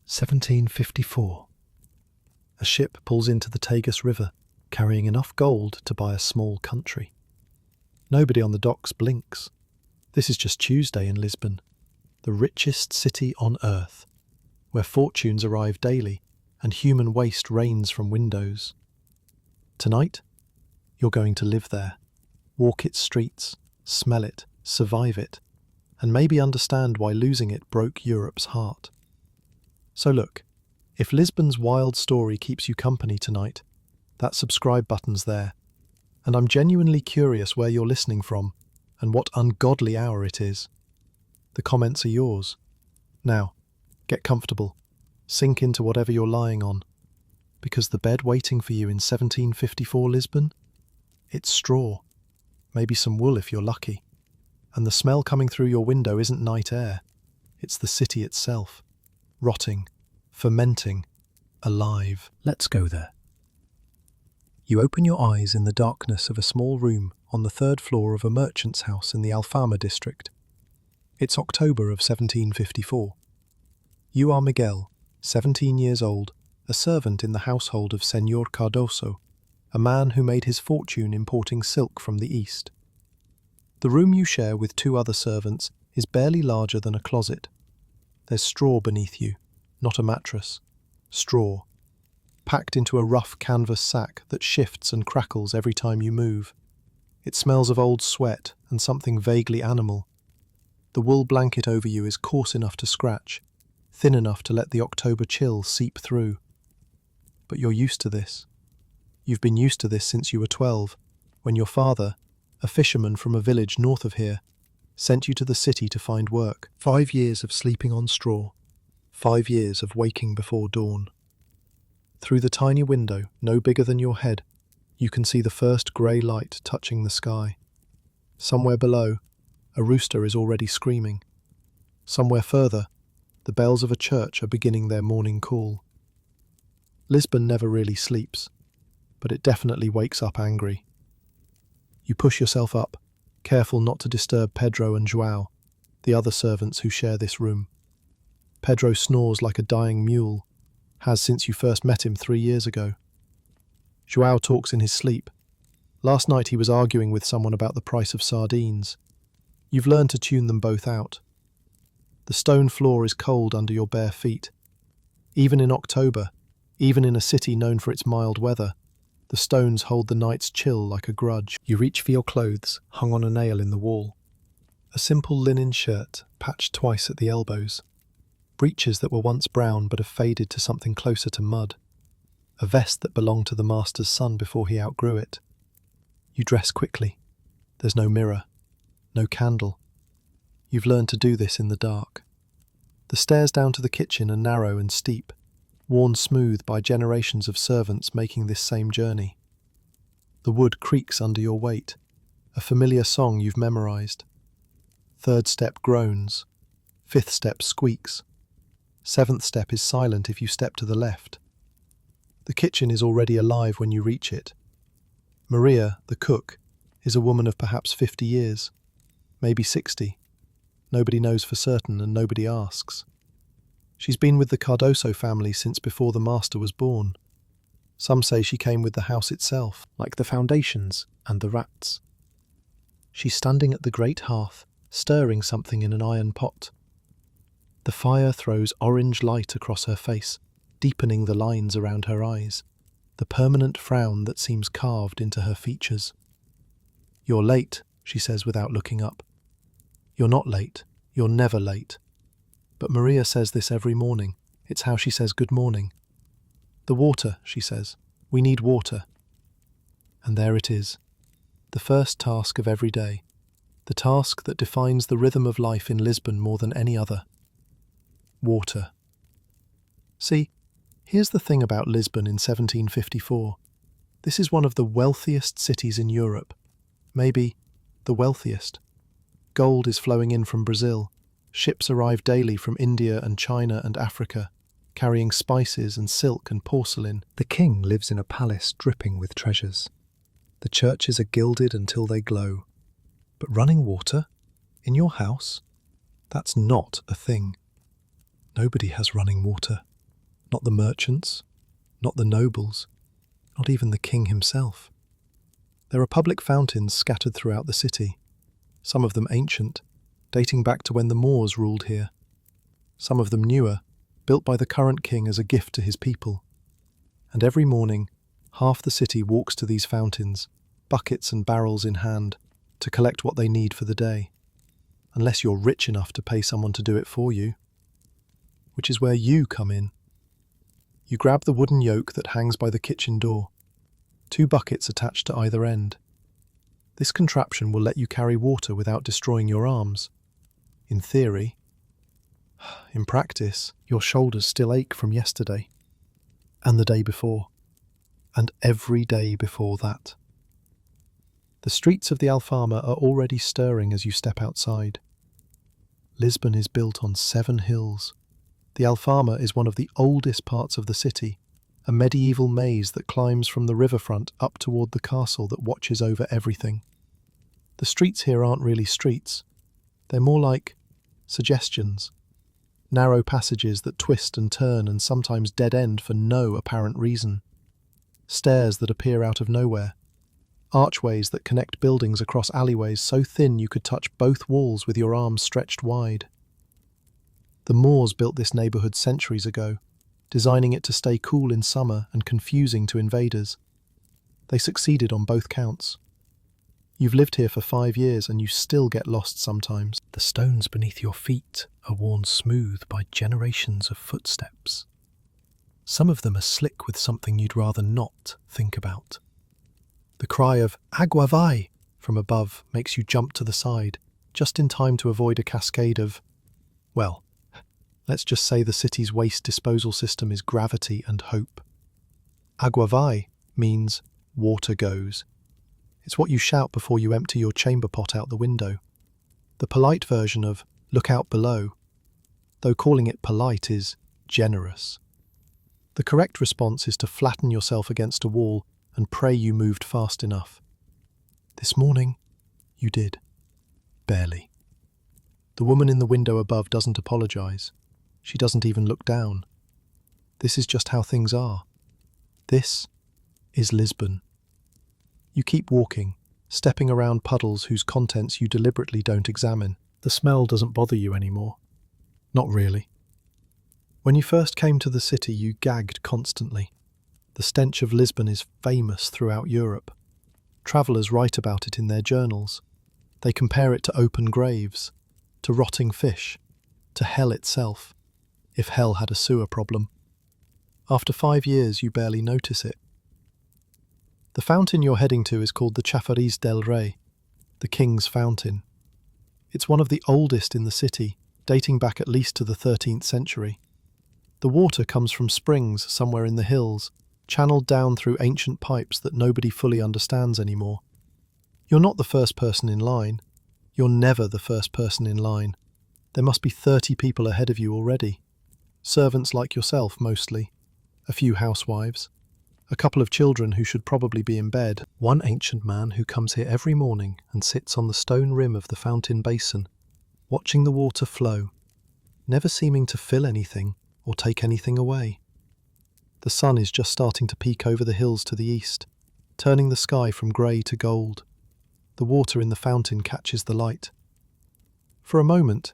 1754. A ship pulls into the Tagus River, carrying enough gold to buy a small country. Nobody on the docks blinks. This is just Tuesday in Lisbon, the richest city on earth, where fortunes arrive daily and human waste rains from windows. Tonight, you're going to live there, walk its streets, smell it, survive it, and maybe understand why losing it broke Europe's heart. So look, if Lisbon's wild story keeps you company tonight, that subscribe button's there, and I'm genuinely curious where you're listening from and what ungodly hour it is. The comments are yours. Now, get comfortable, sink into whatever you're lying on, because the bed waiting for you in 1754 Lisbon, it's straw, maybe some wool if you're lucky, and the smell coming through your window isn't night air, it's the city itself, rotting, fermenting, alive. Let's go there. You open your eyes in the darkness of a small room on the third floor of a merchant's house in the Alfama district. It's October of 1754. You are Miguel, 17 years old, a servant in the household of Señor Cardoso, a man who made his fortune importing silk from the east. The room you share with two other servants is barely larger than a closet. There's straw beneath you, not a mattress. Straw, packed into a rough canvas sack that shifts and crackles every time you move. It smells of old sweat and something vaguely animal. The wool blanket over you is coarse enough to scratch, thin enough to let the October chill seep through. But you're used to this. You've been used to this since you were 12, when your father, a fisherman from a village north of here, sent you to the city to find work. 5 years of sleeping on straw. 5 years of waking before dawn. Through the tiny window, no bigger than your head, you can see the first grey light touching the sky. Somewhere below, a rooster is already screaming. Somewhere further, the bells of a church are beginning their morning call. Lisbon never really sleeps, but it definitely wakes up angry. You push yourself up, careful not to disturb Pedro and João, the other servants who share this room. Pedro snores like a dying mule, has since you first met him 3 years ago. João talks in his sleep. Last night he was arguing with someone about the price of sardines. You've learned to tune them both out. The stone floor is cold under your bare feet. Even in October, even in a city known for its mild weather, the stones hold the night's chill like a grudge. You reach for your clothes, hung on a nail in the wall. A simple linen shirt, patched twice at the elbows. Breeches that were once brown but have faded to something closer to mud. A vest that belonged to the master's son before he outgrew it. You dress quickly. There's no mirror, no candle. You've learned to do this in the dark. The stairs down to the kitchen are narrow and steep, worn smooth by generations of servants making this same journey. The wood creaks under your weight, a familiar song you've memorized. Third step groans. Fifth step squeaks. Seventh step is silent if you step to the left. The kitchen is already alive when you reach it. Maria, the cook, is a woman of perhaps 50 years, maybe 60. Nobody knows for certain and nobody asks. She's been with the Cardoso family since before the master was born. Some say she came with the house itself, like the foundations and the rats. She's standing at the great hearth, stirring something in an iron pot. The fire throws orange light across her face, deepening the lines around her eyes, the permanent frown that seems carved into her features. "You're late," she says without looking up. "You're not late. You're never late." But Maria says this every morning. It's how she says good morning. "The water," she says. "We need water." And there it is. The first task of every day. The task that defines the rhythm of life in Lisbon more than any other. Water. See, here's the thing about Lisbon in 1754. This is one of the wealthiest cities in Europe. Maybe the wealthiest. Gold is flowing in from Brazil. Ships arrive daily from India and China and Africa, carrying spices and silk and porcelain. The king lives in a palace dripping with treasures. The churches are gilded until they glow. But running water? In your house? That's not a thing. Nobody has running water. Not the merchants, not the nobles, not even the king himself. There are public fountains scattered throughout the city, some of them ancient, dating back to when the Moors ruled here. Some of them newer, built by the current king as a gift to his people. And every morning, half the city walks to these fountains, buckets and barrels in hand, to collect what they need for the day. Unless you're rich enough to pay someone to do it for you. Which is where you come in. You grab the wooden yoke that hangs by the kitchen door, 2 buckets attached to either end. This contraption will let you carry water without destroying your arms. In theory. In practice, your shoulders still ache from yesterday, and the day before, and every day before that. The streets of the Alfama are already stirring as you step outside. Lisbon is built on 7 hills. The Alfama is one of the oldest parts of the city, a medieval maze that climbs from the riverfront up toward the castle that watches over everything. The streets here aren't really streets. They're more like suggestions. Narrow passages that twist and turn and sometimes dead end for no apparent reason. Stairs that appear out of nowhere. Archways that connect buildings across alleyways so thin you could touch both walls with your arms stretched wide. The Moors built this neighbourhood centuries ago, designing it to stay cool in summer and confusing to invaders. They succeeded on both counts. You've lived here for 5 years and you still get lost sometimes. The stones beneath your feet are worn smooth by generations of footsteps. Some of them are slick with something you'd rather not think about. The cry of "Agua vai" from above makes you jump to the side, just in time to avoid a cascade of, well, let's just say the city's waste disposal system is gravity and hope. Agua vai means water goes. It's what you shout before you empty your chamber pot out the window. The polite version of "look out below," though calling it polite is generous. The correct response is to flatten yourself against a wall and pray you moved fast enough. This morning, you did. Barely. The woman in the window above doesn't apologise. She doesn't even look down. This is just how things are. This is Lisbon. You keep walking, stepping around puddles whose contents you deliberately don't examine. The smell doesn't bother you anymore. Not really. When you first came to the city, you gagged constantly. The stench of Lisbon is famous throughout Europe. Travellers write about it in their journals. They compare it to open graves, to rotting fish, to hell itself, if hell had a sewer problem. After 5 years, you barely notice it. The fountain you're heading to is called the Chafariz del Rey, the King's Fountain. It's one of the oldest in the city, dating back at least to the 13th century. The water comes from springs somewhere in the hills, channeled down through ancient pipes that nobody fully understands anymore. You're not the first person in line. You're never the first person in line. There must be 30 people ahead of you already. Servants like yourself, mostly. A few housewives. A couple of children who should probably be in bed. One ancient man who comes here every morning and sits on the stone rim of the fountain basin, watching the water flow, never seeming to fill anything or take anything away. The sun is just starting to peek over the hills to the east, turning the sky from grey to gold. The water in the fountain catches the light. For a moment,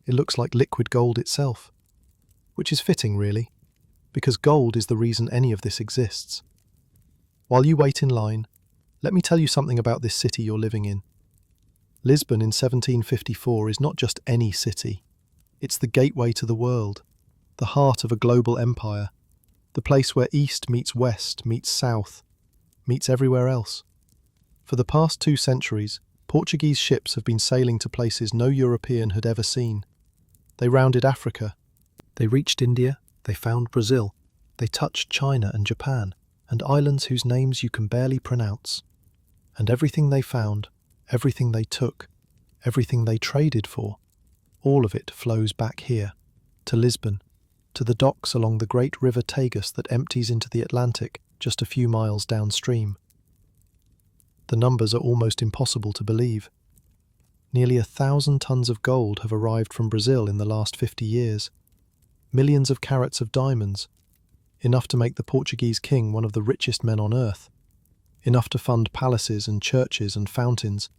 it looks like liquid gold itself, which is fitting, really, because gold is the reason any of this exists. While you wait in line, let me tell you something about this city you're living in. Lisbon in 1754 is not just any city. It's the gateway to the world, the heart of a global empire, the place where east meets west, meets south, meets everywhere else. For the past 2 centuries, Portuguese ships have been sailing to places no European had ever seen. They rounded Africa. They reached India. They found Brazil. They touched China and Japan, and islands whose names you can barely pronounce. And everything they found, everything they took, everything they traded for, all of it flows back here, to Lisbon, to the docks along the great river Tagus that empties into the Atlantic just a few miles downstream. The numbers are almost impossible to believe. Nearly 1,000 tons of gold have arrived from Brazil in the last 50 years. Millions of carats of diamonds, enough to make the Portuguese king one of the richest men on earth, enough to fund palaces and churches and fountains,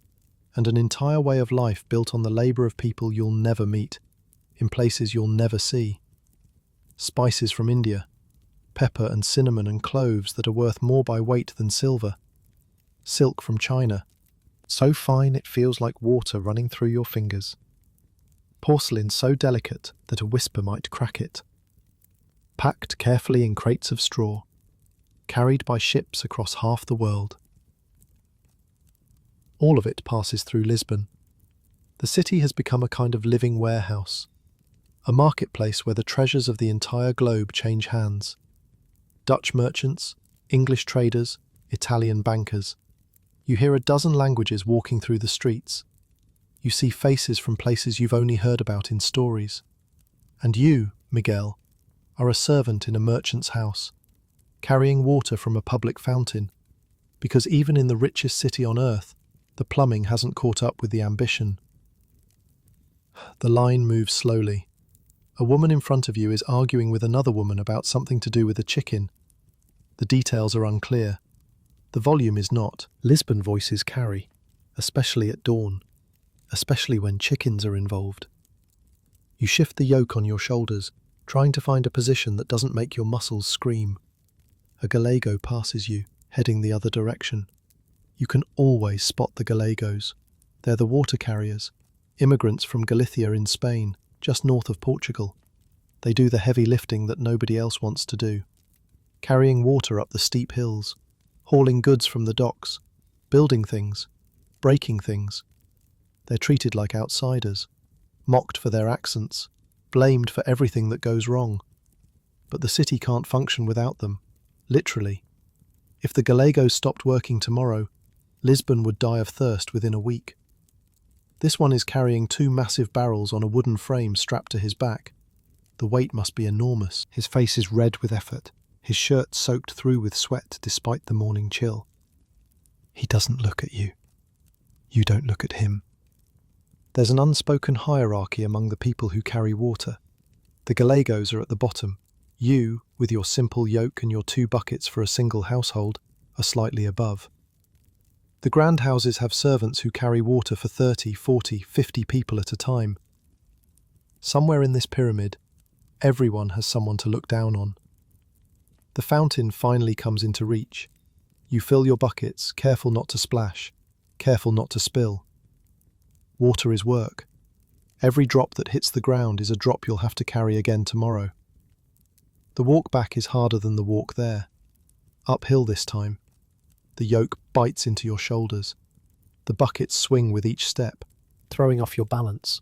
and an entire way of life built on the labour of people you'll never meet, in places you'll never see. Spices from India, pepper and cinnamon and cloves that are worth more by weight than silver. Silk from China, so fine it feels like water running through your fingers. Porcelain so delicate that a whisper might crack it. Packed carefully in crates of straw, carried by ships across half the world. All of it passes through Lisbon. The city has become a kind of living warehouse, a marketplace where the treasures of the entire globe change hands. Dutch merchants, English traders, Italian bankers. You hear a dozen languages walking through the streets. You see faces from places you've only heard about in stories. And you, Miguel, are a servant in a merchant's house, carrying water from a public fountain, because even in the richest city on earth, the plumbing hasn't caught up with the ambition. The line moves slowly. A woman in front of you is arguing with another woman about something to do with a chicken. The details are unclear. The volume is not. Lisbon voices carry, especially at dawn, especially when chickens are involved. You shift the yoke on your shoulders, trying to find a position that doesn't make your muscles scream. A Gallego passes you, heading the other direction. You can always spot the Gallegos. They're the water carriers, immigrants from Galicia in Spain, just north of Portugal. They do the heavy lifting that nobody else wants to do, carrying water up the steep hills, hauling goods from the docks, building things, breaking things. They're treated like outsiders, mocked for their accents, blamed for everything that goes wrong. But the city can't function without them, literally. If the Gallegos stopped working tomorrow, Lisbon would die of thirst within a week. This one is carrying 2 massive barrels on a wooden frame strapped to his back. The weight must be enormous. His face is red with effort, his shirt soaked through with sweat despite the morning chill. He doesn't look at you. You don't look at him. There's an unspoken hierarchy among the people who carry water. The Gallegos are at the bottom. You, with your simple yoke and your 2 buckets for a single household, are slightly above. The grand houses have servants who carry water for 30, 40, 50 people at a time. Somewhere in this pyramid, everyone has someone to look down on. The fountain finally comes into reach. You fill your buckets, careful not to splash, careful not to spill. Water is work. Every drop that hits the ground is a drop you'll have to carry again tomorrow. The walk back is harder than the walk there. Uphill this time. The yoke bites into your shoulders. The buckets swing with each step, throwing off your balance,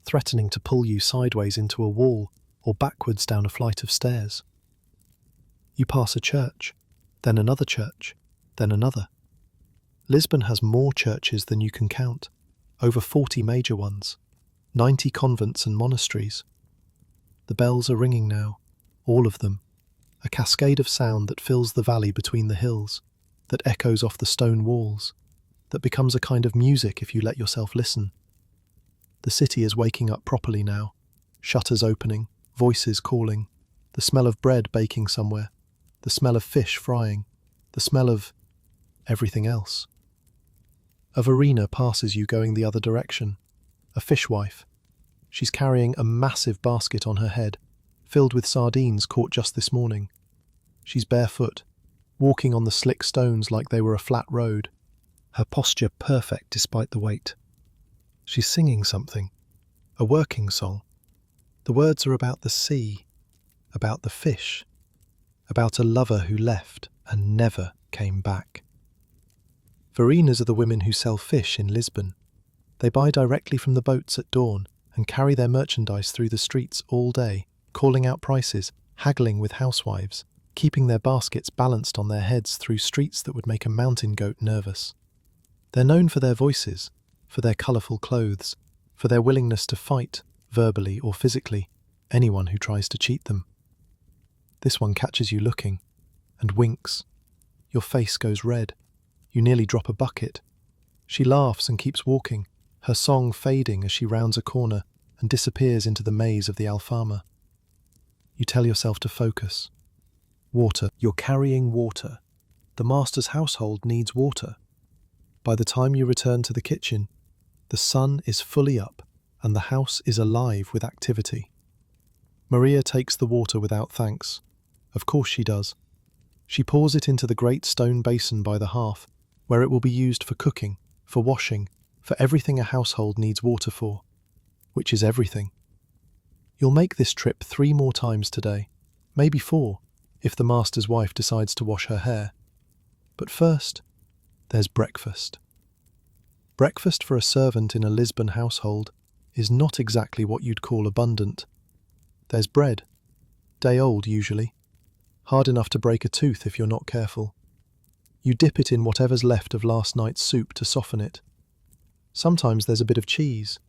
threatening to pull you sideways into a wall or backwards down a flight of stairs. You pass a church, then another church, then another. Lisbon has more churches than you can count, over 40 major ones, 90 convents and monasteries. The bells are ringing now, all of them, a cascade of sound that fills the valley between the hills, that echoes off the stone walls, that becomes a kind of music if you let yourself listen. The city is waking up properly now, shutters opening, voices calling, the smell of bread baking somewhere, the smell of fish frying, the smell of everything else. A Verena passes you going the other direction, a fishwife. She's carrying a massive basket on her head, filled with sardines caught just this morning. She's barefoot, walking on the slick stones like they were a flat road, her posture perfect despite the weight. She's singing something, a working song. The words are about the sea, about the fish, about a lover who left and never came back. Verenas are the women who sell fish in Lisbon. They buy directly from the boats at dawn and carry their merchandise through the streets all day, calling out prices, haggling with housewives, keeping their baskets balanced on their heads through streets that would make a mountain goat nervous. They're known for their voices, for their colourful clothes, for their willingness to fight, verbally or physically, anyone who tries to cheat them. This one catches you looking, and winks. Your face goes red. You nearly drop a bucket. She laughs and keeps walking, her song fading as she rounds a corner and disappears into the maze of the Alfama. You tell yourself to focus. Water. You're carrying water. The master's household needs water. By the time you return to the kitchen, the sun is fully up and the house is alive with activity. Maria takes the water without thanks. Of course she does. She pours it into the great stone basin by the hearth, where it will be used for cooking, for washing, for everything a household needs water for, which is everything. You'll make this trip 3 more times today, maybe 4, if the master's wife decides to wash her hair. But first, there's breakfast. Breakfast for a servant in a Lisbon household is not exactly what you'd call abundant. There's bread, day old usually, hard enough to break a tooth if you're not careful. You dip it in whatever's left of last night's soup to soften it. Sometimes there's a bit of cheese,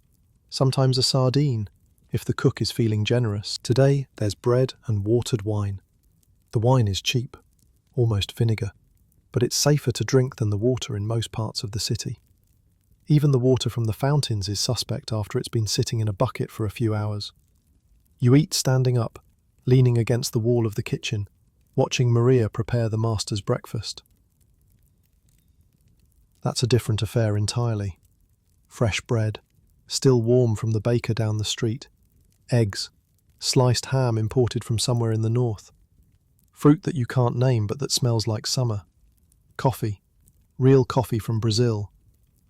sometimes a sardine, if the cook is feeling generous. Today, there's bread and watered wine. The wine is cheap, almost vinegar, but it's safer to drink than the water in most parts of the city. Even the water from the fountains is suspect after it's been sitting in a bucket for a few hours. You eat standing up, leaning against the wall of the kitchen, watching Maria prepare the master's breakfast. That's a different affair entirely. Fresh bread, still warm from the baker down the street, eggs, sliced ham imported from somewhere in the north, fruit that you can't name but that smells like summer, coffee, real coffee from Brazil,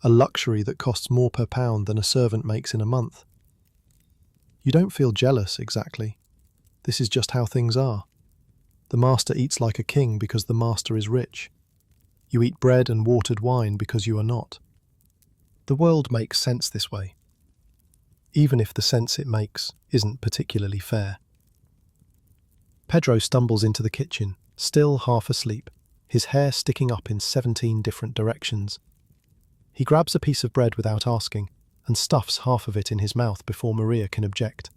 a luxury that costs more per pound than a servant makes in a month. You don't feel jealous, exactly. This is just how things are. The master eats like a king because the master is rich. You eat bread and watered wine because you are not. The world makes sense this way, even if the sense it makes isn't particularly fair. Pedro stumbles into the kitchen, still half asleep, his hair sticking up in 17 different directions. He grabs a piece of bread without asking and stuffs half of it in his mouth before Maria can object.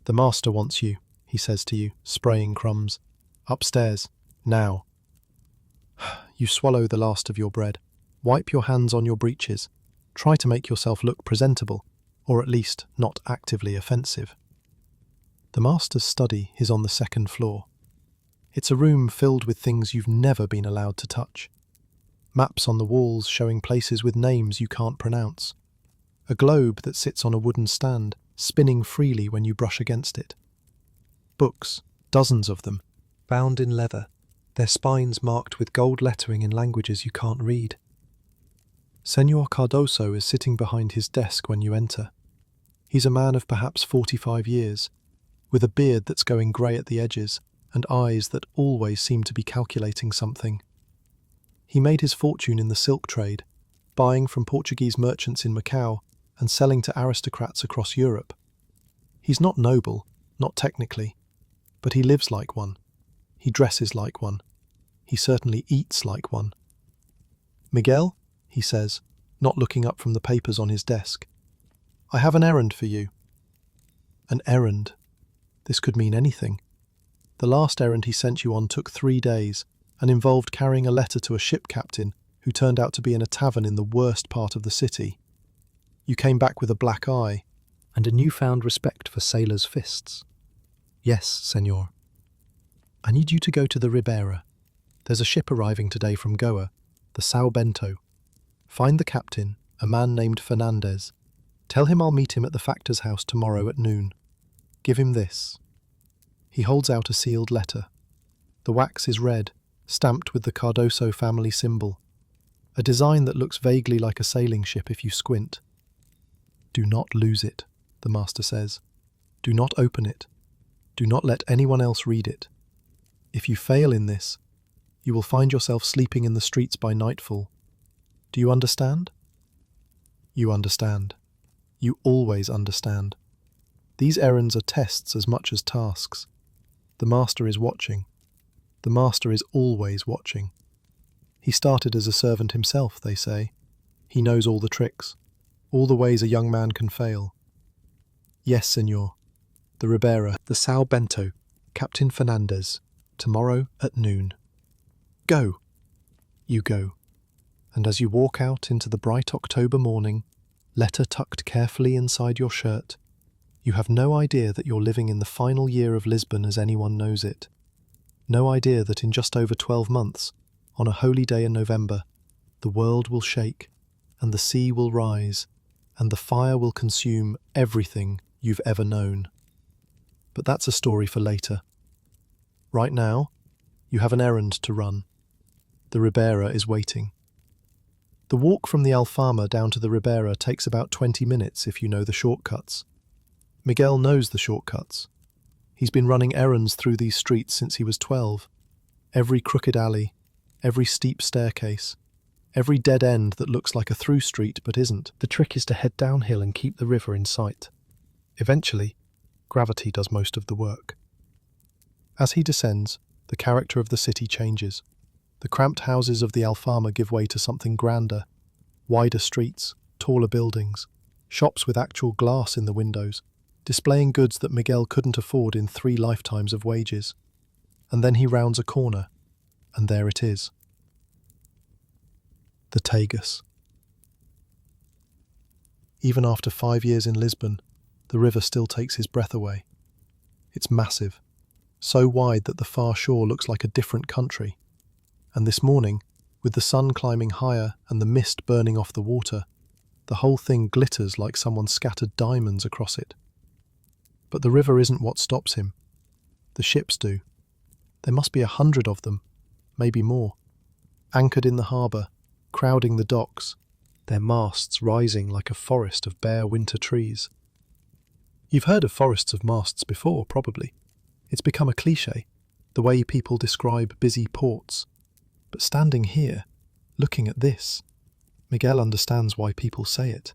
"The master wants you," he says to you, spraying crumbs. "Upstairs, now." You swallow the last of your bread, wipe your hands on your breeches, try to make yourself look presentable, or at least not actively offensive. The master's study is on the 2nd floor. It's a room filled with things you've never been allowed to touch. Maps on the walls showing places with names you can't pronounce. A globe that sits on a wooden stand, spinning freely when you brush against it. Books, dozens of them, bound in leather, their spines marked with gold lettering in languages you can't read. Senor Cardoso is sitting behind his desk when you enter. He's a man of perhaps 45 years, with a beard that's going grey at the edges and eyes that always seem to be calculating something. He made his fortune in the silk trade, buying from Portuguese merchants in Macau and selling to aristocrats across Europe. He's not noble, not technically, but he lives like one. He dresses like one. He certainly eats like one. "Miguel," he says, not looking up from the papers on his desk, "I have an errand for you." An errand. This could mean anything. The last errand he sent you on took 3 days and involved carrying a letter to a ship captain who turned out to be in a tavern in the worst part of the city. You came back with a black eye and a newfound respect for sailors' fists. "Yes, senor. I need you to go to the Ribeira. There's a ship arriving today from Goa, the São Bento. Find the captain, a man named Fernandez. Tell him I'll meet him at the factor's house tomorrow at noon. Give him this." He holds out a sealed letter. The wax is red, stamped with the Cardoso family symbol, a design that looks vaguely like a sailing ship if you squint. "Do not lose it," the master says. "Do not open it. Do not let anyone else read it. If you fail in this, you will find yourself sleeping in the streets by nightfall. Do you understand?" You understand. You always understand. These errands are tests as much as tasks. The master is watching. The master is always watching. He started as a servant himself, they say. He knows all the tricks, all the ways a young man can fail. "Yes, senor. The Ribeira, the São Bento, Captain Fernandez, tomorrow at noon." "Go." You go. And as you walk out into the bright October morning, letter tucked carefully inside your shirt, you have no idea that you're living in the final year of Lisbon as anyone knows it. No idea that in just over 12 months, on a holy day in November, the world will shake, and the sea will rise, and the fire will consume everything you've ever known. But that's a story for later. Right now, you have an errand to run. The Ribeira is waiting. The walk from the Alfama down to the Ribeira takes about 20 minutes if you know the shortcuts. Miguel knows the shortcuts. He's been running errands through these streets since he was 12. Every crooked alley, every steep staircase, every dead end that looks like a through street but isn't. The trick is to head downhill and keep the river in sight. Eventually, gravity does most of the work. As he descends, the character of the city changes. The cramped houses of the Alfama give way to something grander, wider streets, taller buildings, shops with actual glass in the windows, displaying goods that Miguel couldn't afford in 3 lifetimes of wages. And then he rounds a corner, and there it is. The Tagus. Even after 5 years in Lisbon, the river still takes his breath away. It's massive, so wide that the far shore looks like a different country. And this morning, with the sun climbing higher and the mist burning off the water, the whole thing glitters like someone scattered diamonds across it. But the river isn't what stops him. The ships do. There must be 100 of them, maybe more, anchored in the harbour, crowding the docks, their masts rising like a forest of bare winter trees. You've heard of forests of masts before, probably. It's become a cliché, the way people describe busy ports. But standing here, looking at this, Miguel understands why people say it.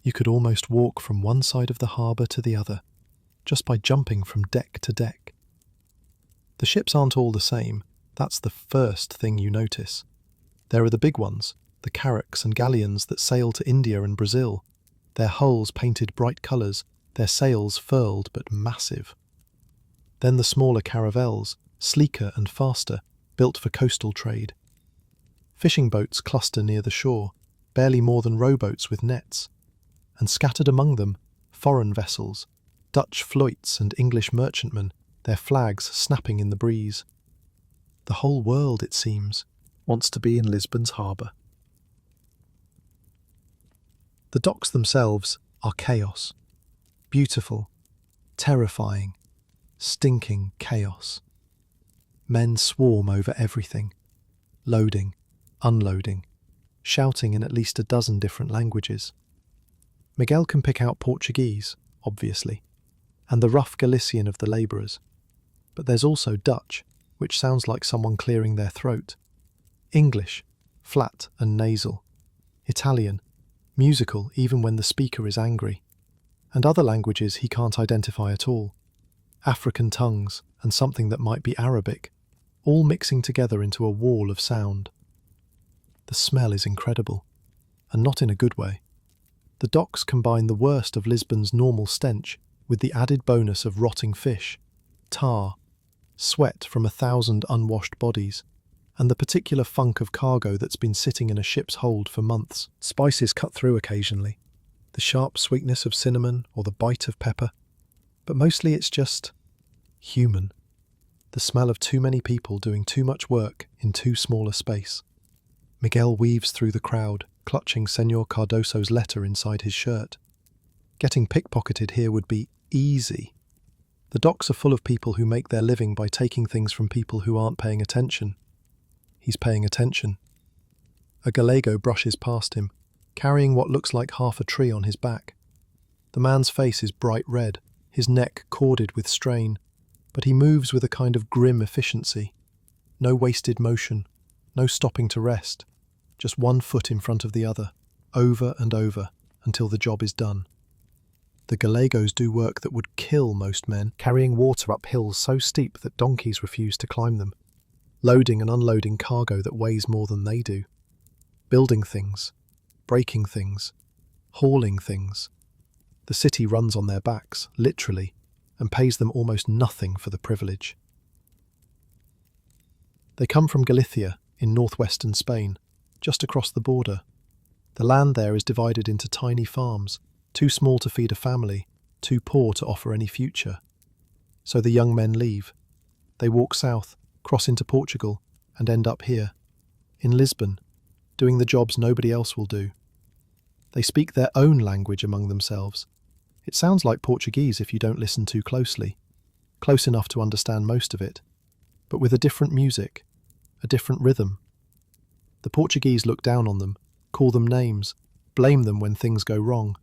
You could almost walk from one side of the harbour to the other, just by jumping from deck to deck. The ships aren't all the same, that's the first thing you notice. There are the big ones, the carracks and galleons that sail to India and Brazil, their hulls painted bright colours, their sails furled but massive. Then the smaller caravels, sleeker and faster, built for coastal trade. Fishing boats cluster near the shore, barely more than rowboats with nets. And scattered among them, foreign vessels, Dutch fluits and English merchantmen, their flags snapping in the breeze. The whole world, it seems, wants to be in Lisbon's harbour. The docks themselves are chaos. Beautiful, terrifying, stinking chaos. Men swarm over everything, loading, unloading, shouting in at least a dozen different languages. Miguel can pick out Portuguese, obviously, and the rough Galician of the labourers. But there's also Dutch, which sounds like someone clearing their throat. English, flat and nasal. Italian, musical even when the speaker is angry. And other languages he can't identify at all. African tongues and something that might be Arabic, all mixing together into a wall of sound. The smell is incredible, and not in a good way. The docks combine the worst of Lisbon's normal stench with the added bonus of rotting fish, tar, sweat from 1,000 unwashed bodies, and the particular funk of cargo that's been sitting in a ship's hold for months. Spices cut through occasionally, the sharp sweetness of cinnamon or the bite of pepper, but mostly it's just human. The smell of too many people doing too much work in too small a space. Miguel weaves through the crowd, clutching Senor Cardoso's letter inside his shirt. Getting pickpocketed here would be easy. The docks are full of people who make their living by taking things from people who aren't paying attention. He's paying attention. A Gallego brushes past him, carrying what looks like half a tree on his back. The man's face is bright red, his neck corded with strain, but he moves with a kind of grim efficiency. No wasted motion, no stopping to rest, just one foot in front of the other, over and over, until the job is done. The Gallegos do work that would kill most men, carrying water up hills so steep that donkeys refuse to climb them, loading and unloading cargo that weighs more than they do, building things, breaking things, hauling things. The city runs on their backs, literally, and pays them almost nothing for the privilege. They come from Galicia, in northwestern Spain, just across the border. The land there is divided into tiny farms, too small to feed a family, too poor to offer any future. So the young men leave. They walk south, cross into Portugal, and end up here, in Lisbon, doing the jobs nobody else will do. They speak their own language among themselves. It sounds like Portuguese if you don't listen too closely, close enough to understand most of it, but with a different music, a different rhythm. The Portuguese look down on them, call them names, blame them when things go wrong,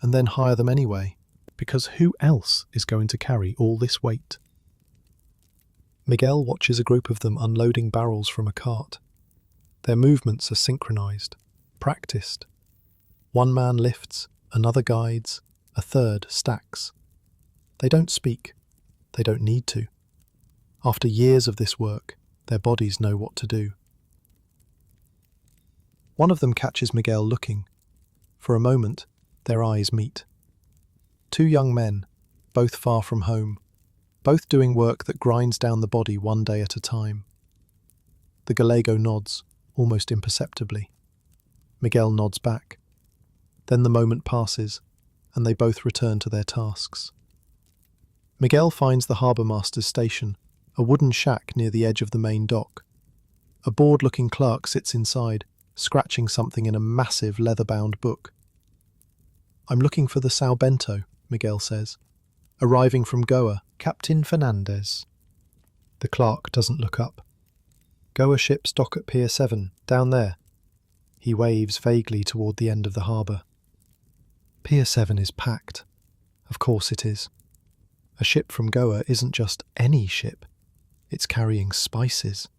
and then hire them anyway, because who else is going to carry all this weight? Miguel watches a group of them unloading barrels from a cart. Their movements are synchronized, practiced. One man lifts, another guides, a third stacks. They don't speak. They don't need to. After years of this work, their bodies know what to do. One of them catches Miguel looking. For a moment, their eyes meet. Two young men, both far from home, both doing work that grinds down the body one day at a time. The Gallego nods, almost imperceptibly. Miguel nods back. Then the moment passes, and they both return to their tasks. Miguel finds the harbour master's station, a wooden shack near the edge of the main dock. A bored-looking clerk sits inside, scratching something in a massive leather-bound book. "I'm looking for the São Bento," Miguel says. "Arriving from Goa, Captain Fernandez." The clerk doesn't look up. "Goa ships dock at Pier 7, down there." He waves vaguely toward the end of the harbour. Pier 7 is packed. Of course it is. A ship from Goa isn't just any ship. It's carrying spices.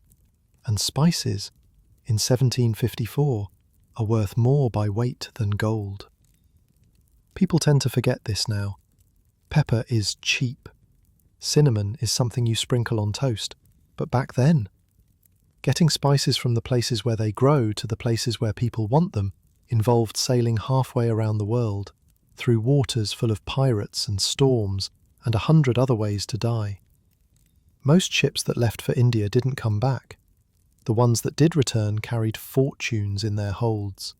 And spices, in 1754, are worth more by weight than gold. People tend to forget this now. Pepper is cheap. Cinnamon is something you sprinkle on toast. But back then, getting spices from the places where they grow to the places where people want them involved sailing halfway around the world, through waters full of pirates and storms and 100 other ways to die. Most ships that left for India didn't come back. The ones that did return carried fortunes in their holds.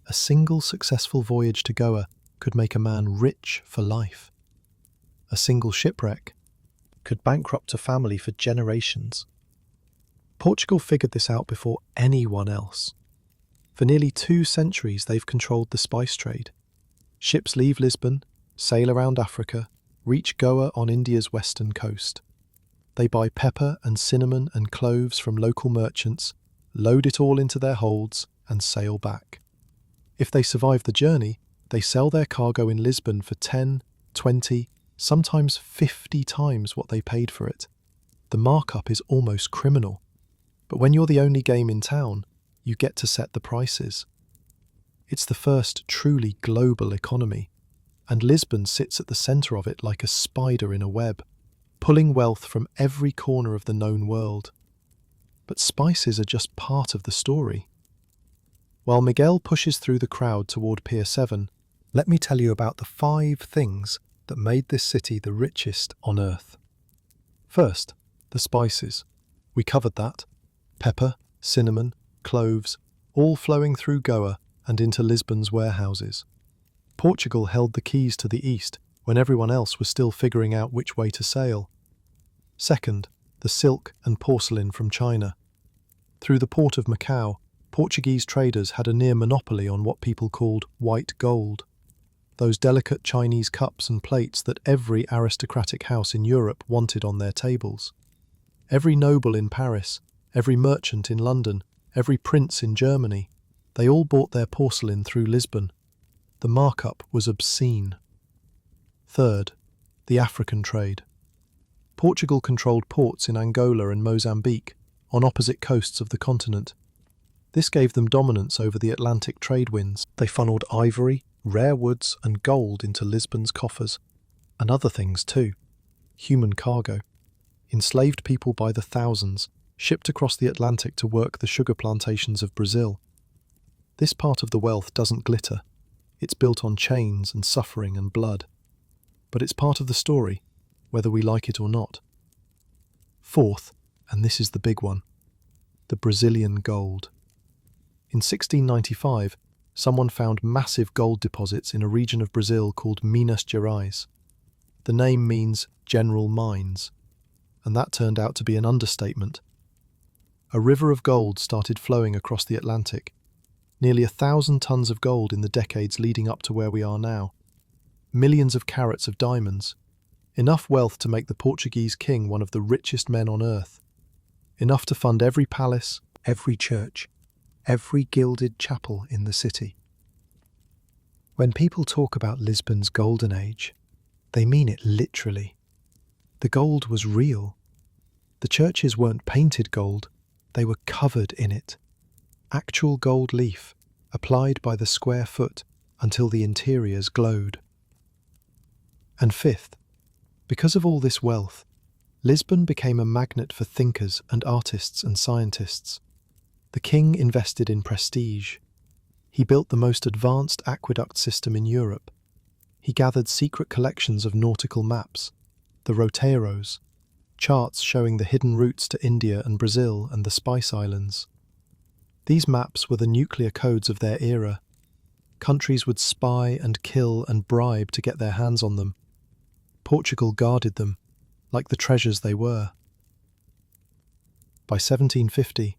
A single successful voyage to Goa could make a man rich for life. A single shipwreck could bankrupt a family for generations. Portugal figured this out before anyone else. For nearly 2 centuries they've controlled the spice trade. Ships leave Lisbon, sail around Africa, reach Goa on India's western coast. They buy pepper and cinnamon and cloves from local merchants, load it all into their holds, and sail back. If they survive the journey, they sell their cargo in Lisbon for 10, 20, sometimes 50 times what they paid for it. The markup is almost criminal. But when you're the only game in town, you get to set the prices. It's the first truly global economy, and Lisbon sits at the centre of it like a spider in a web, pulling wealth from every corner of the known world. But spices are just part of the story. While Miguel pushes through the crowd toward Pier 7, let me tell you about the 5 things that made this city the richest on earth. First, the spices. We covered that. Pepper, cinnamon, cloves, all flowing through Goa and into Lisbon's warehouses. Portugal held the keys to the east when everyone else was still figuring out which way to sail. Second, the silk and porcelain from China. Through the port of Macau, Portuguese traders had a near monopoly on what people called white gold, those delicate Chinese cups and plates that every aristocratic house in Europe wanted on their tables. Every noble in Paris, every merchant in London, every prince in Germany, they all bought their porcelain through Lisbon. The markup was obscene. Third, the African trade. Portugal controlled ports in Angola and Mozambique, on opposite coasts of the continent. This gave them dominance over the Atlantic trade winds. They funneled ivory, rare woods and gold into Lisbon's coffers, and other things too. Human cargo. Enslaved people by the thousands, shipped across the Atlantic to work the sugar plantations of Brazil. This part of the wealth doesn't glitter. It's built on chains and suffering and blood. But it's part of the story, whether we like it or not. Fourth, and this is the big one, the Brazilian gold. In 1695, someone found massive gold deposits in a region of Brazil called Minas Gerais. The name means general mines. and that turned out to be an understatement. A river of gold started flowing across the Atlantic, nearly 1,000 tons of gold in the decades leading up to where we are now, millions of carats of diamonds, enough wealth to make the Portuguese king one of the richest men on earth, enough to fund every palace, every church, every gilded chapel in the city. When people talk about Lisbon's golden age, they mean it literally. The gold was real. The churches weren't painted gold, they were covered in it. Actual gold leaf, applied by the square foot until the interiors glowed. And fifth, because of all this wealth, Lisbon became a magnet for thinkers and artists and scientists. The king invested in prestige. He built the most advanced aqueduct system in Europe. He gathered secret collections of nautical maps, the roteiros, charts showing the hidden routes to India and Brazil and the Spice Islands. These maps were the nuclear codes of their era. Countries would spy and kill and bribe to get their hands on them. Portugal guarded them, like the treasures they were. By 1750,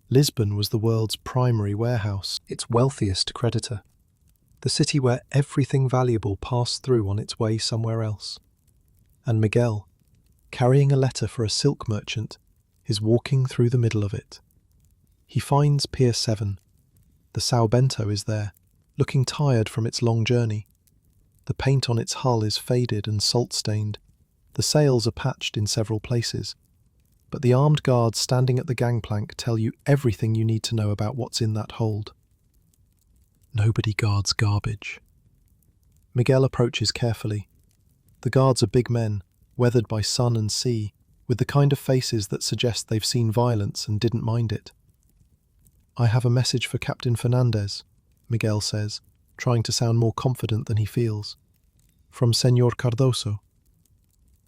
Lisbon was the world's primary warehouse, its wealthiest creditor, the city where everything valuable passed through on its way somewhere else. And Miguel, carrying a letter for a silk merchant, is walking through the middle of it. He finds Pier 7. The São Bento is there, looking tired from its long journey. The paint on its hull is faded and salt-stained. The sails are patched in several places. But the armed guards standing at the gangplank tell you everything you need to know about what's in that hold. Nobody guards garbage. Miguel approaches carefully. The guards are big men, weathered by sun and sea, with the kind of faces that suggest they've seen violence and didn't mind it. "I have a message for Captain Fernandez," Miguel says, trying to sound more confident than he feels. "From Señor Cardoso."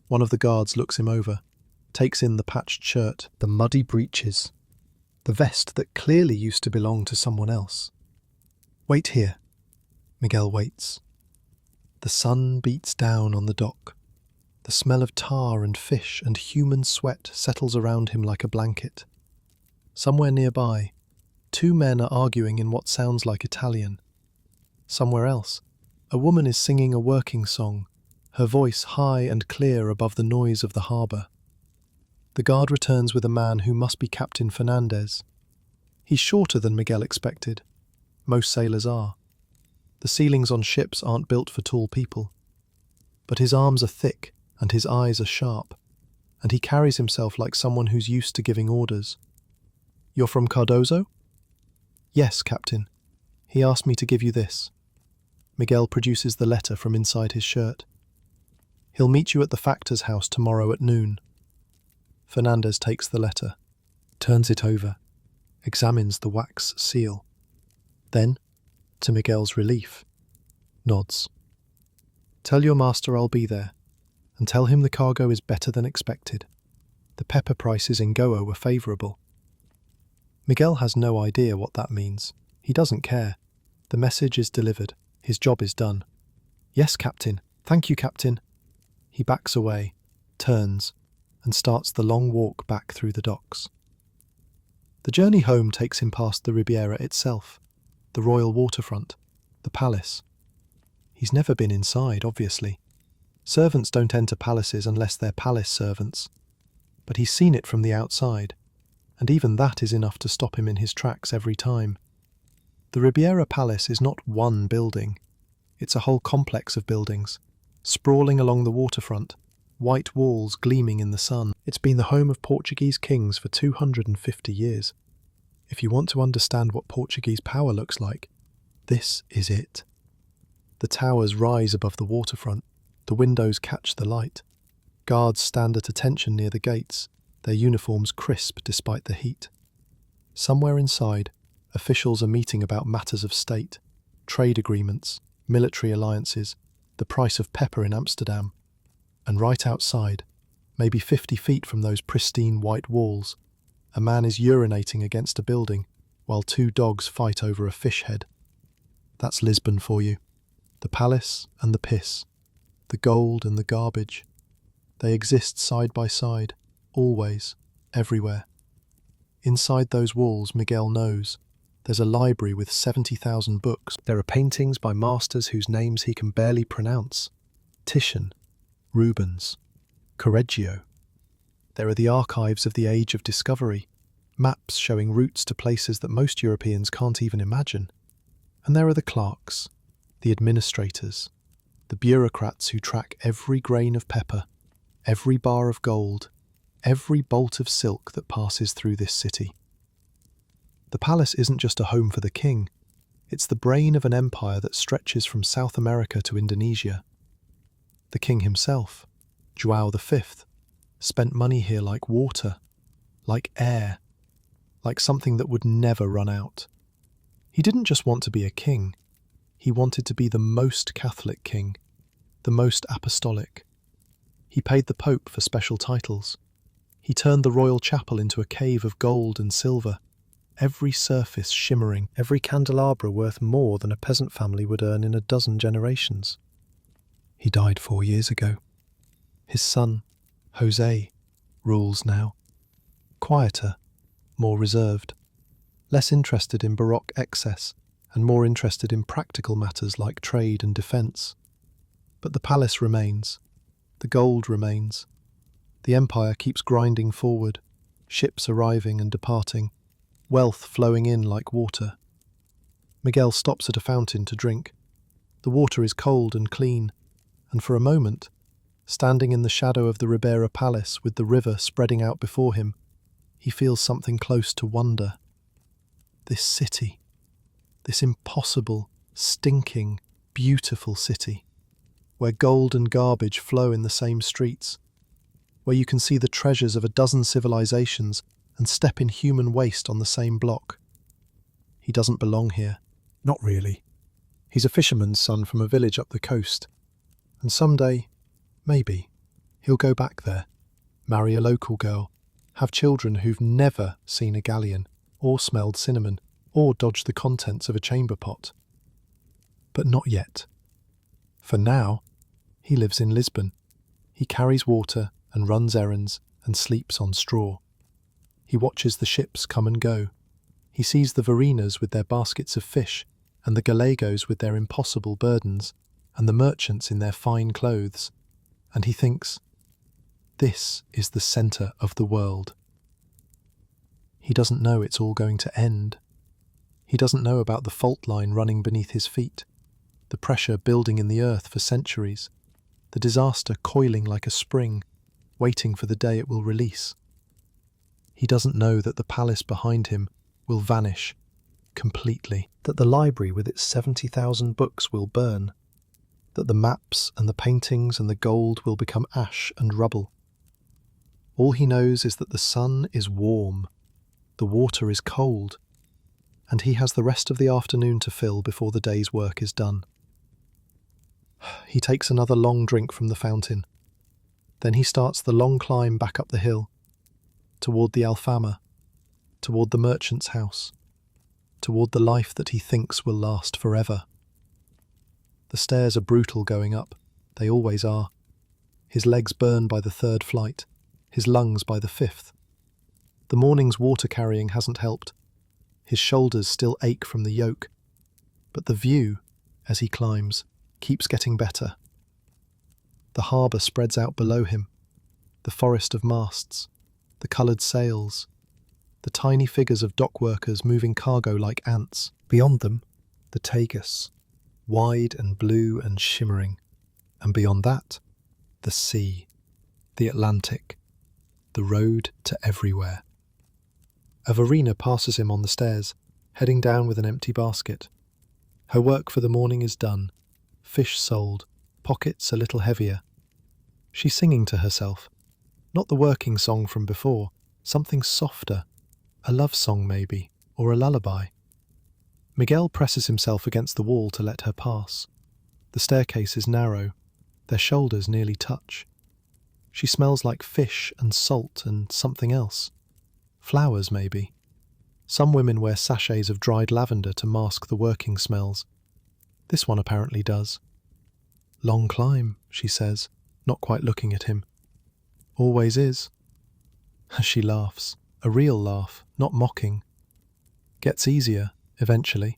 One of the guards looks him over, takes in the patched shirt, the muddy breeches, the vest that clearly used to belong to someone else. "Wait here." Miguel waits. The sun beats down on the dock. The smell of tar and fish and human sweat settles around him like a blanket. Somewhere nearby, two men are arguing in what sounds like Italian. Somewhere else, a woman is singing a working song, her voice high and clear above the noise of the harbour. The guard returns with a man who must be Captain Fernandez. He's shorter than Miguel expected. Most sailors are. The ceilings on ships aren't built for tall people. But his arms are thick and his eyes are sharp, and he carries himself like someone who's used to giving orders. "You're from Cardoso?" "Yes, Captain. He asked me to give you this." Miguel produces the letter from inside his shirt. "He'll meet you at the factor's house tomorrow at noon." Fernandez takes the letter, turns it over, examines the wax seal. Then, to Miguel's relief, nods. "Tell your master I'll be there, and tell him the cargo is better than expected. The pepper prices in Goa were favourable." Miguel has no idea what that means. He doesn't care. The message is delivered. His job is done. "Yes, Captain. Thank you, Captain." He backs away, turns, and starts the long walk back through the docks. The journey home takes him past the Ribeira itself, the royal waterfront, the palace. He's never been inside, obviously. Servants don't enter palaces unless they're palace servants. But he's seen it from the outside, and even that is enough to stop him in his tracks every time. The Ribeira Palace is not one building. It's a whole complex of buildings, sprawling along the waterfront, white walls gleaming in the sun. It's been the home of Portuguese kings for 250 years. If you want to understand what Portuguese power looks like, this is it. The towers rise above the waterfront. The windows catch the light. Guards stand at attention near the gates, their uniforms crisp despite the heat. Somewhere inside, officials are meeting about matters of state, trade agreements, military alliances, the price of pepper in Amsterdam. And right outside, maybe 50 feet from those pristine white walls, a man is urinating against a building while two dogs fight over a fish head. That's Lisbon for you. The palace and the piss, the gold and the garbage. They exist side by side, always, everywhere. Inside those walls, Miguel knows, there's a library with 70,000 books. There are paintings by masters whose names he can barely pronounce. Titian, Rubens, Correggio. There are the archives of the Age of Discovery, maps showing routes to places that most Europeans can't even imagine. And there are the clerks, the administrators, the bureaucrats who track every grain of pepper, every bar of gold, every bolt of silk that passes through this city. The palace isn't just a home for the king, it's the brain of an empire that stretches from South America to Indonesia. The king himself, João V, spent money here like water, like air, like something that would never run out. He didn't just want to be a king, he wanted to be the most Catholic king, the most apostolic. He paid the Pope for special titles. He turned the royal chapel into a cave of gold and silver, every surface shimmering, every candelabra worth more than a peasant family would earn in a dozen generations. He died 4 years ago. His son, Jose, rules now. Quieter, more reserved, less interested in Baroque excess and more interested in practical matters like trade and defence. But the palace remains, the gold remains, the empire keeps grinding forward, ships arriving and departing, wealth flowing in like water. Miguel stops at a fountain to drink. The water is cold and clean, and for a moment, standing in the shadow of the Ribeira Palace with the river spreading out before him, he feels something close to wonder. This city, this impossible, stinking, beautiful city, where gold and garbage flow in the same streets, where you can see the treasures of a dozen civilizations and step in human waste on the same block. He doesn't belong here. Not really. He's a fisherman's son from a village up the coast. And someday, maybe, he'll go back there, marry a local girl, have children who've never seen a galleon, or smelled cinnamon, or dodged the contents of a chamber pot. But not yet. For now, he lives in Lisbon. He carries water and runs errands and sleeps on straw. He watches the ships come and go. He sees the Varinas with their baskets of fish, and the Gallegos with their impossible burdens, and the merchants in their fine clothes. And he thinks, this is the centre of the world. He doesn't know it's all going to end. He doesn't know about the fault line running beneath his feet, the pressure building in the earth for centuries, the disaster coiling like a spring, waiting for the day it will release. He doesn't know that the palace behind him will vanish completely, that the library with its 70,000 books will burn, that the maps and the paintings and the gold will become ash and rubble. All he knows is that the sun is warm, the water is cold, and he has the rest of the afternoon to fill before the day's work is done. He takes another long drink from the fountain. Then he starts the long climb back up the hill, toward the Alfama, toward the merchant's house, toward the life that he thinks will last forever. The stairs are brutal going up, they always are. His legs burn by the 3rd flight, his lungs by the 5th. The morning's water carrying hasn't helped. His shoulders still ache from the yoke, but the view, as he climbs, keeps getting better. The harbour spreads out below him, the forest of masts, the coloured sails, the tiny figures of dock workers moving cargo like ants. Beyond them, the Tagus, wide and blue and shimmering, and beyond that, the sea, the Atlantic, the road to everywhere. A Varina passes him on the stairs, heading down with an empty basket. Her work for the morning is done, fish sold, pockets a little heavier. She's singing to herself, not the working song from before, something softer, a love song maybe, or a lullaby. Miguel presses himself against the wall to let her pass. The staircase is narrow, their shoulders nearly touch. She smells like fish and salt and something else. Flowers maybe. Some women wear sachets of dried lavender to mask the working smells. This one apparently does. Long climb, she says, not quite looking at him. Always is. She laughs, a real laugh, not mocking. Gets easier, eventually.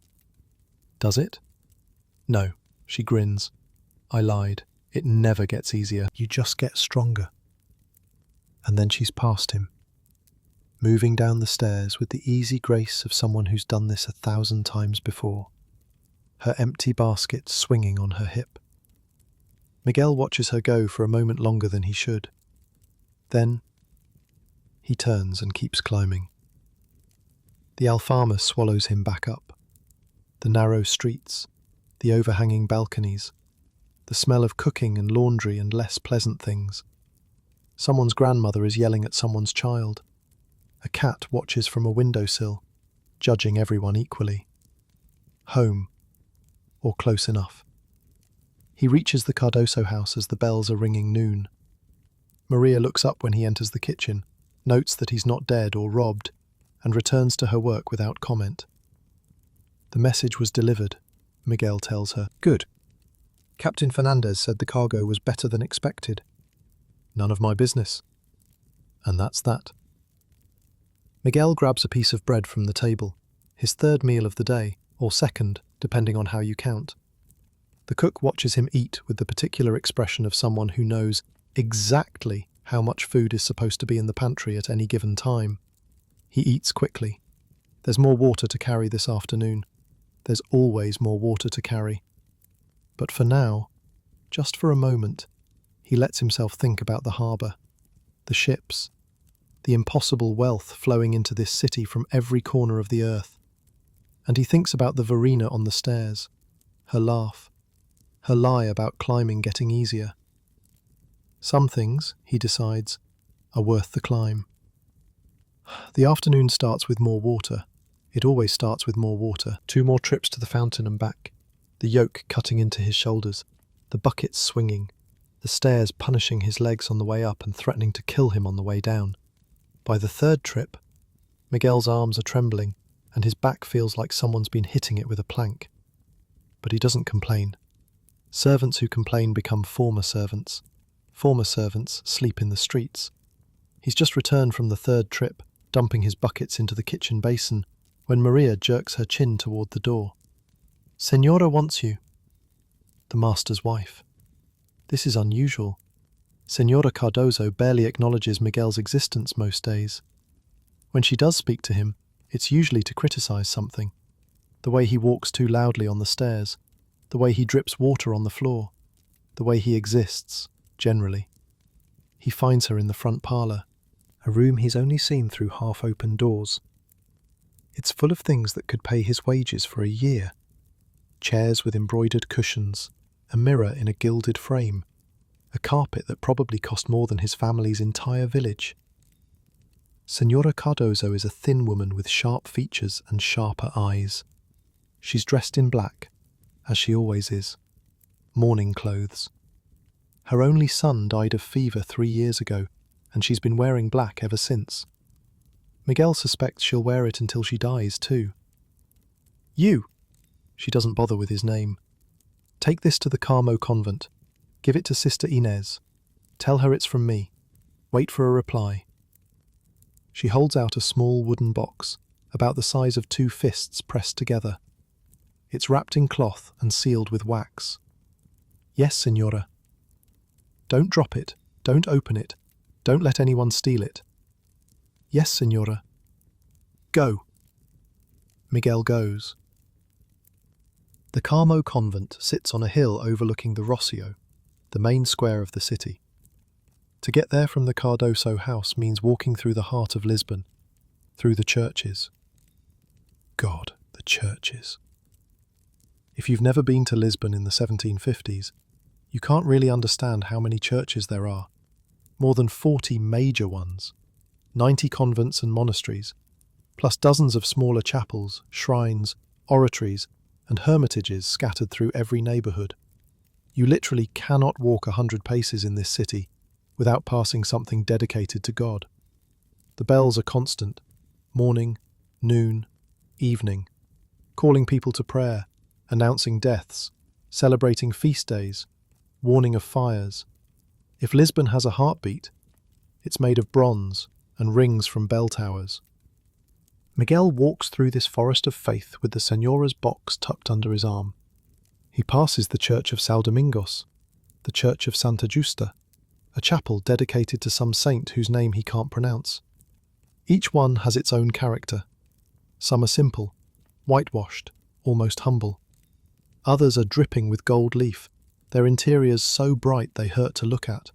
Does it? No, she grins. I lied. It never gets easier. You just get stronger. And then she's past him, moving down the stairs with the easy grace of someone who's done this 1,000 times before, her empty basket swinging on her hip. Miguel watches her go for a moment longer than he should. Then he turns and keeps climbing. The Alfama swallows him back up. The narrow streets, the overhanging balconies, the smell of cooking and laundry and less pleasant things. Someone's grandmother is yelling at someone's child. A cat watches from a windowsill, judging everyone equally. Home, or close enough. He reaches the Cardoso house as the bells are ringing noon. Maria looks up when he enters the kitchen, notes that he's not dead or robbed, and returns to her work without comment. The message was delivered, Miguel tells her. Good. Captain Fernandez said the cargo was better than expected. None of my business. And that's that. Miguel grabs a piece of bread from the table, his third meal of the day, or second, depending on how you count. The cook watches him eat with the particular expression of someone who knows exactly how much food is supposed to be in the pantry at any given time. He eats quickly. There's more water to carry this afternoon. There's always more water to carry. But for now, just for a moment, he lets himself think about the harbour, the ships, the impossible wealth flowing into this city from every corner of the earth. And he thinks about the Verena on the stairs, her laugh, her lie about climbing getting easier. Some things, he decides, are worth the climb. The afternoon starts with more water. It always starts with more water. 2 more trips to the fountain and back. The yoke cutting into his shoulders, the buckets swinging, the stairs punishing his legs on the way up and threatening to kill him on the way down. By the 3rd trip, Miguel's arms are trembling and his back feels like someone's been hitting it with a plank. But he doesn't complain. Servants who complain become former servants. Former servants sleep in the streets. He's just returned from the 3rd trip, dumping his buckets into the kitchen basin, when Maria jerks her chin toward the door. Senora wants you. The master's wife. This is unusual. Senora Cardoso barely acknowledges Miguel's existence most days. When she does speak to him, it's usually to criticize something. The way he walks too loudly on the stairs, the way he drips water on the floor, the way he exists, generally. He finds her in the front parlour, a room he's only seen through half-open doors. It's full of things that could pay his wages for a year. Chairs with embroidered cushions, a mirror in a gilded frame, a carpet that probably cost more than his family's entire village. Senora Cardoso is a thin woman with sharp features and sharper eyes. She's dressed in black, as she always is. Mourning clothes. Her only son died of fever 3 years ago, and she's been wearing black ever since. Miguel suspects she'll wear it until she dies too. You! She doesn't bother with his name. Take this to the Carmo Convent. Give it to Sister Inez. Tell her it's from me. Wait for a reply. She holds out a small wooden box, about the size of 2 fists pressed together. It's wrapped in cloth and sealed with wax. Yes, Signora. Don't drop it. Don't open it. Don't let anyone steal it. Yes, Signora. Go. Miguel goes. The Carmo Convent sits on a hill overlooking the Rossio, the main square of the city. To get there from the Cardoso house means walking through the heart of Lisbon, through the churches. God, the churches. If you've never been to Lisbon in the 1750s, you can't really understand how many churches there are. More than 40 major ones, 90 convents and monasteries, plus dozens of smaller chapels, shrines, oratories, and hermitages scattered through every neighbourhood. You literally cannot walk 100 paces in this city without passing something dedicated to God. The bells are constant, morning, noon, evening, calling people to prayer, announcing deaths, celebrating feast days, warning of fires. If Lisbon has a heartbeat, it's made of bronze and rings from bell towers. Miguel walks through this forest of faith with the Señora's box tucked under his arm. He passes the church of São Domingos, the church of Santa Justa, a chapel dedicated to some saint whose name he can't pronounce. Each one has its own character. Some are simple, whitewashed, almost humble. Others are dripping with gold leaf, their interiors so bright they hurt to look at.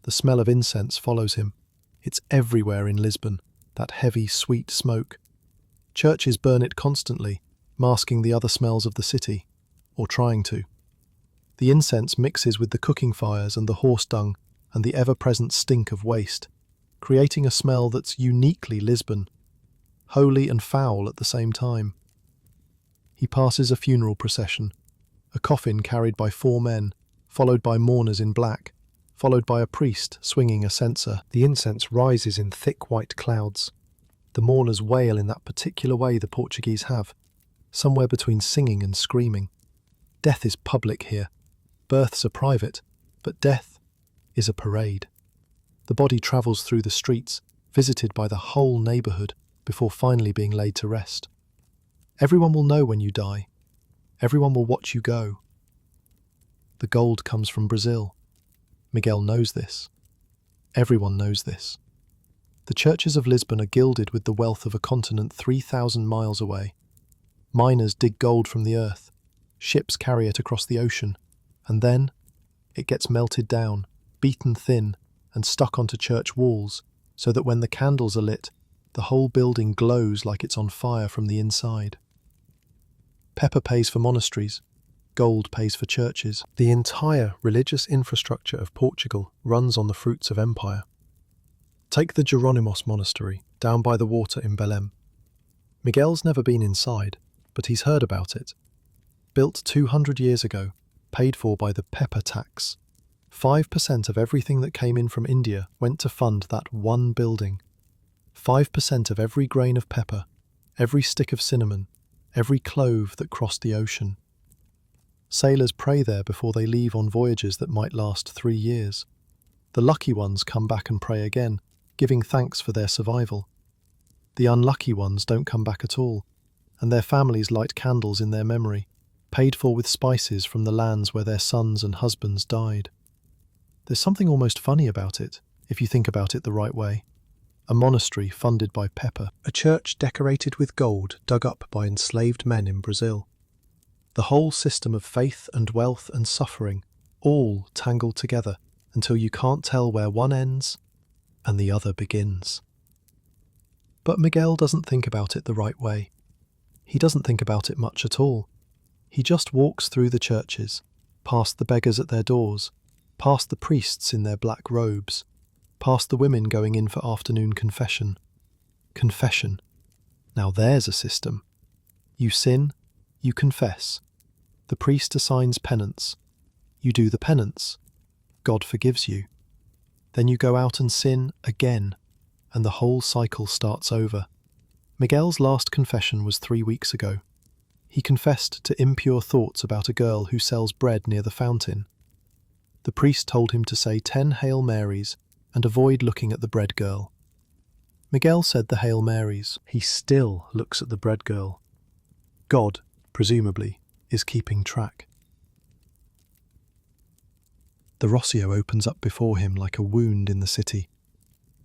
The smell of incense follows him. It's everywhere in Lisbon, that heavy, sweet smoke. Churches burn it constantly, masking the other smells of the city, or trying to. The incense mixes with the cooking fires and the horse dung and the ever-present stink of waste, creating a smell that's uniquely Lisbon, holy and foul at the same time. He passes a funeral procession, a coffin carried by 4 men, followed by mourners in black, followed by a priest swinging a censer. The incense rises in thick white clouds. The mourners wail in that particular way the Portuguese have, somewhere between singing and screaming. Death is public here. Births are private, but death is a parade. The body travels through the streets, visited by the whole neighbourhood, before finally being laid to rest. Everyone will know when you die. Everyone will watch you go. The gold comes from Brazil. Miguel knows this. Everyone knows this. The churches of Lisbon are gilded with the wealth of a continent 3,000 miles away. Miners dig gold from the earth. Ships carry it across the ocean. And then it gets melted down, beaten thin, and stuck onto church walls, so that when the candles are lit, the whole building glows like it's on fire from the inside. Pepper pays for monasteries. Gold pays for churches. The entire religious infrastructure of Portugal runs on the fruits of empire. Take the Jerónimos monastery, down by the water in Belém. Miguel's never been inside, but he's heard about it. Built 200 years ago, paid for by the pepper tax. 5% of everything that came in from India went to fund that one building. 5% of every grain of pepper, every stick of cinnamon, every clove that crossed the ocean. Sailors pray there before they leave on voyages that might last 3 years. The lucky ones come back and pray again, giving thanks for their survival. The unlucky ones don't come back at all, and their families light candles in their memory, paid for with spices from the lands where their sons and husbands died. There's something almost funny about it, if you think about it the right way. A monastery funded by pepper, a church decorated with gold dug up by enslaved men in Brazil. The whole system of faith and wealth and suffering, all tangled together until you can't tell where one ends and the other begins. But Miguel doesn't think about it the right way. He doesn't think about it much at all. He just walks through the churches, past the beggars at their doors, past the priests in their black robes, past the women going in for afternoon confession. Confession. Now there's a system. You sin, you confess. The priest assigns penance. You do the penance. God forgives you. Then you go out and sin again, and the whole cycle starts over. Miguel's last confession was 3 weeks ago. He confessed to impure thoughts about a girl who sells bread near the fountain. The priest told him to say 10 Hail Marys and avoid looking at the bread girl. Miguel said the Hail Marys. He still looks at the bread girl. God, presumably, is keeping track. The Rossio opens up before him like a wound in the city.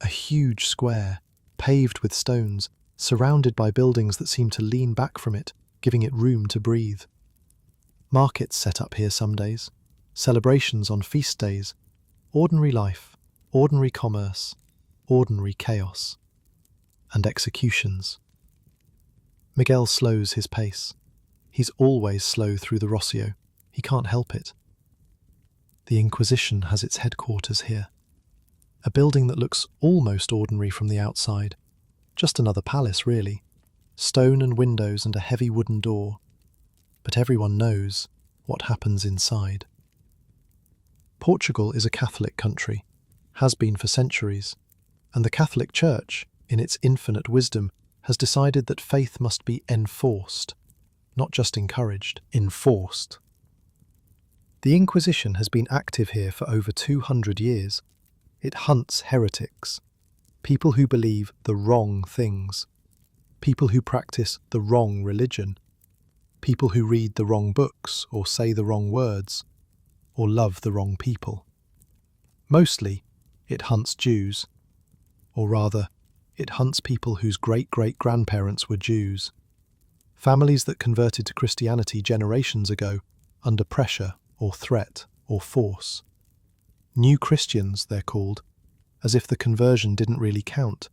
A huge square, paved with stones, surrounded by buildings that seem to lean back from it, giving it room to breathe. Markets set up here some days, celebrations on feast days, ordinary life, ordinary commerce, ordinary chaos, and executions. Miguel slows his pace. He's always slow through the Rossio. He can't help it. The Inquisition has its headquarters here. A building that looks almost ordinary from the outside. Just another palace, really. Stone and windows and a heavy wooden door. But everyone knows what happens inside. Portugal is a Catholic country, has been for centuries, and the Catholic Church, in its infinite wisdom, has decided that faith must be enforced, not just encouraged, enforced. The Inquisition has been active here for over 200 years. It hunts heretics. People who believe the wrong things. People who practice the wrong religion. People who read the wrong books or say the wrong words or love the wrong people. Mostly, it hunts Jews, or rather, it hunts people whose great-great-grandparents were Jews. Families that converted to Christianity generations ago under pressure or threat or force. New Christians, they're called, as if the conversion didn't really count,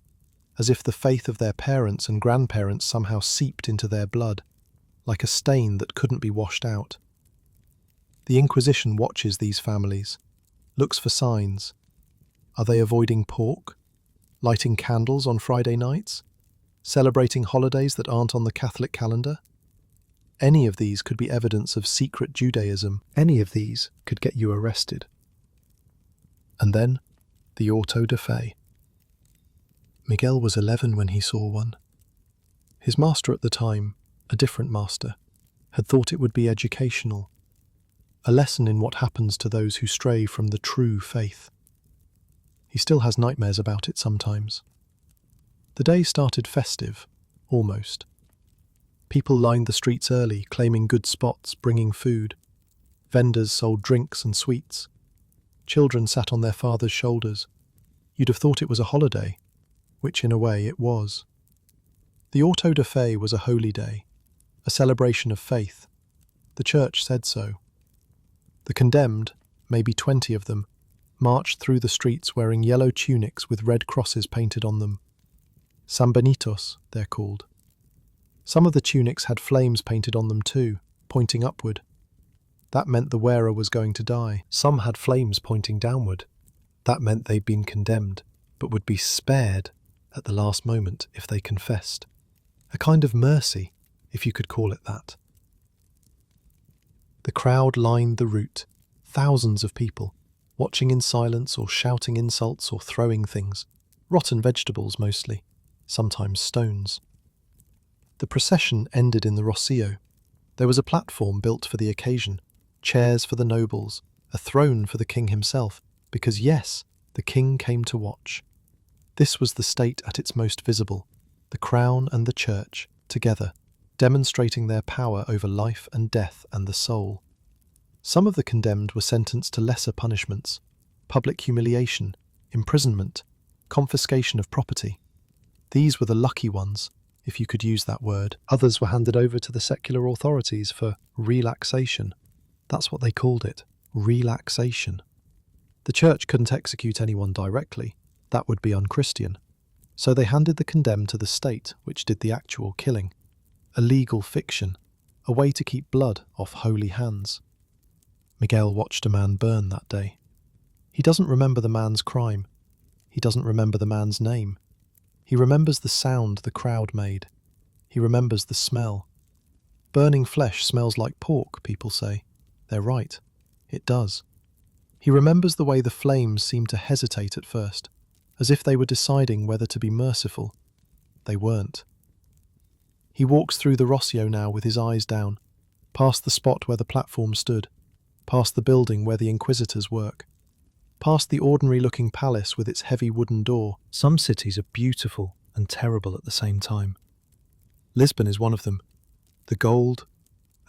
as if the faith of their parents and grandparents somehow seeped into their blood, like a stain that couldn't be washed out. The Inquisition watches these families, looks for signs. Are they avoiding pork? Lighting candles on Friday nights? Celebrating holidays that aren't on the Catholic calendar? Any of these could be evidence of secret Judaism. Any of these could get you arrested. And then, the Auto da F&eacute. Miguel was 11 when he saw one. His master at the time, a different master, had thought it would be educational, a lesson in what happens to those who stray from the true faith. He still has nightmares about it sometimes. The day started festive, almost. People lined the streets early, claiming good spots, bringing food. Vendors sold drinks and sweets. Children sat on their father's shoulders. You'd have thought it was a holiday, which in a way it was. The Auto da F&eacute was a holy day, a celebration of faith. The church said so. The condemned, maybe 20 of them, marched through the streets wearing yellow tunics with red crosses painted on them. Sanbenitos, they're called. Some of the tunics had flames painted on them too, pointing upward. That meant the wearer was going to die. Some had flames pointing downward. That meant they'd been condemned, but would be spared at the last moment if they confessed. A kind of mercy, if you could call it that. The crowd lined the route, thousands of people, watching in silence or shouting insults or throwing things, rotten vegetables mostly, sometimes stones. The procession ended in the Rossio. There was a platform built for the occasion, chairs for the nobles, a throne for the king himself, because yes, the king came to watch. This was the state at its most visible, the crown and the church, together, demonstrating their power over life and death and the soul. Some of the condemned were sentenced to lesser punishments, public humiliation, imprisonment, confiscation of property. These were the lucky ones, if you could use that word. Others were handed over to the secular authorities for relaxation. That's what they called it, relaxation. The church couldn't execute anyone directly. That would be unchristian. So they handed the condemned to the state, which did the actual killing. A legal fiction, a way to keep blood off holy hands. Miguel watched a man burn that day. He doesn't remember the man's crime. He doesn't remember the man's name. He remembers the sound the crowd made. He remembers the smell. Burning flesh smells like pork, people say. They're right. It does. He remembers the way the flames seemed to hesitate at first, as if they were deciding whether to be merciful. They weren't. He walks through the Rossio now with his eyes down, past the spot where the platform stood, past the building where the Inquisitors work, past the ordinary-looking palace with its heavy wooden door. Some cities are beautiful and terrible at the same time. Lisbon is one of them. The gold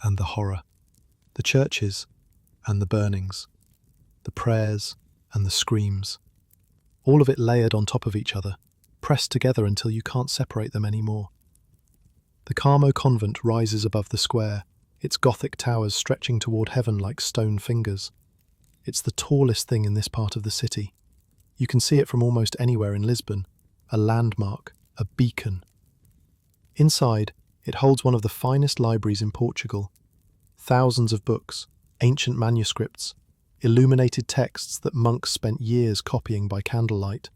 and the horror. The churches and the burnings. The prayers and the screams. All of it layered on top of each other, pressed together until you can't separate them anymore. The Carmo Convent rises above the square, its Gothic towers stretching toward heaven like stone fingers. It's the tallest thing in this part of the city. You can see it from almost anywhere in Lisbon, a landmark, a beacon. Inside, it holds one of the finest libraries in Portugal. Thousands of books, ancient manuscripts, illuminated texts that monks spent years copying by candlelight.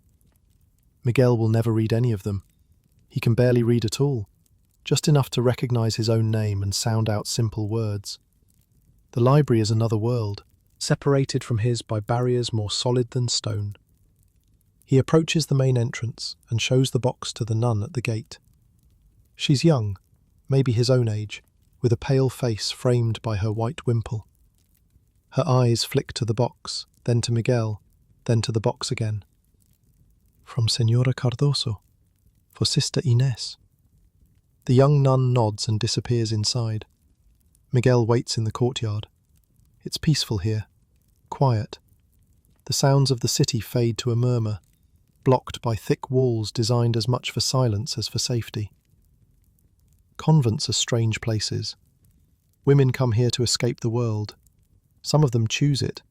Miguel will never read any of them. He can barely read at all, just enough to recognize his own name and sound out simple words. The library is another world, separated from his by barriers more solid than stone. He approaches the main entrance and shows the box to the nun at the gate. She's young, maybe his own age, with a pale face framed by her white wimple. Her eyes flick to the box, then to Miguel, then to the box again. From Senora Cardoso, for Sister Ines. The young nun nods and disappears inside. Miguel waits in the courtyard. It's peaceful here, quiet. The sounds of the city fade to a murmur, blocked by thick walls designed as much for silence as for safety. Convents are strange places. Women come here to escape the world. Some of them choose it.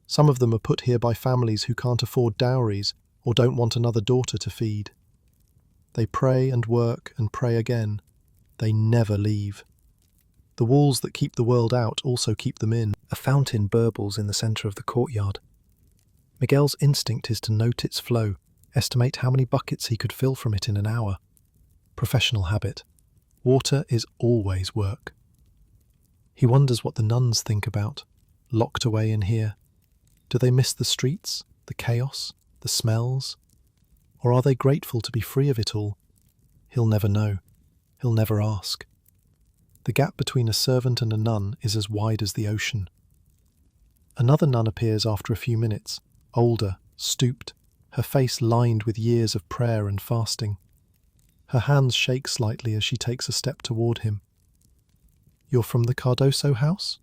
Some of them are put here by families who can't afford dowries or don't want another daughter to feed. They pray and work and pray again. They never leave. The walls that keep the world out also keep them in. A fountain burbles in the centre of the courtyard. Miguel's instinct is to note its flow, estimate how many buckets he could fill from it in an hour. Professional habit. Water is always work. He wonders what the nuns think about, locked away in here. Do they miss the streets, the chaos, the smells? Or are they grateful to be free of it all? He'll never know. He'll never ask. The gap between a servant and a nun is as wide as the ocean. Another nun appears after a few minutes, older, stooped, her face lined with years of prayer and fasting. Her hands shake slightly as she takes a step toward him. "You're from the Cardoso house?"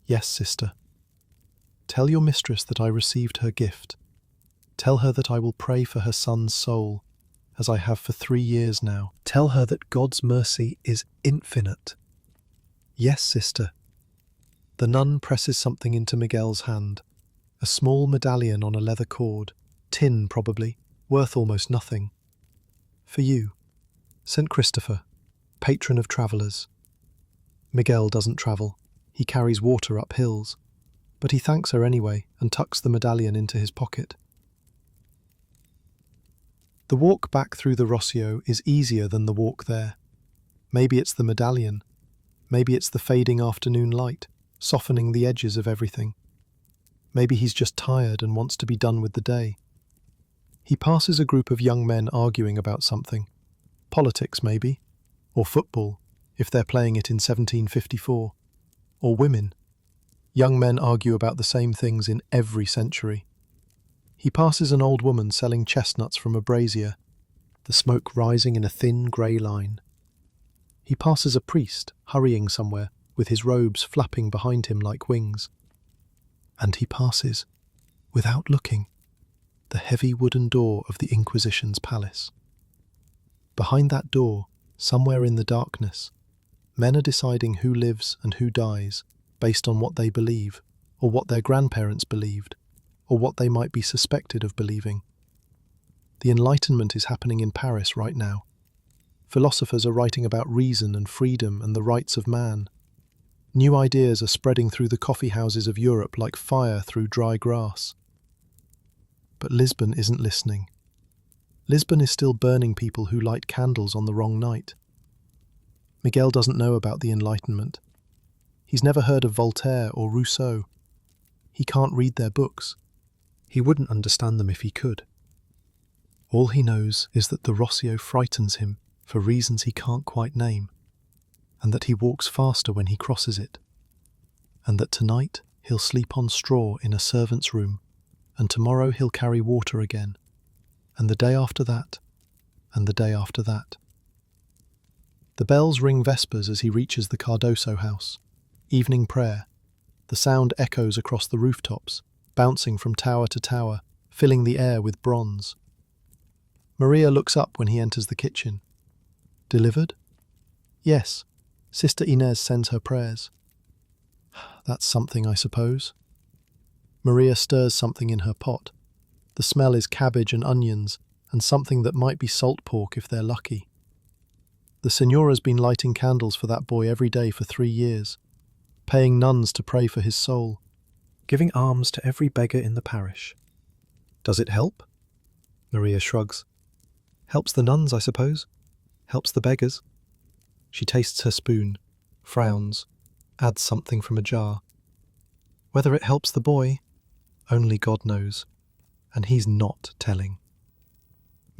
"Yes, sister." "Tell your mistress that I received her gift. Tell her that I will pray for her son's soul, as I have for 3 years now. Tell her that God's mercy is infinite." "Yes, sister." The nun presses something into Miguel's hand, a small medallion on a leather cord, tin probably, worth almost nothing. "For you, St. Christopher, patron of travellers." Miguel doesn't travel. He carries water up hills. But he thanks her anyway and tucks the medallion into his pocket. The walk back through the Rossio is easier than the walk there. Maybe it's the medallion. Maybe it's the fading afternoon light, softening the edges of everything. Maybe he's just tired and wants to be done with the day. He passes a group of young men arguing about something. Politics, maybe. Or football, if they're playing it in 1754. Or women. Young men argue about the same things in every century. He passes an old woman selling chestnuts from a brazier, the smoke rising in a thin grey line. He passes a priest hurrying somewhere, with his robes flapping behind him like wings. And he passes, without looking, the heavy wooden door of the Inquisition's palace. Behind that door, somewhere in the darkness, men are deciding who lives and who dies based on what they believe, or what their grandparents believed, or what they might be suspected of believing. The Enlightenment is happening in Paris right now. Philosophers are writing about reason and freedom and the rights of man. New ideas are spreading through the coffee houses of Europe like fire through dry grass. But Lisbon isn't listening. Lisbon is still burning people who light candles on the wrong night. Miguel doesn't know about the Enlightenment. He's never heard of Voltaire or Rousseau. He can't read their books. He wouldn't understand them if he could. All he knows is that the Rossio frightens him for reasons he can't quite name, and that he walks faster when he crosses it, and that tonight he'll sleep on straw in a servant's room, and tomorrow he'll carry water again, and the day after that, and the day after that. The bells ring vespers as he reaches the Cardoso house. Evening prayer. The sound echoes across the rooftops, bouncing from tower to tower, filling the air with bronze. Maria looks up when he enters the kitchen. "Delivered?" "Yes. Sister Inez sends her prayers." "That's something, I suppose." Maria stirs something in her pot. The smell is cabbage and onions, and something that might be salt pork if they're lucky. The Signora's been lighting candles for that boy every day for 3 years, paying nuns to pray for his soul, giving alms to every beggar in the parish. "Does it help?" Maria shrugs. "Helps the nuns, I suppose. Helps the beggars." She tastes her spoon, frowns, adds something from a jar. Whether it helps the boy, only God knows, and he's not telling.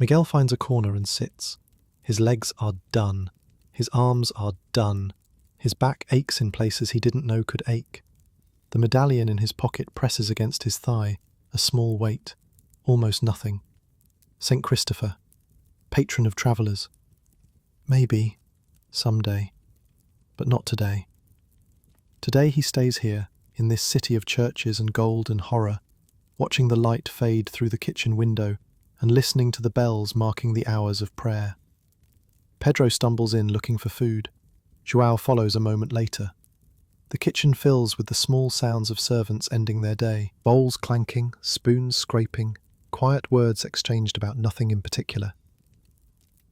Miguel finds a corner and sits. His legs are done. His arms are done. His back aches in places he didn't know could ache. The medallion in his pocket presses against his thigh, a small weight, almost nothing. St. Christopher, patron of travellers. Maybe, someday, but not today. Today he stays here, in this city of churches and gold and horror, watching the light fade through the kitchen window and listening to the bells marking the hours of prayer. Pedro stumbles in looking for food. João follows a moment later. The kitchen fills with the small sounds of servants ending their day, bowls clanking, spoons scraping, quiet words exchanged about nothing in particular.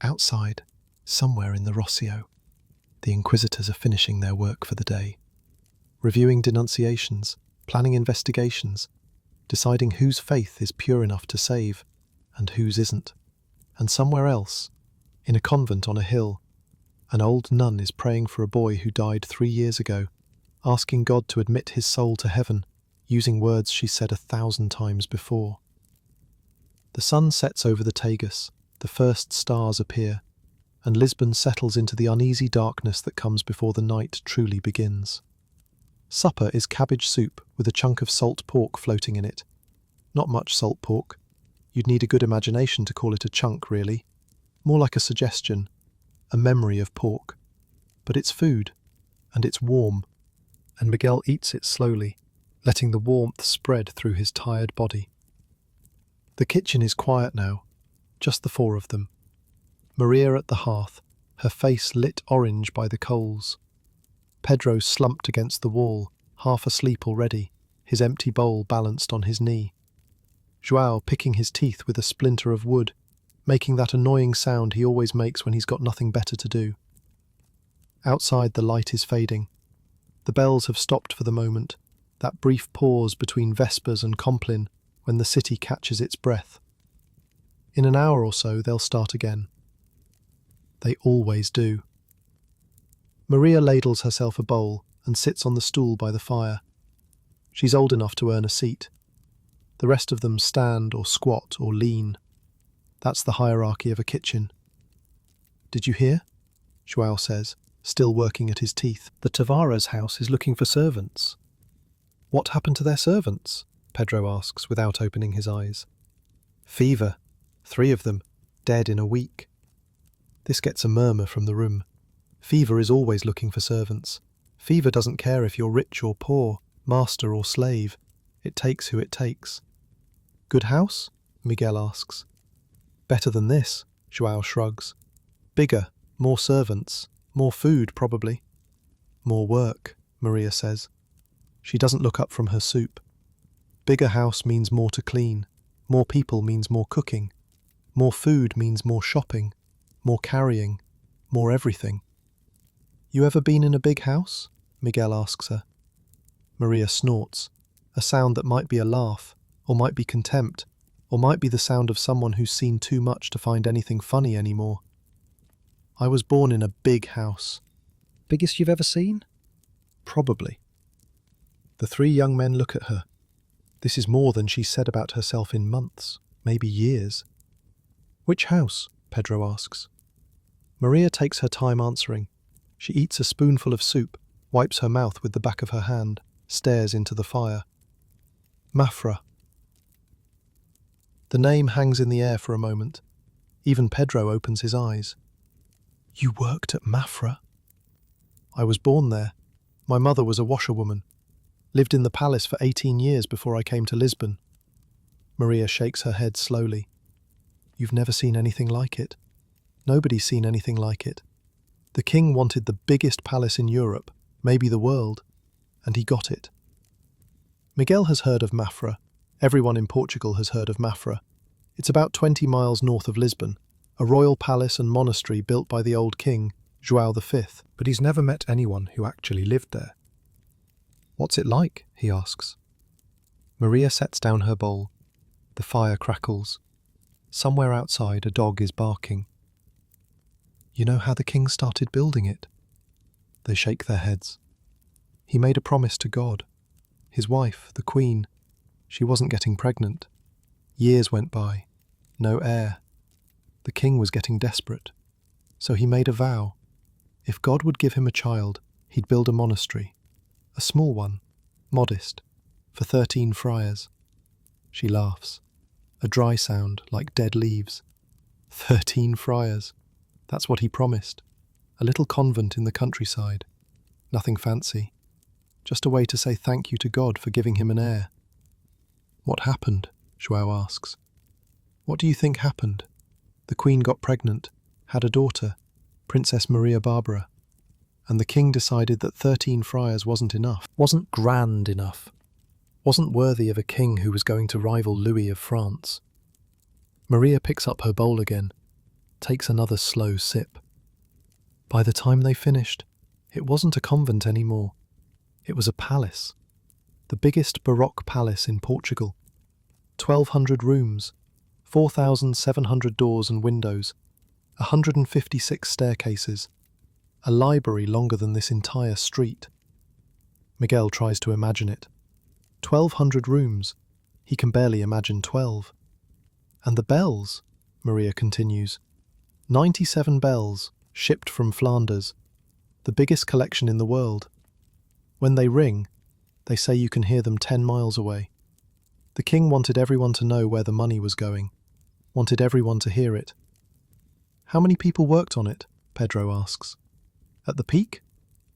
Outside, somewhere in the Rossio, the Inquisitors are finishing their work for the day, reviewing denunciations, planning investigations, deciding whose faith is pure enough to save and whose isn't. And somewhere else, in a convent on a hill, an old nun is praying for a boy who died 3 years ago, asking God to admit his soul to heaven, using words she said 1,000 times before. The sun sets over the Tagus, the first stars appear, and Lisbon settles into the uneasy darkness that comes before the night truly begins. Supper is cabbage soup with a chunk of salt pork floating in it. Not much salt pork. You'd need a good imagination to call it a chunk, really. More like a suggestion, a memory of pork. But it's food, and it's warm, and Miguel eats it slowly, letting the warmth spread through his tired body. The kitchen is quiet now, just the 4 of them. Maria at the hearth, her face lit orange by the coals. Pedro slumped against the wall, half asleep already, his empty bowl balanced on his knee. João picking his teeth with a splinter of wood, making that annoying sound he always makes when he's got nothing better to do. Outside the light is fading. The bells have stopped for the moment, that brief pause between Vespers and Compline when the city catches its breath. In an hour or so they'll start again. They always do. Maria ladles herself a bowl and sits on the stool by the fire. She's old enough to earn a seat. The rest of them stand or squat or lean. That's the hierarchy of a kitchen. "Did you hear?" João says, still working at his teeth. "The Tavares house is looking for servants." "What happened to their servants?" Pedro asks without opening his eyes. "Fever. 3 of them, dead in a week." This gets a murmur from the room. Fever is always looking for servants. Fever doesn't care if you're rich or poor, master or slave. It takes who it takes. "Good house?" Miguel asks. "Better than this," João shrugs. "Bigger, more servants, more food probably." "More work," Maria says. She doesn't look up from her soup. Bigger house means more to clean. More people means more cooking. More food means more shopping, more carrying, more everything. "You ever been in a big house?" Miguel asks her. Maria snorts, a sound that might be a laugh, or might be contempt, or might be the sound of someone who's seen too much to find anything funny anymore. "I was born in a big house." "Biggest you've ever seen?" "Probably." The 3 young men look at her. This is more than she's said about herself in months, maybe years. "Which house?" Pedro asks. Maria takes her time answering. She eats a spoonful of soup, wipes her mouth with the back of her hand, stares into the fire. "Mafra." The name hangs in the air for a moment. Even Pedro opens his eyes. "You worked at Mafra?" "I was born there. My mother was a washerwoman. Lived in the palace for 18 years before I came to Lisbon." Maria shakes her head slowly. "You've never seen anything like it. Nobody's seen anything like it. The king wanted the biggest palace in Europe, maybe the world, and he got it." Miguel has heard of Mafra. Everyone in Portugal has heard of Mafra. It's about 20 miles north of Lisbon, a royal palace and monastery built by the old king, João V, but he's never met anyone who actually lived there. "What's it like?" he asks. Maria sets down her bowl. The fire crackles. Somewhere outside a dog is barking. "You know how the king started building it?" They shake their heads. "He made a promise to God. His wife, the queen, she wasn't getting pregnant. Years went by. No heir. The king was getting desperate. So he made a vow. If God would give him a child, he'd build a monastery. A small one, modest, for 13 friars." She laughs. A dry sound like dead leaves. 13 friars. That's what he promised. A little convent in the countryside. Nothing fancy. Just a way to say thank you to God for giving him an heir. What happened? João asks. What do you think happened? The Queen got pregnant, had a daughter, Princess Maria Barbara, and the king decided that 13 friars wasn't enough, wasn't grand enough, wasn't worthy of a king who was going to rival Louis of France. Maria picks up her bowl again, takes another slow sip. By the time they finished, it wasn't a convent anymore. It was a palace. The biggest Baroque palace in Portugal. 1,200 rooms, 4,700 doors and windows, 156 staircases, a library longer than this entire street. Miguel tries to imagine it. 1,200 rooms. He can barely imagine 12. And the bells, Maria continues. 97 bells, shipped from Flanders. The biggest collection in the world. When they ring, they say you can hear them 10 miles away. The king wanted everyone to know where the money was going. Wanted everyone to hear it. How many people worked on it? Pedro asks. At the peak?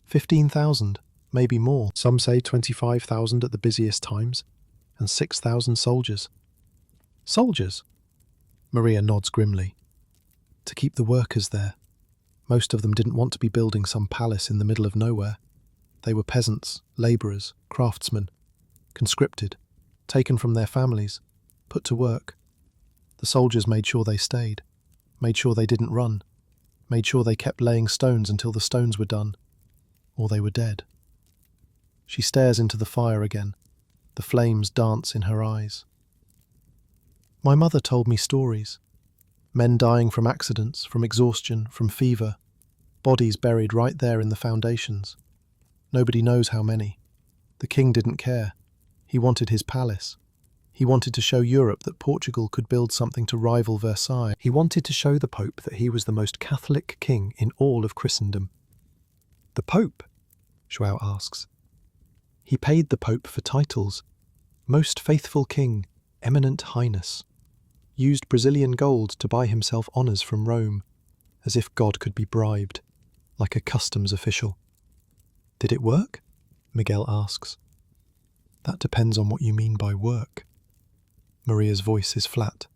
15,000, maybe more. Some say 25,000 at the busiest times, and 6,000 soldiers. Soldiers? Maria nods grimly. To keep the workers there. Most of them didn't want to be building some palace in the middle of nowhere. They were peasants, labourers, craftsmen, conscripted, taken from their families, put to work. The soldiers made sure they stayed, made sure they didn't run, made sure they kept laying stones until the stones were done, or they were dead. She stares into the fire again. The flames dance in her eyes. My mother told me stories. Men dying from accidents, from exhaustion, from fever. Bodies buried right there in the foundations. Nobody knows how many. The king didn't care. He wanted his palace. He wanted to show Europe that Portugal could build something to rival Versailles. He wanted to show the Pope that he was the most Catholic king in all of Christendom. The Pope? João asks. He paid the Pope for titles. Most faithful king, eminent highness. Used Brazilian gold to buy himself honours from Rome, as if God could be bribed, like a customs official. Did it work? Miguel asks. That depends on what you mean by work. Maria's voice is flat.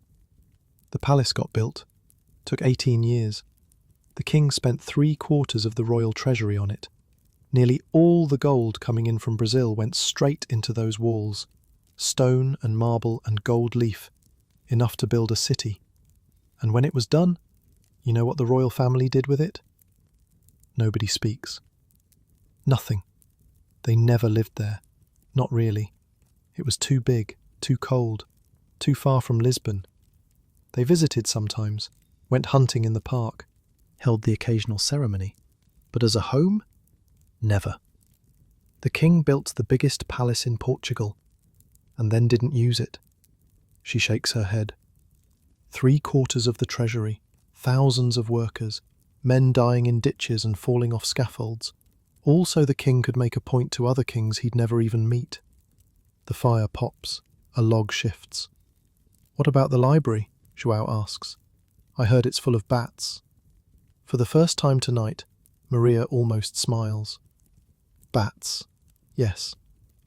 The palace got built. Took 18 years. The king spent 3/4 of the royal treasury on it. Nearly all the gold coming in from Brazil went straight into those walls. Stone and marble and gold leaf. Enough to build a city. And when it was done, you know what the royal family did with it? Nobody speaks. Nothing. They never lived there. Not really. It was too big, too cold, too far from Lisbon. They visited sometimes, went hunting in the park, held the occasional ceremony. But as a home? Never. The king built the biggest palace in Portugal, and then didn't use it. She shakes her head. 3/4 of the treasury, thousands of workers, men dying in ditches and falling off scaffolds, all so the king could make a point to other kings he'd never even meet. The fire pops, a log shifts. What about the library? João asks. I heard it's full of bats. For the first time tonight, Maria almost smiles. Bats. Yes,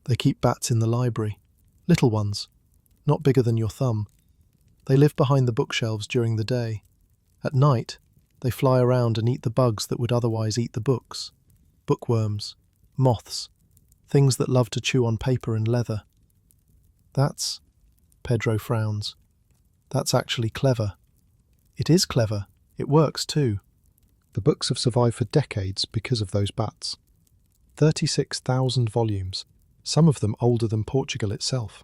they keep bats in the library. Little ones, not bigger than your thumb. They live behind the bookshelves during the day. At night, they fly around and eat the bugs that would otherwise eat the books. Bookworms, moths, things that love to chew on paper and leather. That's, Pedro frowns, that's actually clever. It is clever. It works too. The books have survived for decades because of those bats. 36,000 volumes, some of them older than Portugal itself.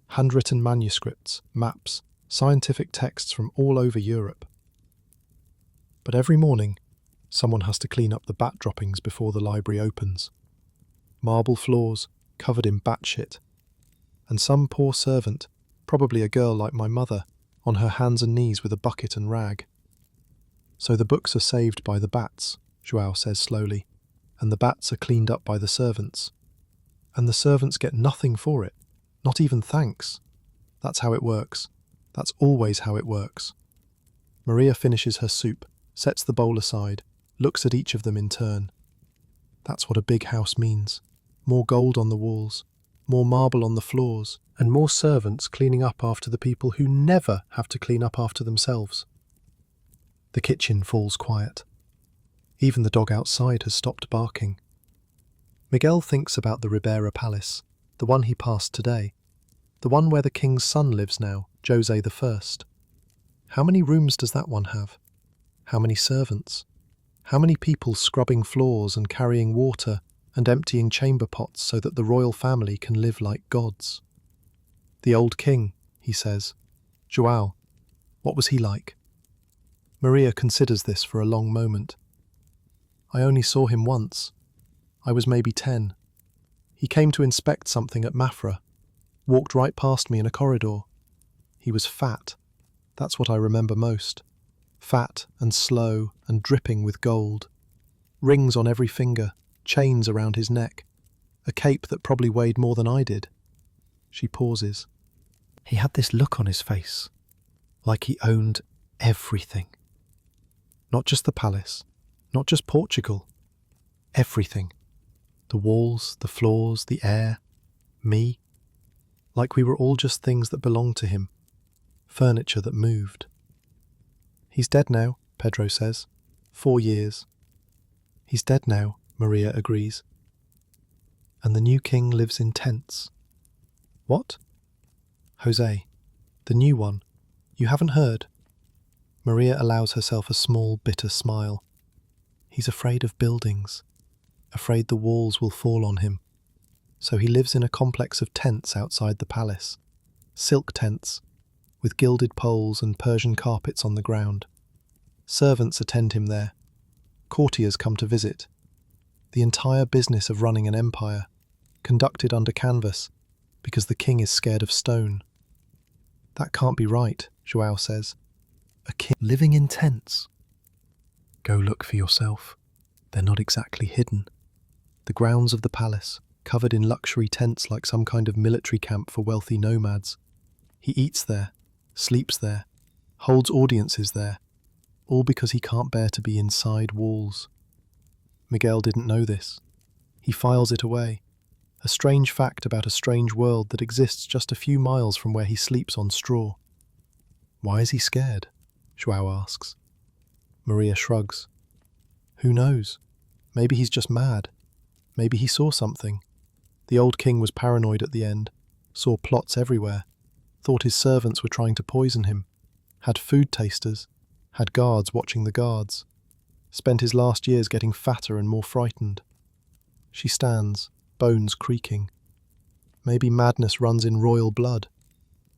Handwritten manuscripts, maps, scientific texts from all over Europe. But every morning, someone has to clean up the bat droppings before the library opens. Marble floors, covered in bat shit. And some poor servant, probably a girl like my mother, on her hands and knees with a bucket and rag. So the books are saved by the bats, João says slowly, and the bats are cleaned up by the servants. And the servants get nothing for it, not even thanks. That's how it works. That's always how it works. Maria finishes her soup, sets the bowl aside, looks at each of them in turn. That's what a big house means. More gold on the walls, more marble on the floors, and more servants cleaning up after the people who never have to clean up after themselves. The kitchen falls quiet. Even the dog outside has stopped barking. Miguel thinks about the Ribeira Palace, the one he passed today, the one where the king's son lives now, Jose I. How many rooms does that one have? How many servants? How many people scrubbing floors and carrying water and emptying chamber pots so that the royal family can live like gods? The old king, he says. João, what was he like? Maria considers this for a long moment. I only saw him once. I was maybe 10. He came to inspect something at Mafra, walked right past me in a corridor. He was fat. That's what I remember most. Fat and slow and dripping with gold. Rings on every finger, chains around his neck. A cape that probably weighed more than I did. She pauses. He had this look on his face, like he owned everything. Not just the palace, not just Portugal. Everything. The walls, the floors, the air, me. Like we were all just things that belonged to him. Furniture that moved. He's dead now, Pedro says. 4 years. He's dead now, Maria agrees. And the new king lives in tents. What? Jose, the new one. You haven't heard? Maria allows herself a small, bitter smile. He's afraid of buildings, afraid the walls will fall on him. So he lives in a complex of tents outside the palace. Silk tents, with gilded poles and Persian carpets on the ground. Servants attend him there. Courtiers come to visit. The entire business of running an empire, conducted under canvas, because the king is scared of stone. That can't be right, João says. A king living in tents. Go look for yourself. They're not exactly hidden. The grounds of the palace, covered in luxury tents like some kind of military camp for wealthy nomads. He eats there, sleeps there, holds audiences there, all because he can't bear to be inside walls. Miguel didn't know this. He files it away. A strange fact about a strange world that exists just a few miles from where he sleeps on straw. Why is he scared? João asks. Maria shrugs. Who knows? Maybe he's just mad. Maybe he saw something. The old king was paranoid at the end, saw plots everywhere, thought his servants were trying to poison him, had food tasters, had guards watching the guards, spent his last years getting fatter and more frightened. She stands, bones creaking. Maybe madness runs in royal blood.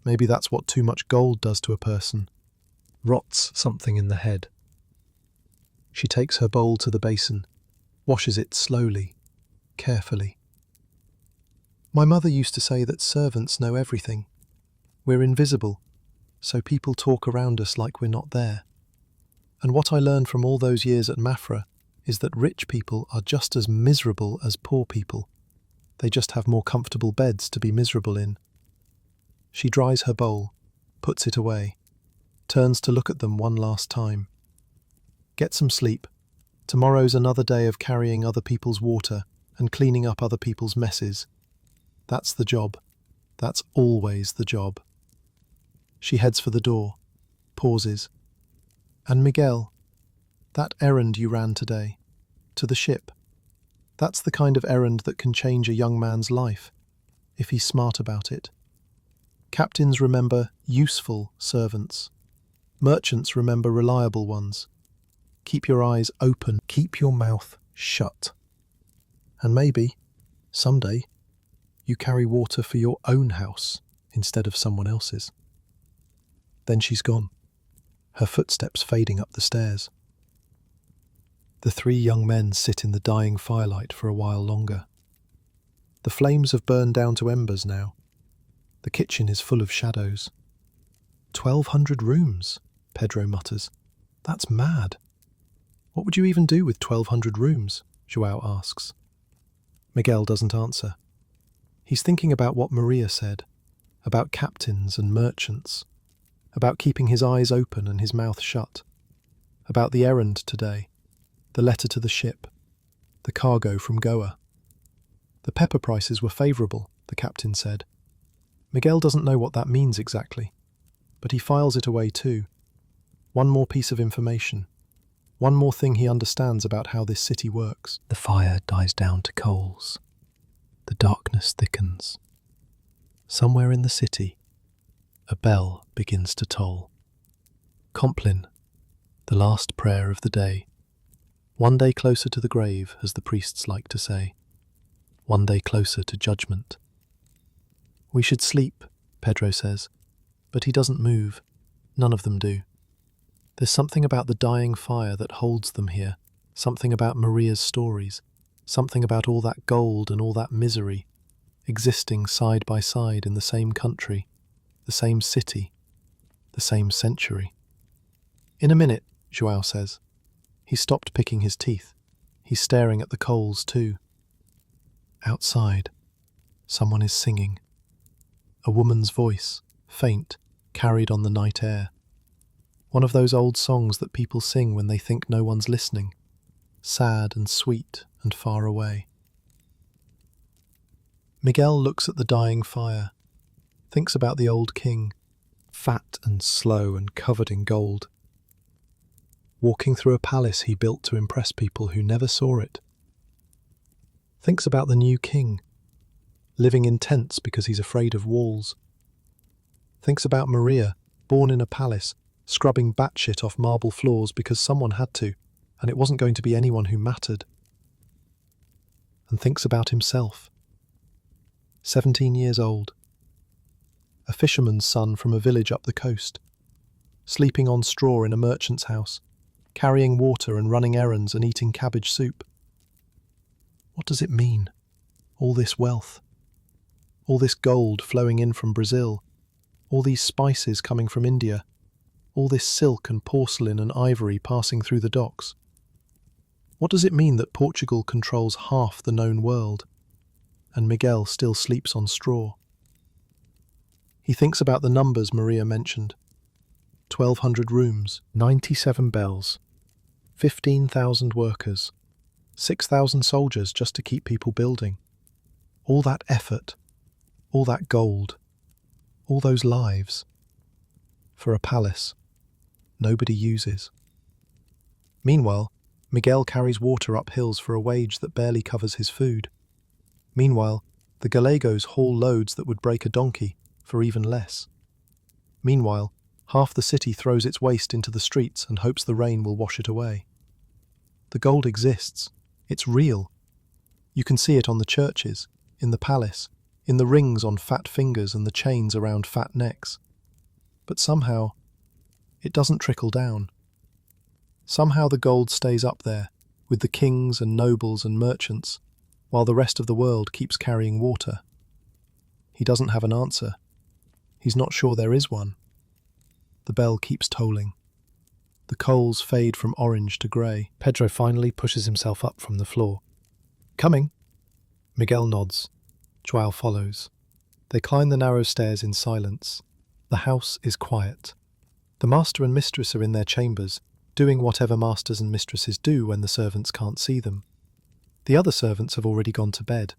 Maybe that's what too much gold does to a person. Rots something in the head. She takes her bowl to the basin, washes it slowly, carefully. My mother used to say that servants know everything. We're invisible, so people talk around us like we're not there. And what I learned from all those years at Mafra is that rich people are just as miserable as poor people. They just have more comfortable beds to be miserable in. She dries her bowl, puts it away, turns to look at them one last time. Get some sleep. Tomorrow's another day of carrying other people's water and cleaning up other people's messes. That's the job. That's always the job. She heads for the door, pauses. And Miguel, that errand you ran today, to the ship, that's the kind of errand that can change a young man's life, if he's smart about it. Captains remember useful servants. Merchants remember reliable ones. Keep your eyes open, keep your mouth shut. And maybe, someday, you carry water for your own house instead of someone else's. Then she's gone, her footsteps fading up the stairs. The 3 young men sit in the dying firelight for a while longer. The flames have burned down to embers now. The kitchen is full of shadows. 1,200 rooms, Pedro mutters. That's mad. What would you even do with 1,200 rooms? João asks. Miguel doesn't answer. He's thinking about what Maria said, about captains and merchants. about keeping his eyes open and his mouth shut, about the errand today, the letter to the ship, the cargo from Goa. The pepper prices were favourable, the captain said. Miguel doesn't know what that means exactly, but he files it away too. One more piece of information. One more thing he understands about how this city works. The fire dies down to coals. The darkness thickens. Somewhere in the city, a bell begins to toll. Compline, the last prayer of the day. One day closer to the grave, as the priests like to say. One day closer to judgment. We should sleep, Pedro says, but he doesn't move. None of them do. There's something about the dying fire that holds them here, something about Maria's stories, something about all that gold and all that misery, existing side by side in the same country, the same city, the same century. In a minute, João says. He stopped picking his teeth. He's staring at the coals too. Outside, someone is singing. A woman's voice, faint, carried on the night air. One of those old songs that people sing when they think no one's listening, sad and sweet and far away. Miguel looks at the dying fire, thinks about the old king, fat and slow and covered in gold, walking through a palace he built to impress people who never saw it. Thinks about the new king, living in tents because he's afraid of walls. Thinks about Maria, born in a palace, scrubbing batshit off marble floors because someone had to, and it wasn't going to be anyone who mattered. And thinks about himself. 17 years old. A fisherman's son from a village up the coast, sleeping on straw in a merchant's house, carrying water and running errands and eating cabbage soup. What does it mean? All this wealth? All this gold flowing in from Brazil? All these spices coming from India? All this silk and porcelain and ivory passing through the docks? What does it mean that Portugal controls half the known world, and Miguel still sleeps on straw? He thinks about the numbers Maria mentioned. 1,200 rooms, 97 bells, 15,000 workers, 6,000 soldiers just to keep people building. All that effort, all that gold, all those lives, for a palace nobody uses. Meanwhile, Miguel carries water up hills for a wage that barely covers his food. Meanwhile, the Gallegos haul loads that would break a donkey for even less. Meanwhile, half the city throws its waste into the streets and hopes the rain will wash it away. The gold exists. It's real. You can see it on the churches, in the palace, in the rings on fat fingers and the chains around fat necks. But somehow, it doesn't trickle down. Somehow the gold stays up there, with the kings and nobles and merchants, while the rest of the world keeps carrying water. He doesn't have an answer. He's not sure there is one. The bell keeps tolling. The coals fade from orange to grey. Pedro finally pushes himself up from the floor. Coming! Miguel nods. João follows. They climb the narrow stairs in silence. The house is quiet. The master and mistress are in their chambers, doing whatever masters and mistresses do when the servants can't see them. The other servants have already gone to bed.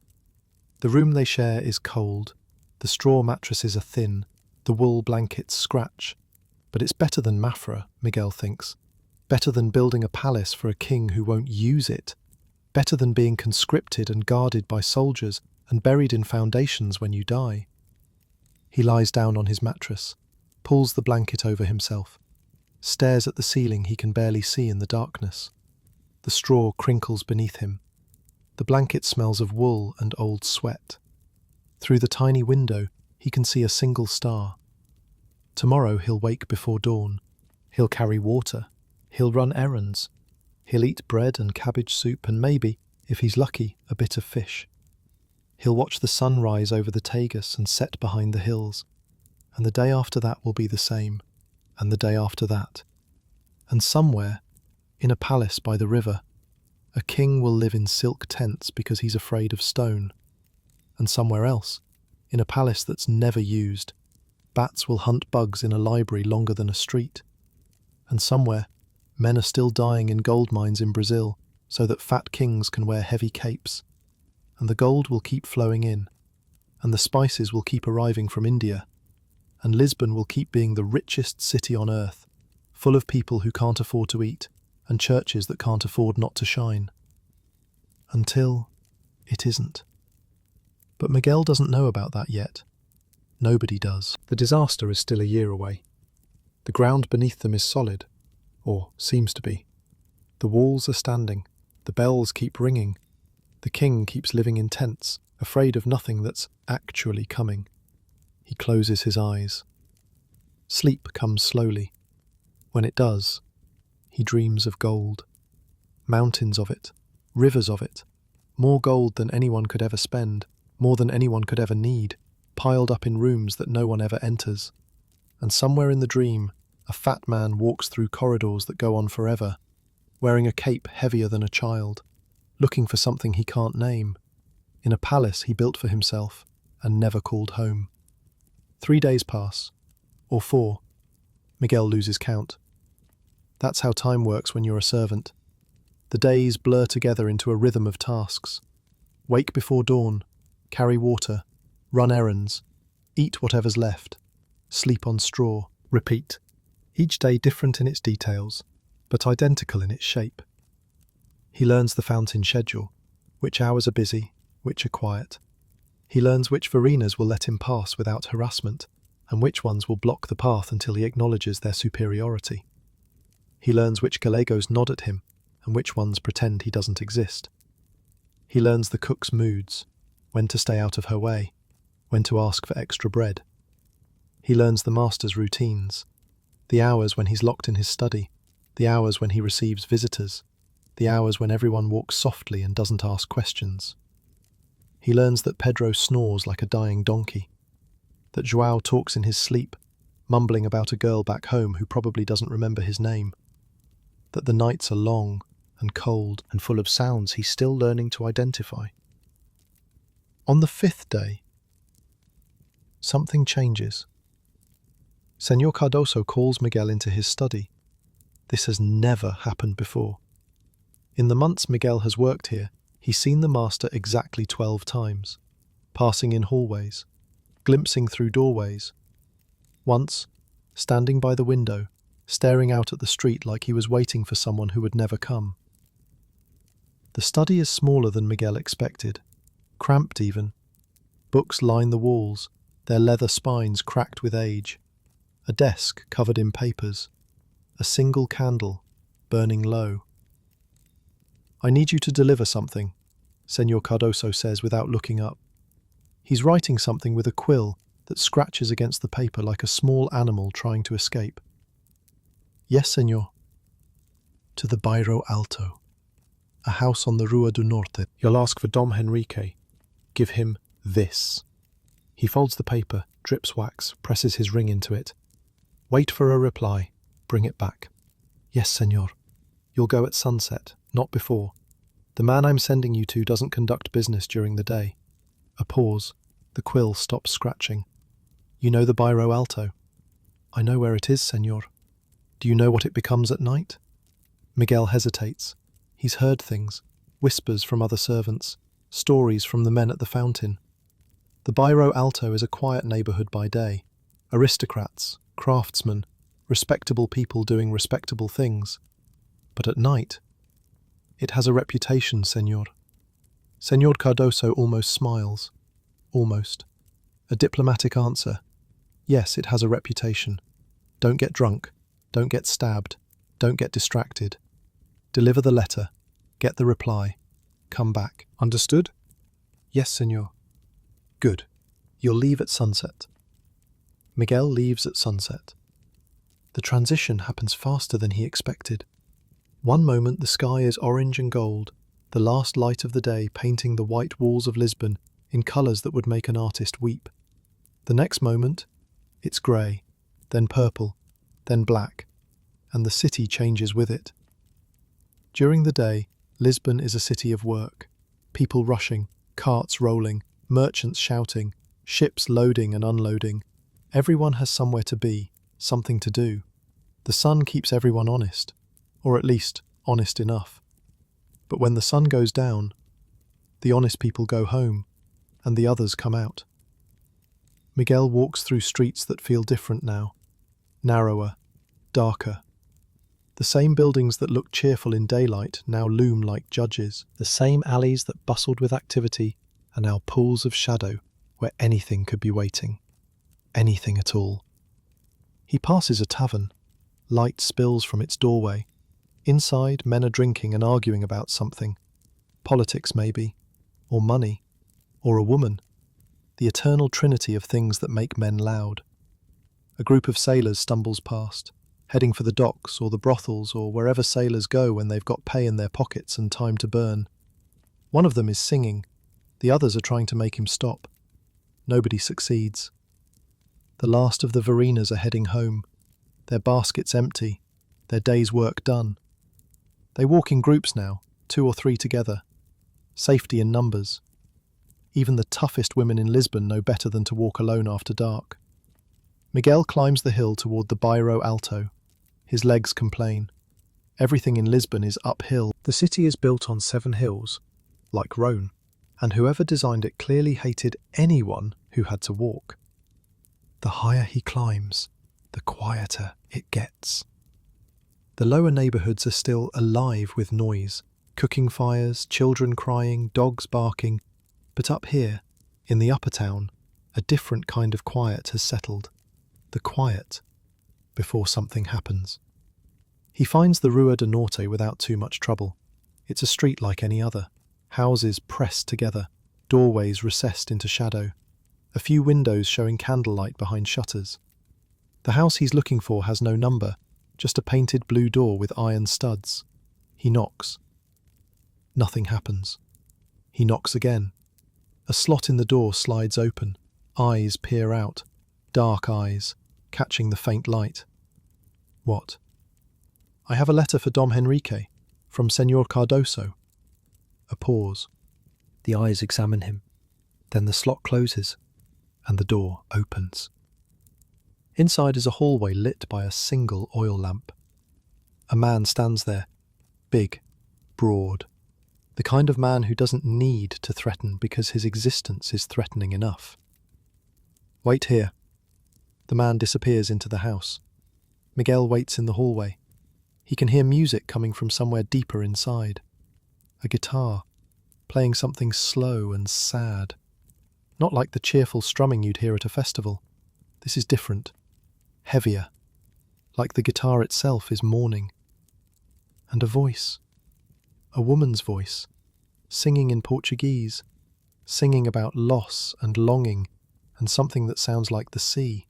The room they share is cold. The straw mattresses are thin. The wool blankets scratch. But it's better than Mafra, Miguel thinks. Better than building a palace for a king who won't use it. Better than being conscripted and guarded by soldiers and buried in foundations when you die. He lies down on his mattress, pulls the blanket over himself, stares at the ceiling he can barely see in the darkness. The straw crinkles beneath him. The blanket smells of wool and old sweat. Through the tiny window, he can see a single star. Tomorrow he'll wake before dawn. He'll carry water. He'll run errands. He'll eat bread and cabbage soup and maybe, if he's lucky, a bit of fish. He'll watch the sun rise over the Tagus and set behind the hills. And the day after that will be the same. And the day after that. And somewhere, in a palace by the river, a king will live in silk tents because he's afraid of stone. And somewhere else, in a palace that's never used, Bats will hunt bugs in a library longer than a street. And somewhere, men are still dying in gold mines in Brazil so that fat kings can wear heavy capes. And the gold will keep flowing in, and the spices will keep arriving from India, and Lisbon will keep being the richest city on earth, full of people who can't afford to eat, and churches that can't afford not to shine. Until it isn't. But Miguel doesn't know about that yet. Nobody does. The disaster is still a year away. The ground beneath them is solid, or seems to be. The walls are standing, the bells keep ringing. The king keeps living in tents, afraid of nothing that's actually coming. He closes his eyes. Sleep comes slowly. When it does, he dreams of gold. Mountains of it, rivers of it, more gold than anyone could ever spend, more than anyone could ever need, piled up in rooms that no one ever enters. And somewhere in the dream, a fat man walks through corridors that go on forever, wearing a cape heavier than a child, looking for something he can't name, in a palace he built for himself and never called home. 3 days pass, or 4. Miguel loses count. That's how time works when you're a servant. The days blur together into a rhythm of tasks. Wake before dawn, carry water, run errands, eat whatever's left, sleep on straw, repeat. Each day different in its details, but identical in its shape. He learns the fountain schedule, which hours are busy, which are quiet. He learns which verenas will let him pass without harassment, and which ones will block the path until he acknowledges their superiority. He learns which Gallegos nod at him, and which ones pretend he doesn't exist. He learns the cook's moods, when to stay out of her way, when to ask for extra bread. He learns the master's routines, the hours when he's locked in his study, the hours when he receives visitors, the hours when everyone walks softly and doesn't ask questions. He learns that Pedro snores like a dying donkey, that João talks in his sleep, mumbling about a girl back home who probably doesn't remember his name, that the nights are long and cold and full of sounds he's still learning to identify. On the 5th day, something changes. Senor Cardoso calls Miguel into his study. This has never happened before. In the months Miguel has worked here, he's seen the master exactly 12 times, passing in hallways, glimpsing through doorways. Once, standing by the window, staring out at the street like he was waiting for someone who would never come. The study is smaller than Miguel expected, cramped even. Books line the walls, their leather spines cracked with age. A desk covered in papers. A single candle, burning low. "I need you to deliver something," Senor Cardoso says without looking up. He's writing something with a quill that scratches against the paper like a small animal trying to escape. "Yes, senor." "To the Bairro Alto, a house on the Rua do Norte. You'll ask for Dom Henrique. Give him this." He folds the paper, drips wax, presses his ring into it. "Wait for a reply. Bring it back." "Yes, senor. You'll go at sunset, not before. The man I'm sending you to doesn't conduct business during the day." A pause. The quill stops scratching. "You know the Bairro Alto?" "I know where it is, senor." "Do you know what it becomes at night?" Miguel hesitates. He's heard things, whispers from other servants, stories from the men at the fountain. The Bairro Alto is a quiet neighbourhood by day. Aristocrats, craftsmen, respectable people doing respectable things. But at night, it has a reputation, senor. Senor Cardoso almost smiles. Almost. A diplomatic answer. Yes, it has a reputation. Don't get drunk. Don't get stabbed. Don't get distracted. Deliver the letter. Get the reply. Come back. Understood? Yes, senor. Good. You'll leave at sunset. Miguel leaves at sunset. The transition happens faster than he expected. One moment the sky is orange and gold, the last light of the day painting the white walls of Lisbon in colours that would make an artist weep. The next moment, it's grey, then purple, then black, and the city changes with it. During the day, Lisbon is a city of work. People rushing, carts rolling, merchants shouting, ships loading and unloading. Everyone has somewhere to be, something to do. The sun keeps everyone honest, or at least honest enough. But when the sun goes down, the honest people go home, and the others come out. Miguel walks through streets that feel different now, narrower, darker. The same buildings that look cheerful in daylight now loom like judges. The same alleys that bustled with activity are now pools of shadow where anything could be waiting. Anything at all. He passes a tavern. Light spills from its doorway. Inside, men are drinking and arguing about something. Politics, maybe. Or money. Or a woman. The eternal trinity of things that make men loud. A group of sailors stumbles past, heading for the docks or the brothels or wherever sailors go when they've got pay in their pockets and time to burn. One of them is singing. The others are trying to make him stop. Nobody succeeds. The last of the Varinas are heading home, their baskets empty, their day's work done. They walk in groups now, 2 or 3 together. Safety in numbers. Even the toughest women in Lisbon know better than to walk alone after dark. Miguel climbs the hill toward the Bairro Alto. His legs complain. Everything in Lisbon is uphill. The city is built on 7 hills, like Rome, and whoever designed it clearly hated anyone who had to walk. The higher he climbs, the quieter it gets. The lower neighbourhoods are still alive with noise, cooking fires, children crying, dogs barking, but up here, in the upper town, a different kind of quiet has settled. The quiet before something happens. He finds the Rua do Norte without too much trouble. It's a street like any other. Houses pressed together, doorways recessed into shadow, a few windows showing candlelight behind shutters. The house he's looking for has no number, just a painted blue door with iron studs. He knocks. Nothing happens. He knocks again. A slot in the door slides open. Eyes peer out, dark eyes, catching the faint light. What? I have a letter for Dom Henrique, from Senor Cardoso. A pause. The eyes examine him. Then the slot closes, and the door opens. Inside is a hallway lit by a single oil lamp. A man stands there, big, broad, the kind of man who doesn't need to threaten because his existence is threatening enough. Wait here. The man disappears into the house. Miguel waits in the hallway. He can hear music coming from somewhere deeper inside. A guitar, playing something slow and sad. Not like the cheerful strumming you'd hear at a festival. This is different. Heavier. Like the guitar itself is mourning. And a voice. A woman's voice. Singing in Portuguese. Singing about loss and longing and something that sounds like the sea.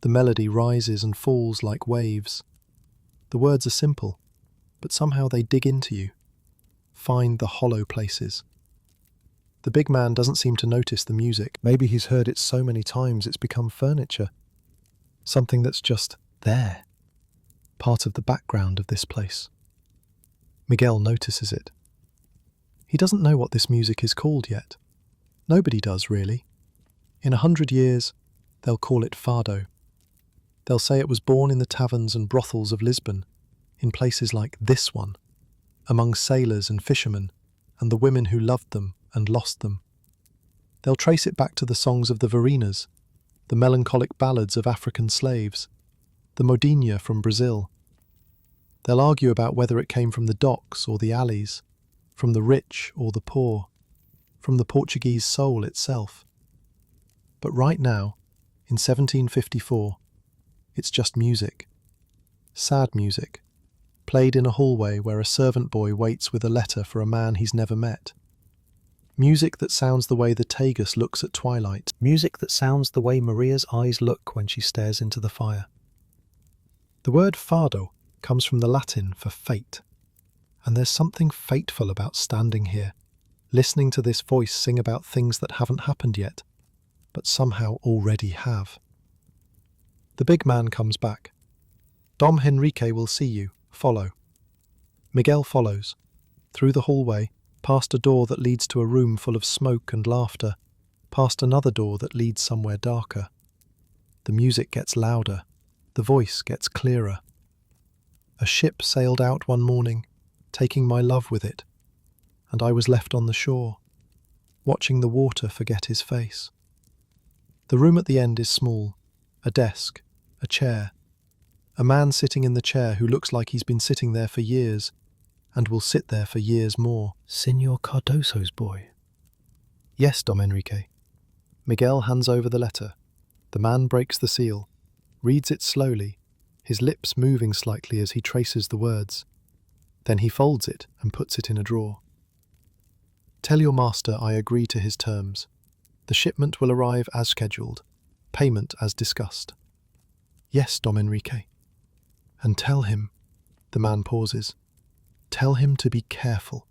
The melody rises and falls like waves. The words are simple, but somehow they dig into you. Find the hollow places. The big man doesn't seem to notice the music. Maybe he's heard it so many times it's become furniture. Something that's just there. Part of the background of this place. Miguel notices it. He doesn't know what this music is called yet. Nobody does, really. In 100 years, they'll call it Fado. They'll say it was born in the taverns and brothels of Lisbon, in places like this one, among sailors and fishermen, and the women who loved them and lost them. They'll trace it back to the songs of the Varinas, the melancholic ballads of African slaves, the modinha from Brazil. They'll argue about whether it came from the docks or the alleys, from the rich or the poor, from the Portuguese soul itself. But right now, in 1754, it's just music. Sad music, played in a hallway where a servant boy waits with a letter for a man he's never met. Music that sounds the way the Tagus looks at twilight. Music that sounds the way Maria's eyes look when she stares into the fire. The word Fado comes from the Latin for fate, and there's something fateful about standing here, listening to this voice sing about things that haven't happened yet, but somehow already have. The big man comes back. Dom Henrique will see you. Follow. Miguel follows, through the hallway, past a door that leads to a room full of smoke and laughter, past another door that leads somewhere darker. The music gets louder. The voice gets clearer. A ship sailed out one morning, taking my love with it, and I was left on the shore, watching the water forget his face. The room at the end is small, a desk, a chair, a man sitting in the chair who looks like he's been sitting there for years, and will sit there for years more. Signor Cardoso's boy. Yes, Dom Enrique. Miguel hands over the letter. The man breaks the seal, reads it slowly, his lips moving slightly as he traces the words. Then he folds it and puts it in a drawer. Tell your master I agree to his terms. The shipment will arrive as scheduled, payment as discussed. Yes, Dom Enrique. And tell him, the man pauses, tell him to be careful.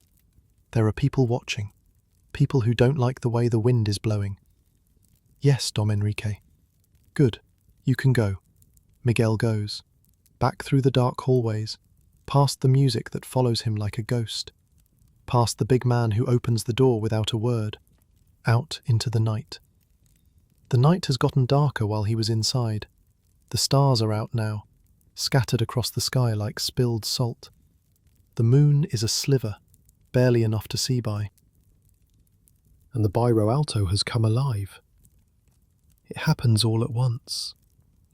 There are people watching, people who don't like the way the wind is blowing. Yes, Dom Enrique. Good, you can go. Miguel goes, back through the dark hallways, past the music that follows him like a ghost, past the big man who opens the door without a word, out into the night. The night has gotten darker while he was inside. The stars are out now, scattered across the sky like spilled salt. The moon is a sliver, barely enough to see by. And the Bairro Alto has come alive. It happens all at once,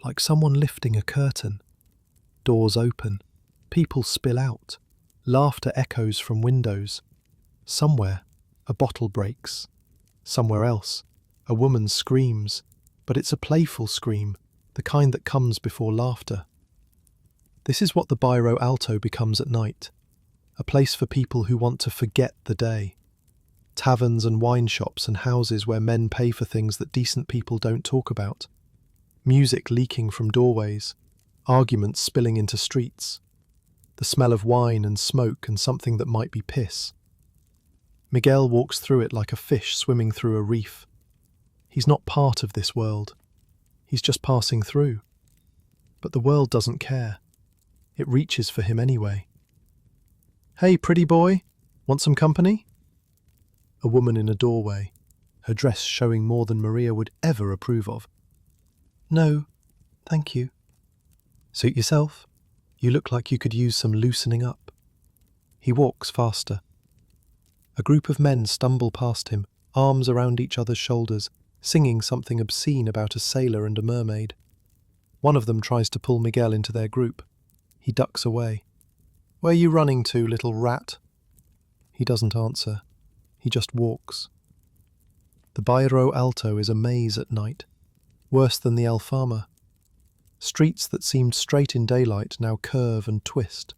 like someone lifting a curtain. Doors open, people spill out, laughter echoes from windows. Somewhere, a bottle breaks. Somewhere else, a woman screams, but it's a playful scream, the kind that comes before laughter. This is what the Bairro Alto becomes at night, a place for people who want to forget the day. Taverns and wine shops and houses where men pay for things that decent people don't talk about. Music leaking from doorways, arguments spilling into streets. The smell of wine and smoke and something that might be piss. Miguel walks through it like a fish swimming through a reef. He's not part of this world. He's just passing through. But the world doesn't care. It reaches for him anyway. Hey, pretty boy, want some company? A woman in a doorway, her dress showing more than Maria would ever approve of. No, thank you. Suit yourself. You look like you could use some loosening up. He walks faster. A group of men stumble past him, arms around each other's shoulders, singing something obscene about a sailor and a mermaid. One of them tries to pull Miguel into their group. He ducks away. Where you running to, little rat? He doesn't answer. He just walks. The Bairro Alto is a maze at night, worse than the Alfama. Streets that seemed straight in daylight now curve and twist.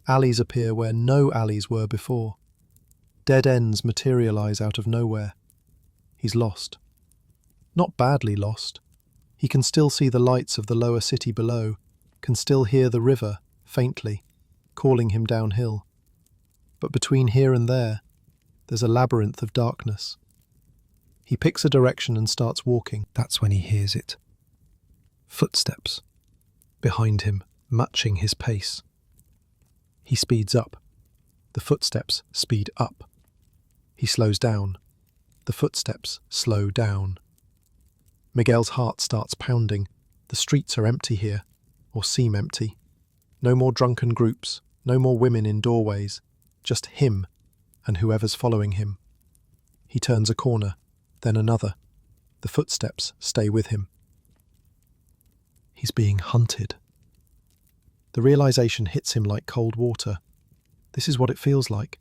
Alleys appear where no alleys were before. Dead ends materialize out of nowhere. He's lost. Not badly lost. He can still see the lights of the lower city below, can still hear the river, faintly, calling him downhill. But between here and there's a labyrinth of darkness. He picks a direction and starts walking. That's when he hears it. Footsteps. Behind him, matching his pace. He speeds up. The footsteps speed up. He slows down. The footsteps slow down. Miguel's heart starts pounding. The streets are empty here, or seem empty. No more drunken groups, no more women in doorways, just him and whoever's following him. He turns a corner, then another. The footsteps stay with him. He's being hunted. The realization hits him like cold water. This is what it feels like.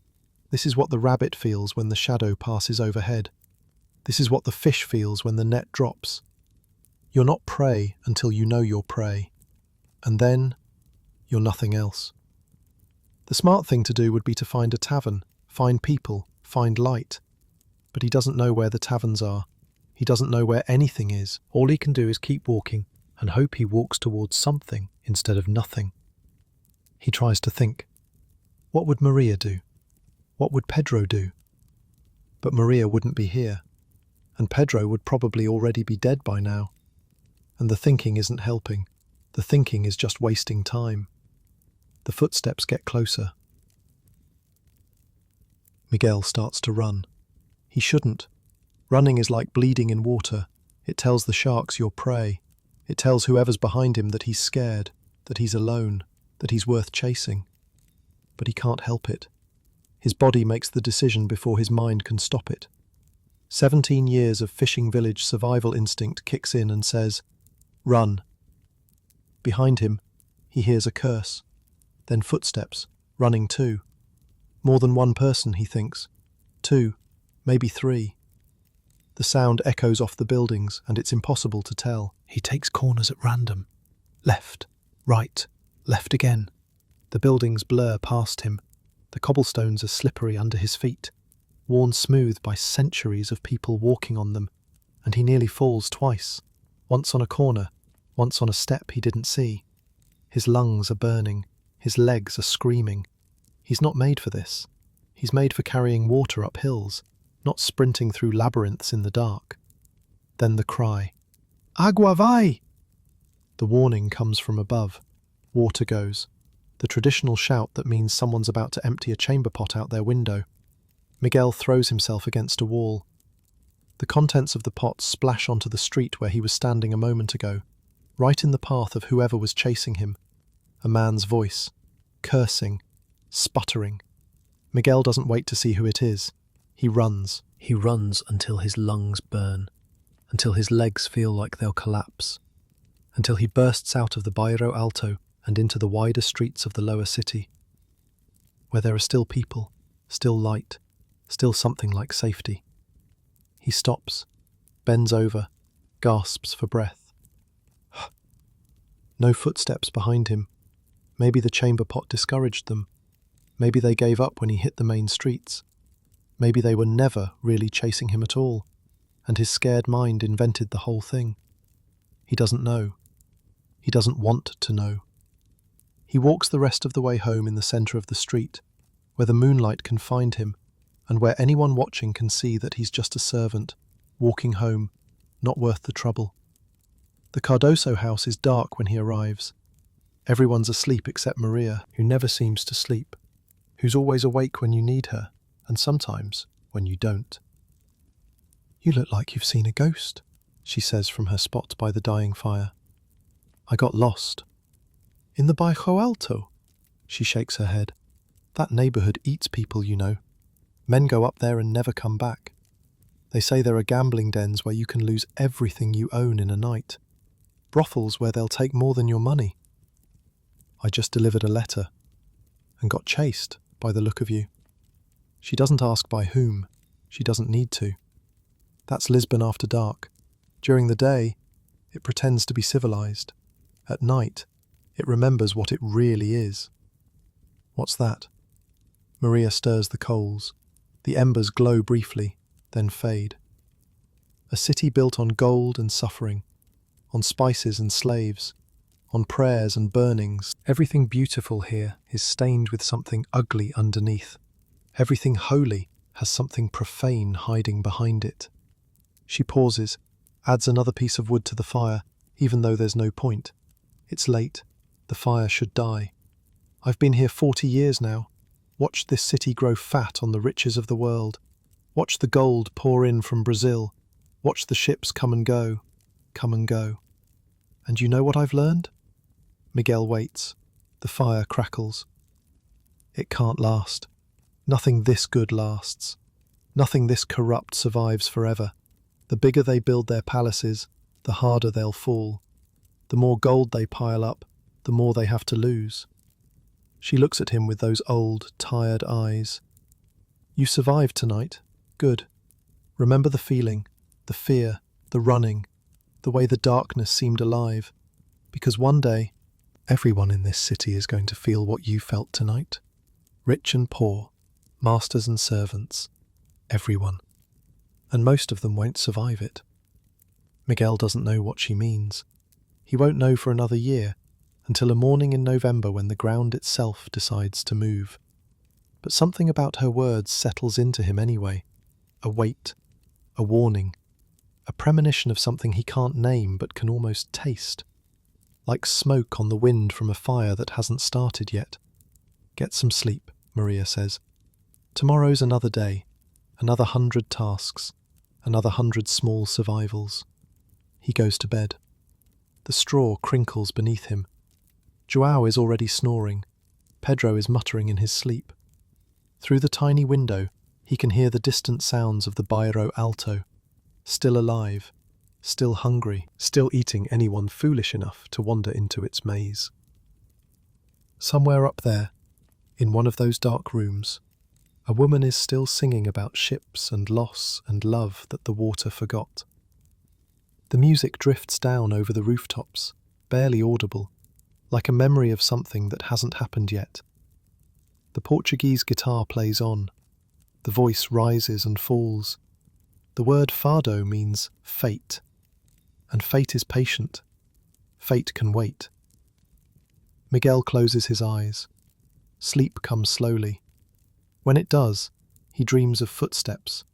This is what the rabbit feels when the shadow passes overhead. This is what the fish feels when the net drops. You're not prey until you know you're prey. And then, you're nothing else. The smart thing to do would be to find a tavern, find people, find light. But he doesn't know where the taverns are. He doesn't know where anything is. All he can do is keep walking and hope he walks towards something instead of nothing. He tries to think. What would Maria do? What would Pedro do? But Maria wouldn't be here, and Pedro would probably already be dead by now. And the thinking isn't helping. The thinking is just wasting time. The footsteps get closer. Miguel starts to run. He shouldn't. Running is like bleeding in water. It tells the sharks you're prey. It tells whoever's behind him that he's scared, that he's alone, that he's worth chasing. But he can't help it. His body makes the decision before his mind can stop it. 17 years of fishing village survival instinct kicks in and says, "Run." Behind him, he hears a curse, then footsteps, running too. More than one person, he thinks. 2, maybe 3. The sound echoes off the buildings, and it's impossible to tell. He takes corners at random. Left, right, left again. The buildings blur past him. The cobblestones are slippery under his feet, worn smooth by centuries of people walking on them, and he nearly falls twice, once on a corner, once on a step he didn't see. His lungs are burning, his legs are screaming. He's not made for this. He's made for carrying water up hills, not sprinting through labyrinths in the dark. Then the cry, "Agua vai!" The warning comes from above. Water goes. The traditional shout that means someone's about to empty a chamber pot out their window. Miguel throws himself against a wall. The contents of the pot splash onto the street where he was standing a moment ago, right in the path of whoever was chasing him. A man's voice, cursing, sputtering. Miguel doesn't wait to see who it is. He runs. He runs until his lungs burn, until his legs feel like they'll collapse, until he bursts out of the Bairro Alto and into the wider streets of the lower city, where there are still people, still light, still something like safety. He stops, bends over, gasps for breath. No footsteps behind him. Maybe the chamber pot discouraged them. Maybe they gave up when he hit the main streets. Maybe they were never really chasing him at all, and his scared mind invented the whole thing. He doesn't know. He doesn't want to know. He walks the rest of the way home in the centre of the street, where the moonlight can find him, and where anyone watching can see that he's just a servant, walking home, not worth the trouble. The Cardoso house is dark when he arrives. Everyone's asleep except Maria, who never seems to sleep, who's always awake when you need her, and sometimes when you don't. "You look like you've seen a ghost," she says from her spot by the dying fire. "I got lost." "In the Bairro Alto?" She shakes her head. "That neighbourhood eats people, you know. Men go up there and never come back. They say there are gambling dens where you can lose everything you own in a night. Brothels where they'll take more than your money. I just delivered a letter and got chased by the look of you." She doesn't ask by whom. She doesn't need to. That's Lisbon after dark. During the day, it pretends to be civilized. At night, it remembers what it really is. "What's that?" Maria stirs the coals. The embers glow briefly, then fade. A city built on gold and suffering, on spices and slaves, on prayers and burnings. Everything beautiful here is stained with something ugly underneath. Everything holy has something profane hiding behind it. She pauses, adds another piece of wood to the fire, even though there's no point. It's late. The fire should die. I've been here 40 years now. Watched this city grow fat on the riches of the world. Watched the gold pour in from Brazil. Watched the ships come and go. Come and go. And you know what I've learned? Miguel waits. The fire crackles. It can't last. Nothing this good lasts. Nothing this corrupt survives forever. The bigger they build their palaces, the harder they'll fall. The more gold they pile up, the more they have to lose. She looks at him with those old, tired eyes. "You survived tonight. Good. Remember the feeling, the fear, the running, the way the darkness seemed alive. Because one day, everyone in this city is going to feel what you felt tonight. Rich and poor, masters and servants, everyone. And most of them won't survive it." Miguel doesn't know what she means. He won't know for another year, until a morning in November when the ground itself decides to move. But something about her words settles into him anyway. A weight, a warning, a premonition of something he can't name but can almost taste. Like smoke on the wind from a fire that hasn't started yet. "Get some sleep," Maria says. "Tomorrow's another day, another 100 tasks, another 100 small survivals." He goes to bed. The straw crinkles beneath him. João is already snoring. Pedro is muttering in his sleep. Through the tiny window, he can hear the distant sounds of the Bairro Alto, still alive, still hungry, still eating anyone foolish enough to wander into its maze. Somewhere up there, in one of those dark rooms, a woman is still singing about ships and loss and love that the water forgot. The music drifts down over the rooftops, barely audible, like a memory of something that hasn't happened yet. The Portuguese guitar plays on. The voice rises and falls. The word Fado means fate, and fate is patient. Fate can wait. Miguel closes his eyes. Sleep comes slowly. When it does, he dreams of footsteps,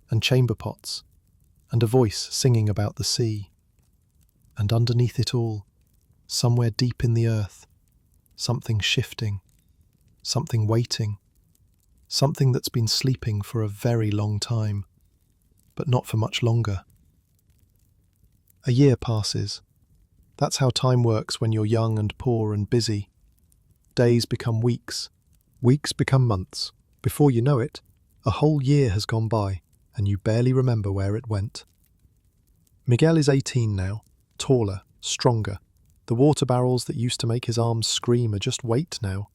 and chamber pots, and a voice singing about the sea. And underneath it all, somewhere deep in the earth, something shifting, something waiting, something that's been sleeping for a very long time, but not for much longer. A year passes. That's how time works when you're young and poor and busy. Days become weeks, weeks become months. Before you know it, a whole year has gone by, and you barely remember where it went. Miguel is 18 now, taller, stronger. The water barrels that used to make his arms scream are just weight now.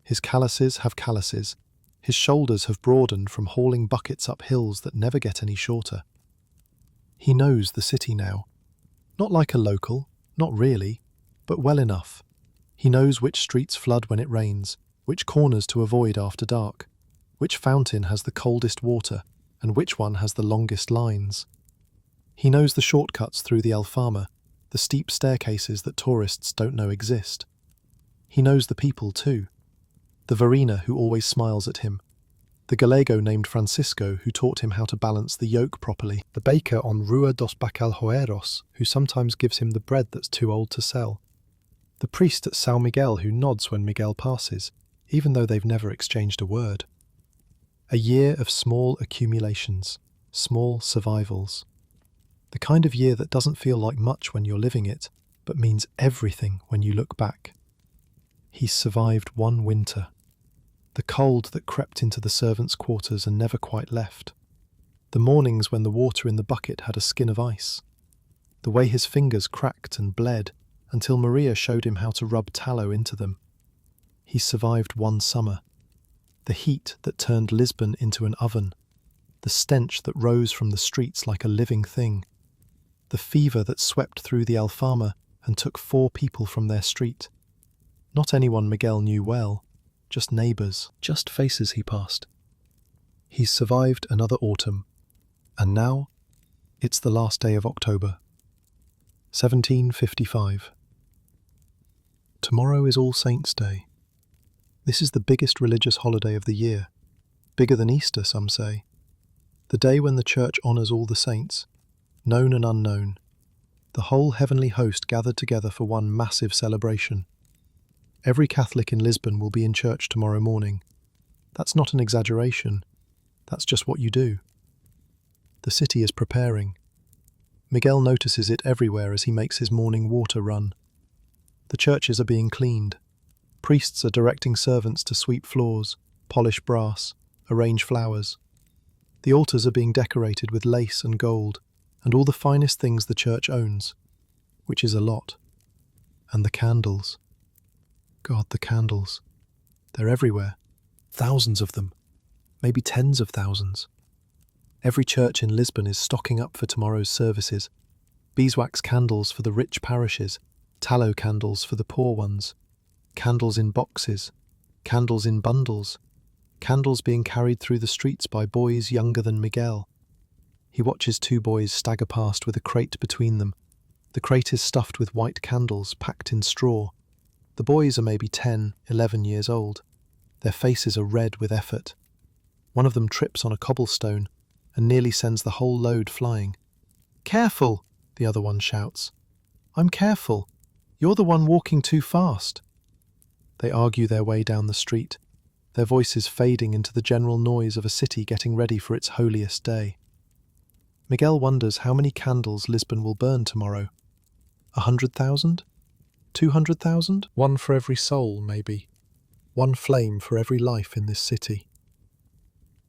His calluses have calluses. His shoulders have broadened from hauling buckets up hills that never get any shorter. He knows the city now. Not like a local, not really, but well enough. He knows which streets flood when it rains, which corners to avoid after dark, which fountain has the coldest water, and which one has the longest lines. He knows the shortcuts through the Alfama, the steep staircases that tourists don't know exist. He knows the people too. The Varina who always smiles at him, the Gallego named Francisco who taught him how to balance the yoke properly, the baker on Rua dos Bacalhoeiros who sometimes gives him the bread that's too old to sell, the priest at São Miguel who nods when Miguel passes, even though they've never exchanged a word. A year of small accumulations, small survivals. The kind of year that doesn't feel like much when you're living it, but means everything when you look back. He's survived one winter. The cold that crept into the servants' quarters and never quite left. The mornings when the water in the bucket had a skin of ice. The way his fingers cracked and bled until Maria showed him how to rub tallow into them. He's survived one summer. The heat that turned Lisbon into an oven. The stench that rose from the streets like a living thing. The fever that swept through the Alfama and took 4 people from their street. Not anyone Miguel knew well, just neighbours, just faces he passed. He's survived another autumn, and now it's the last day of October. 1755. Tomorrow is All Saints' Day. This is the biggest religious holiday of the year, bigger than Easter, some say. The day when the Church honours all the saints, known and unknown. The whole heavenly host gathered together for one massive celebration. Every Catholic in Lisbon will be in church tomorrow morning. That's not an exaggeration. That's just what you do. The city is preparing. Miguel notices it everywhere as he makes his morning water run. The churches are being cleaned. Priests are directing servants to sweep floors, polish brass, arrange flowers. The altars are being decorated with lace and gold, and all the finest things the church owns, which is a lot. And the candles. God, the candles. They're everywhere. Thousands of them. Maybe tens of thousands. Every church in Lisbon is stocking up for tomorrow's services. Beeswax candles for the rich parishes, tallow candles for the poor ones, candles in boxes, candles in bundles, candles being carried through the streets by boys younger than Miguel. He watches 2 boys stagger past with a crate between them. The crate is stuffed with white candles packed in straw. The boys are maybe 10, 11 years old. Their faces are red with effort. One of them trips on a cobblestone and nearly sends the whole load flying. "Careful!" the other one shouts. "I'm careful. You're the one walking too fast." They argue their way down the street, their voices fading into the general noise of a city getting ready for its holiest day. Miguel wonders how many candles Lisbon will burn tomorrow. 100,000? 200,000? One for every soul, maybe. One flame for every life in this city.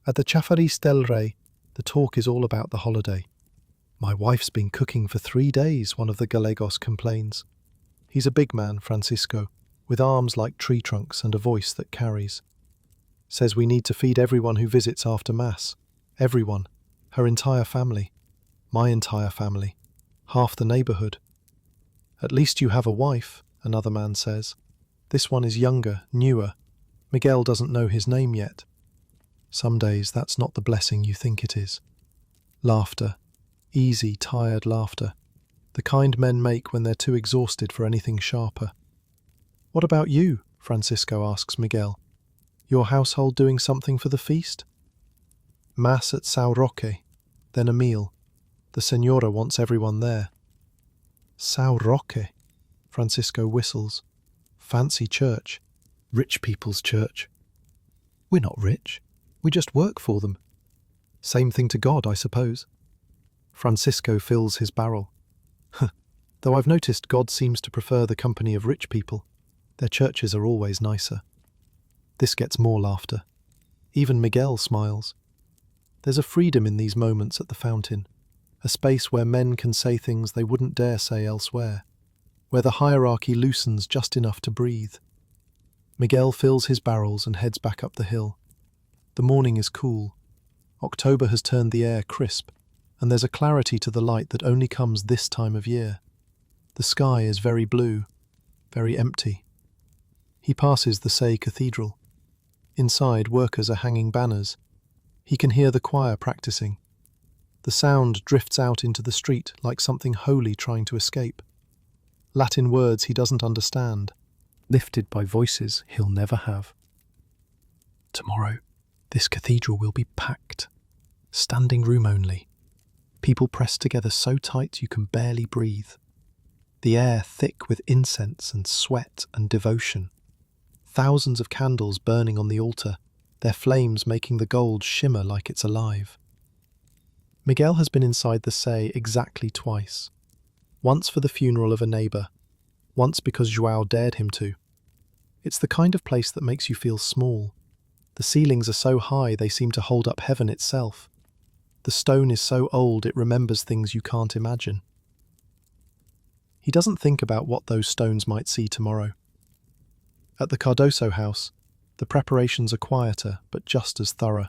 At the Chafaris del Rey, the talk is all about the holiday. My wife's been cooking for 3 days, one of the Gallegos complains. He's a big man, Francisco, with arms like tree trunks and a voice that carries. Says we need to feed everyone who visits after Mass. Everyone. Her entire family. My entire family. Half the neighbourhood. At least you have a wife, another man says. This one is younger, newer. Miguel doesn't know his name yet. Some days that's not the blessing you think it is. Laughter. Easy, tired laughter. The kind men make when they're too exhausted for anything sharper. What about you? Francisco asks Miguel. Your household doing something for the feast? Mass at São Roque, then a meal. The Senora wants everyone there. São Roque, Francisco whistles. Fancy church. Rich people's church. We're not rich. We just work for them. Same thing to God, I suppose. Francisco fills his barrel. Though I've noticed God seems to prefer the company of rich people. Their churches are always nicer. This gets more laughter. Even Miguel smiles. There's a freedom in these moments at the fountain, a space where men can say things they wouldn't dare say elsewhere, where the hierarchy loosens just enough to breathe. Miguel fills his barrels and heads back up the hill. The morning is cool. October has turned the air crisp, and there's a clarity to the light that only comes this time of year. The sky is very blue, very empty. He passes the Say Cathedral. Inside, workers are hanging banners. He can hear the choir practicing. The sound drifts out into the street like something holy trying to escape. Latin words he doesn't understand, lifted by voices he'll never have. Tomorrow, this cathedral will be packed. Standing room only. People pressed together so tight you can barely breathe. The air thick with incense and sweat and devotion. Thousands of candles burning on the altar, their flames making the gold shimmer like it's alive. Miguel has been inside the Say exactly twice. Once for the funeral of a neighbour, once because João dared him to. It's the kind of place that makes you feel small. The ceilings are so high they seem to hold up heaven itself. The stone is so old it remembers things you can't imagine. He doesn't think about what those stones might see tomorrow. At the Cardoso house, the preparations are quieter but just as thorough.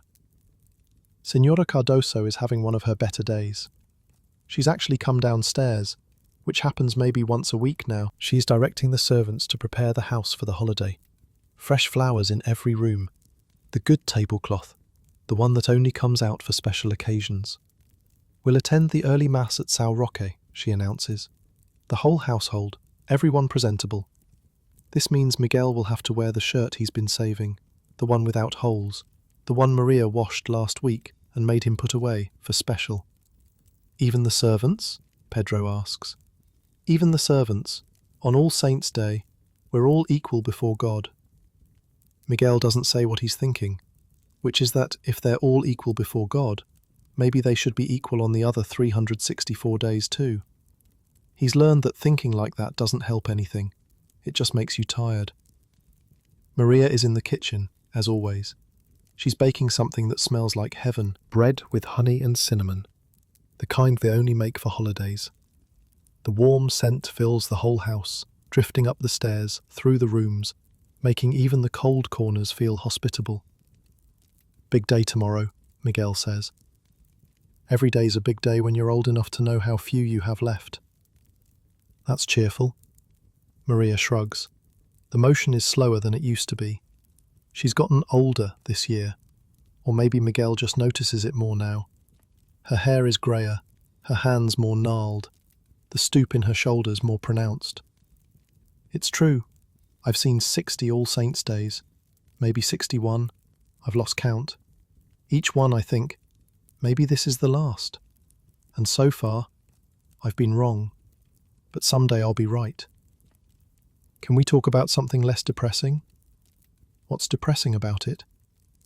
Senora Cardoso is having one of her better days. She's actually come downstairs, which happens maybe once a week now. She's directing the servants to prepare the house for the holiday. Fresh flowers in every room. The good tablecloth, the one that only comes out for special occasions. We'll attend the early mass at São Roque, she announces. The whole household, everyone presentable. This means Miguel will have to wear the shirt he's been saving, the one without holes, the one Maria washed last week and made him put away for special. Even the servants? Pedro asks. Even the servants. On All Saints' Day, we're all equal before God. Miguel doesn't say what he's thinking, which is that if they're all equal before God, maybe they should be equal on the other 364 days too. He's learned that thinking like that doesn't help anything. It just makes you tired. Maria is in the kitchen, as always. She's baking something that smells like heaven, bread with honey and cinnamon, the kind they only make for holidays. The warm scent fills the whole house, drifting up the stairs, through the rooms, making even the cold corners feel hospitable. Big day tomorrow, Miguel says. Every day's a big day when you're old enough to know how few you have left. That's cheerful. Maria shrugs. The motion is slower than it used to be. She's gotten older this year, or maybe Miguel just notices it more now. Her hair is greyer, her hands more gnarled, the stoop in her shoulders more pronounced. It's true. I've seen 60 All Saints' Days, maybe 61. I've lost count. Each one I think, maybe this is the last. And so far, I've been wrong. But someday I'll be right. Can we talk about something less depressing? What's depressing about it?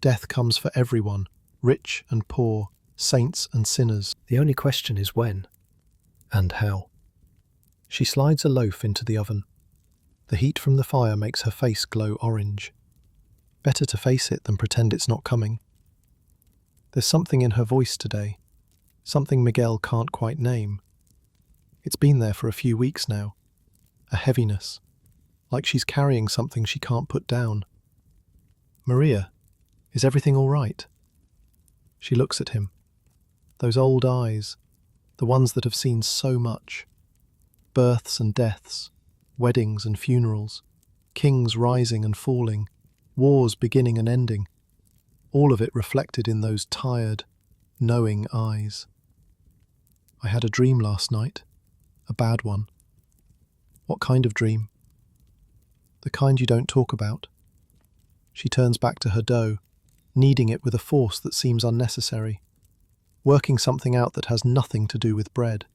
Death comes for everyone, rich and poor, saints and sinners. The only question is when and how. She slides a loaf into the oven. The heat from the fire makes her face glow orange. Better to face it than pretend it's not coming. There's something in her voice today, something Miguel can't quite name. It's been there for a few weeks now. A heaviness, like she's carrying something she can't put down. "Maria, is everything all right?" She looks at him. Those old eyes, the ones that have seen so much. Births and deaths, weddings and funerals, kings rising and falling, wars beginning and ending. All of it reflected in those tired, knowing eyes. "I had a dream last night. A bad one." "What kind of dream?" "The kind you don't talk about." She turns back to her dough, kneading it with a force that seems unnecessary, working something out that has nothing to do with bread.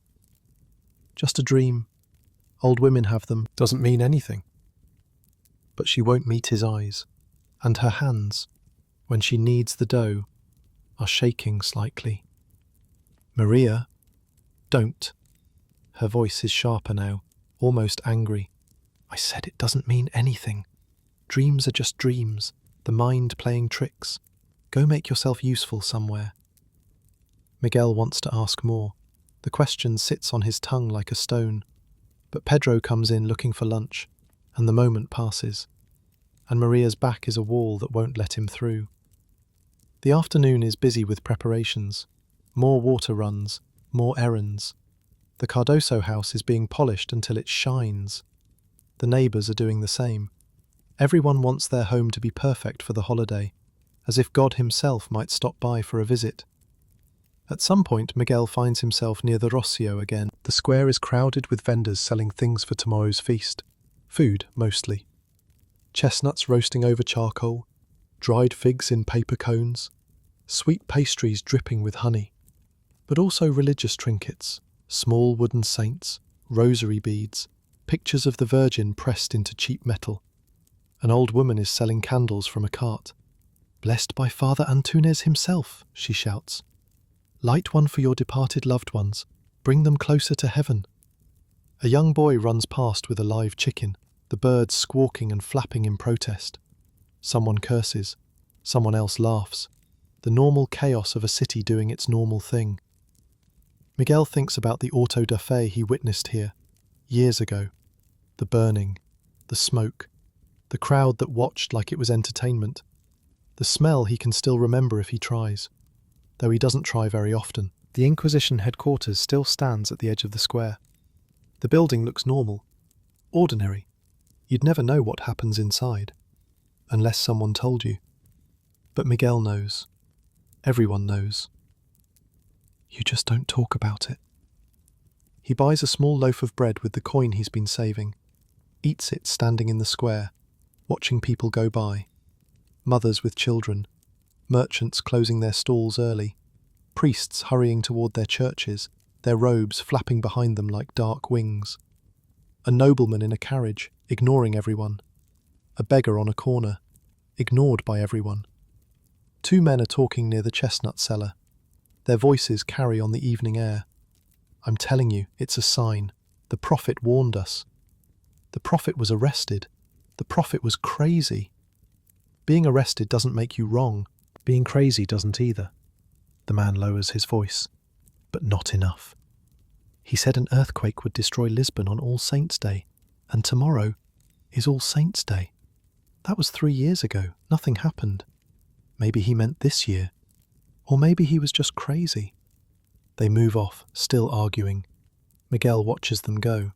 "Just a dream. Old women have them. Doesn't mean anything." But she won't meet his eyes, and her hands, when she kneads the dough, are shaking slightly. "Maria, don't." Her voice is sharper now, almost angry. "I said it doesn't mean anything. Dreams are just dreams, the mind playing tricks. Go make yourself useful somewhere." Miguel wants to ask more. The question sits on his tongue like a stone. But Pedro comes in looking for lunch, and the moment passes, and Maria's back is a wall that won't let him through. The afternoon is busy with preparations. More water runs, more errands. The Cardoso house is being polished until it shines. The neighbours are doing the same. Everyone wants their home to be perfect for the holiday, as if God himself might stop by for a visit. At some point, Miguel finds himself near the Rossio again. The square is crowded with vendors selling things for tomorrow's feast. Food, mostly. Chestnuts roasting over charcoal, dried figs in paper cones, sweet pastries dripping with honey. But also religious trinkets, small wooden saints, rosary beads, pictures of the Virgin pressed into cheap metal. An old woman is selling candles from a cart. "Blessed by Father Antunes himself," she shouts. "Light one for your departed loved ones. Bring them closer to heaven." A young boy runs past with a live chicken, the birds squawking and flapping in protest. Someone curses. Someone else laughs. The normal chaos of a city doing its normal thing. Miguel thinks about the Auto da F&eacute he witnessed here, years ago. The burning, the smoke, the crowd that watched like it was entertainment. The smell he can still remember if he tries, though he doesn't try very often. The Inquisition headquarters still stands at the edge of the square. The building looks normal, ordinary. You'd never know what happens inside, unless someone told you. But Miguel knows. Everyone knows. You just don't talk about it. He buys a small loaf of bread with the coin he's been saving, eats it standing in the square, watching people go by. Mothers with children, merchants closing their stalls early, priests hurrying toward their churches, their robes flapping behind them like dark wings. A nobleman in a carriage, ignoring everyone. A beggar on a corner, ignored by everyone. Two men are talking near the chestnut cellar. Their voices carry on the evening air. I'm telling you, it's a sign. The prophet warned us. The prophet was arrested. The prophet was crazy. Being arrested doesn't make you wrong. Being crazy doesn't either. The man lowers his voice. But not enough. He said an earthquake would destroy Lisbon on All Saints' Day, and tomorrow is All Saints' Day. That was 3 years ago. Nothing happened. Maybe he meant this year. Or maybe he was just crazy. They move off, still arguing. Miguel watches them go.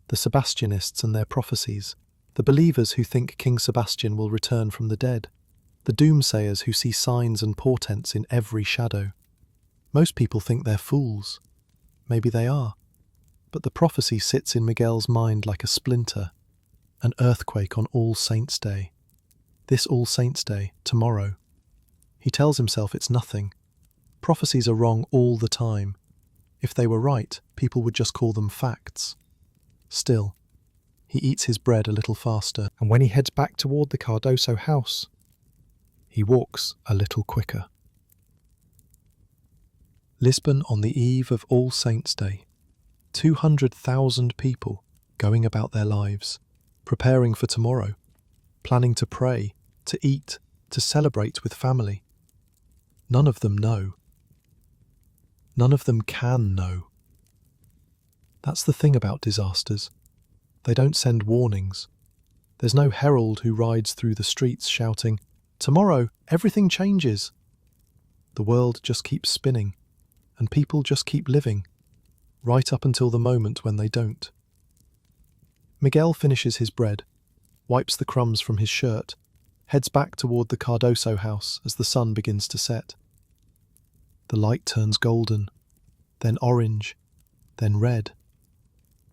The Sebastianists and their prophecies. The believers who think King Sebastian will return from the dead. The doomsayers who see signs and portents in every shadow. Most people think they're fools. Maybe they are. But the prophecy sits in Miguel's mind like a splinter. An earthquake on All Saints' Day. This All Saints' Day, tomorrow. He tells himself it's nothing. Prophecies are wrong all the time. If they were right, people would just call them facts. Still, he eats his bread a little faster, and when he heads back toward the Cardoso house, he walks a little quicker. Lisbon on the eve of All Saints' Day. 200,000 people going about their lives, preparing for tomorrow, planning to pray, to eat, to celebrate with family. None of them know. None of them can know. That's the thing about disasters. They don't send warnings. There's no herald who rides through the streets shouting, "Tomorrow, everything changes." The world just keeps spinning, and people just keep living, right up until the moment when they don't. Miguel finishes his bread, wipes the crumbs from his shirt, heads back toward the Cardoso house as the sun begins to set. The light turns golden, then orange, then red.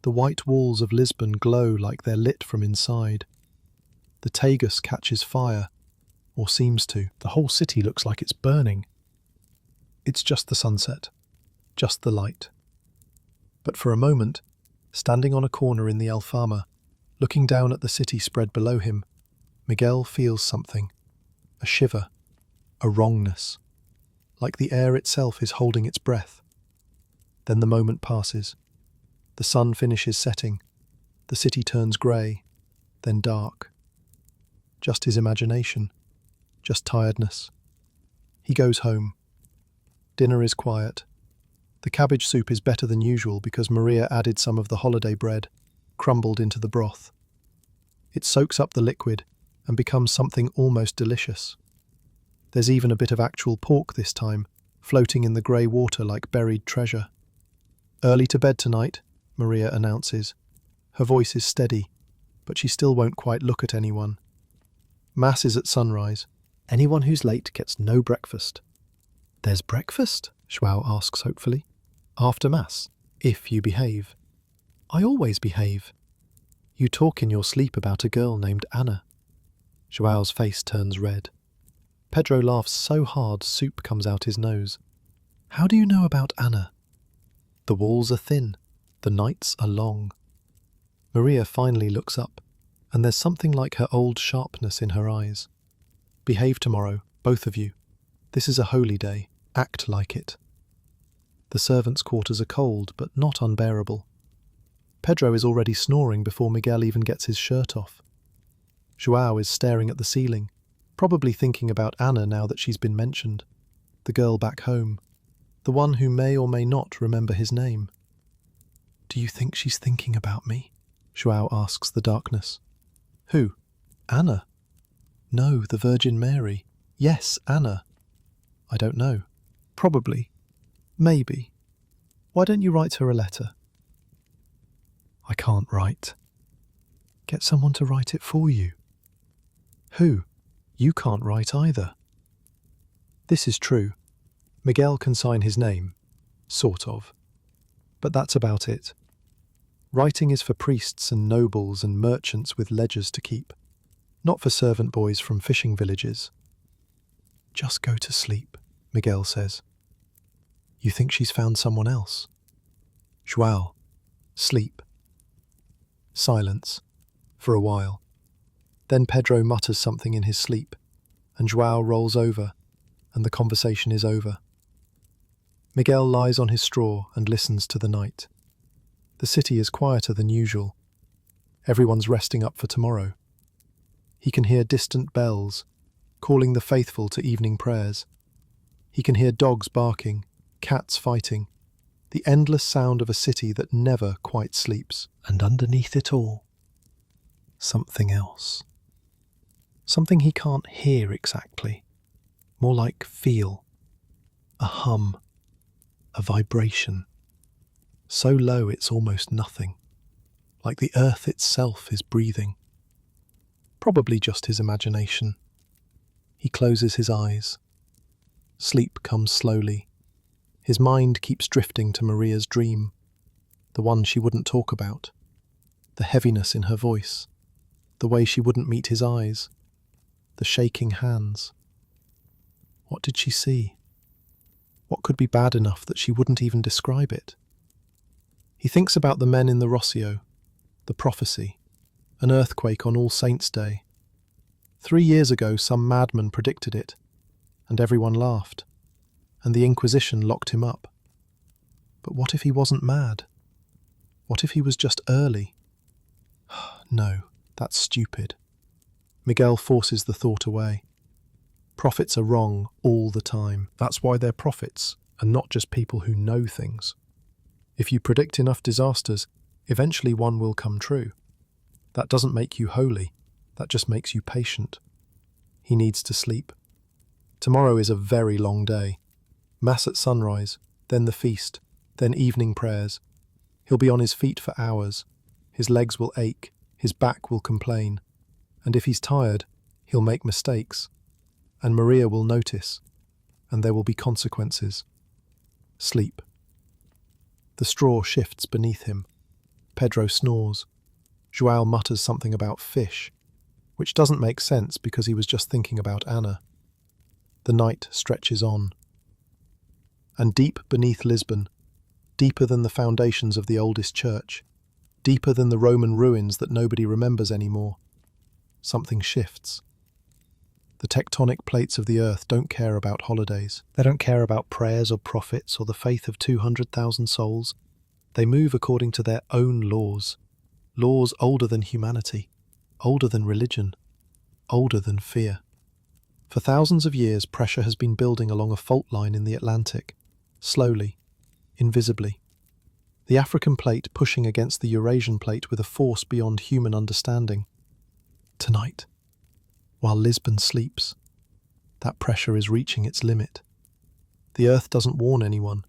The white walls of Lisbon glow like they're lit from inside. The Tagus catches fire, or seems to. The whole city looks like it's burning. It's just the sunset, just the light. But for a moment, standing on a corner in the Alfama, looking down at the city spread below him, Miguel feels something, a shiver, a wrongness, like the air itself is holding its breath. Then the moment passes. The sun finishes setting. The city turns grey, then dark. Just his imagination, just tiredness. He goes home. Dinner is quiet. The cabbage soup is better than usual because Maria added some of the holiday bread, crumbled into the broth. It soaks up the liquid and becomes something almost delicious. There's even a bit of actual pork this time, floating in the grey water like buried treasure. "Early to bed tonight," Maria announces. Her voice is steady, but she still won't quite look at anyone. Mass is at sunrise. Anyone who's late gets no breakfast. "There's breakfast?" João asks hopefully. "After Mass, if you behave." "I always behave." "You talk in your sleep about a girl named Anna." João's face turns red. Pedro laughs so hard soup comes out his nose. "How do you know about Anna?" "The walls are thin, the nights are long." Maria finally looks up, and there's something like her old sharpness in her eyes. "Behave tomorrow, both of you. This is a holy day. Act like it." The servants' quarters are cold, but not unbearable. Pedro is already snoring before Miguel even gets his shirt off. João is staring at the ceiling, probably thinking about Anna now that she's been mentioned. The girl back home. The one who may or may not remember his name. "Do you think she's thinking about me?" João asks the darkness. "Who? Anna?" "No, the Virgin Mary. Yes, Anna." "I don't know. Probably. Maybe. Why don't you write her a letter?" "I can't write." "Get someone to write it for you." "Who? You can't write either." This is true. Miguel can sign his name. Sort of. But that's about it. Writing is for priests and nobles and merchants with ledgers to keep, not for servant boys from fishing villages. "Just go to sleep," Miguel says. "You think she's found someone else?" "João, sleep." Silence, for a while. Then Pedro mutters something in his sleep, and João rolls over, and the conversation is over. Miguel lies on his straw and listens to the night. The city is quieter than usual. Everyone's resting up for tomorrow. He can hear distant bells, calling the faithful to evening prayers. He can hear dogs barking, cats fighting, the endless sound of a city that never quite sleeps. And underneath it all, something else. Something he can't hear exactly, more like feel. A hum, a vibration. So low it's almost nothing, like the earth itself is breathing. Probably just his imagination. He closes his eyes. Sleep comes slowly. His mind keeps drifting to Maria's dream, the one she wouldn't talk about, the heaviness in her voice, the way she wouldn't meet his eyes, the shaking hands. What did she see? What could be bad enough that she wouldn't even describe it? He thinks about the men in the Rossio, the prophecy, an earthquake on All Saints' Day. 3 years ago some madman predicted it, and everyone laughed, and the Inquisition locked him up. But what if he wasn't mad? What if he was just early? No, that's stupid. Miguel forces the thought away. Prophets are wrong all the time. That's why they're prophets, and not just people who know things. If you predict enough disasters, eventually one will come true. That doesn't make you holy, that just makes you patient. He needs to sleep. Tomorrow is a very long day. Mass at sunrise, then the feast, then evening prayers. He'll be on his feet for hours. His legs will ache, his back will complain. And if he's tired, he'll make mistakes. And Maria will notice, and there will be consequences. Sleep. The straw shifts beneath him. Pedro snores. João mutters something about fish, which doesn't make sense because he was just thinking about Anna. The night stretches on. And deep beneath Lisbon, deeper than the foundations of the oldest church, deeper than the Roman ruins that nobody remembers anymore, something shifts. The tectonic plates of the earth don't care about holidays. They don't care about prayers or prophets or the faith of 200,000 souls. They move according to their own laws. Laws older than humanity, older than religion, older than fear. For thousands of years, pressure has been building along a fault line in the Atlantic, slowly, invisibly. The African plate pushing against the Eurasian plate with a force beyond human understanding. Tonight, while Lisbon sleeps, that pressure is reaching its limit. The earth doesn't warn anyone.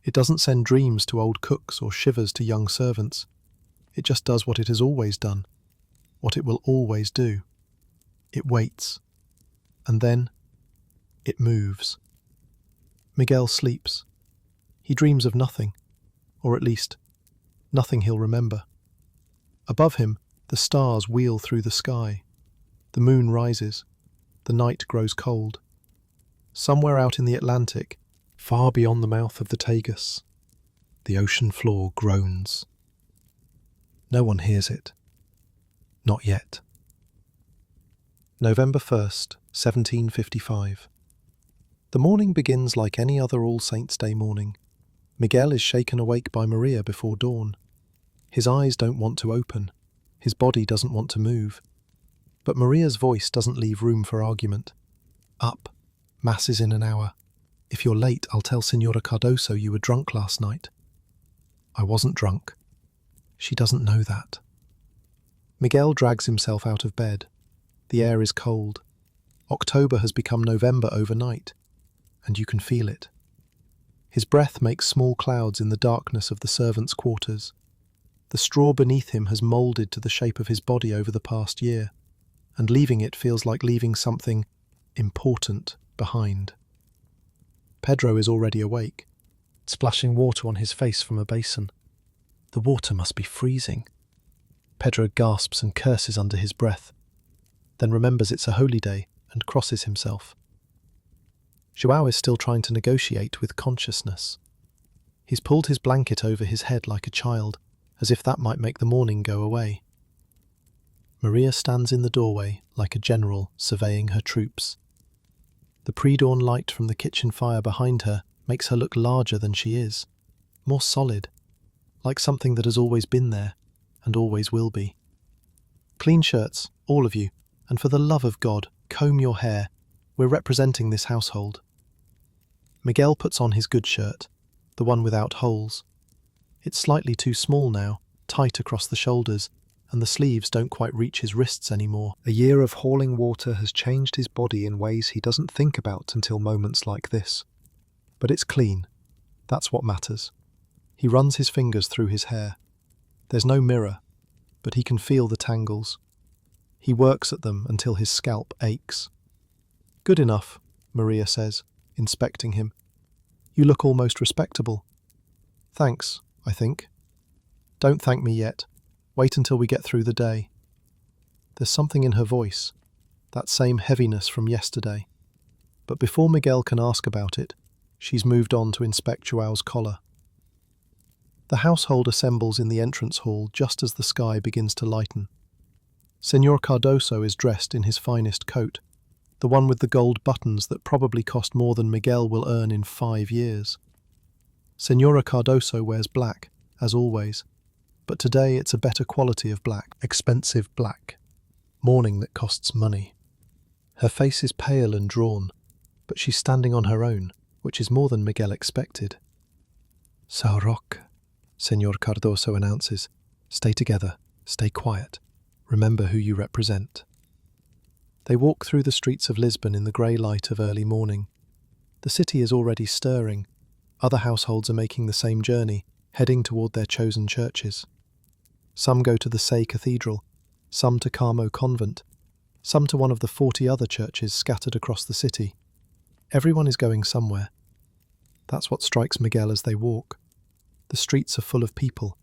It doesn't send dreams to old cooks or shivers to young servants. It just does what it has always done, what it will always do. It waits. And then, it moves. Miguel sleeps. He dreams of nothing, or at least, nothing he'll remember. Above him, the stars wheel through the sky. The moon rises. The night grows cold. Somewhere out in the Atlantic, far beyond the mouth of the Tagus, the ocean floor groans. No one hears it. Not yet. November 1st, 1755. The morning begins like any other All Saints' Day morning. Miguel is shaken awake by Maria before dawn. His eyes don't want to open. His body doesn't want to move. But Maria's voice doesn't leave room for argument. Up. Mass is in an hour. If you're late, I'll tell Signora Cardoso you were drunk last night. I wasn't drunk. She doesn't know that. Miguel drags himself out of bed. The air is cold. October has become November overnight, and you can feel it. His breath makes small clouds in the darkness of the servants' quarters. The straw beneath him has moulded to the shape of his body over the past year, and leaving it feels like leaving something important behind. Pedro is already awake, splashing water on his face from a basin. The water must be freezing. Pedro gasps and curses under his breath, then remembers it's a holy day and crosses himself. João is still trying to negotiate with consciousness. He's pulled his blanket over his head like a child, as if that might make the morning go away. Maria stands in the doorway like a general surveying her troops. The pre-dawn light from the kitchen fire behind her makes her look larger than she is, more solid, like something that has always been there and always will be. Clean shirts, all of you, and for the love of God, comb your hair. We're representing this household. Miguel puts on his good shirt, the one without holes. It's slightly too small now, tight across the shoulders, and the sleeves don't quite reach his wrists anymore. A year of hauling water has changed his body in ways he doesn't think about until moments like this. But it's clean. That's what matters. He runs his fingers through his hair. There's no mirror, but he can feel the tangles. He works at them until his scalp aches. Good enough, Maria says, inspecting him. You look almost respectable. Thanks, I think. Don't thank me yet. Wait until we get through the day. There's something in her voice, that same heaviness from yesterday. But before Miguel can ask about it, she's moved on to inspect João's collar. The household assembles in the entrance hall just as the sky begins to lighten. Señor Cardoso is dressed in his finest coat, the one with the gold buttons that probably cost more than Miguel will earn in 5 years. Señora Cardoso wears black, as always, but today it's a better quality of black, expensive black, mourning that costs money. Her face is pale and drawn, but she's standing on her own, which is more than Miguel expected. "Sao Roque," Senor Cardoso announces. "Stay together, stay quiet. Remember who you represent." They walk through the streets of Lisbon in the grey light of early morning. The city is already stirring. Other households are making the same journey, heading toward their chosen churches. Some go to the Cathedral, some to Carmo Convent, some to one of the 40 other churches scattered across the city. Everyone is going somewhere. That's what strikes Miguel as they walk. The streets are full of people,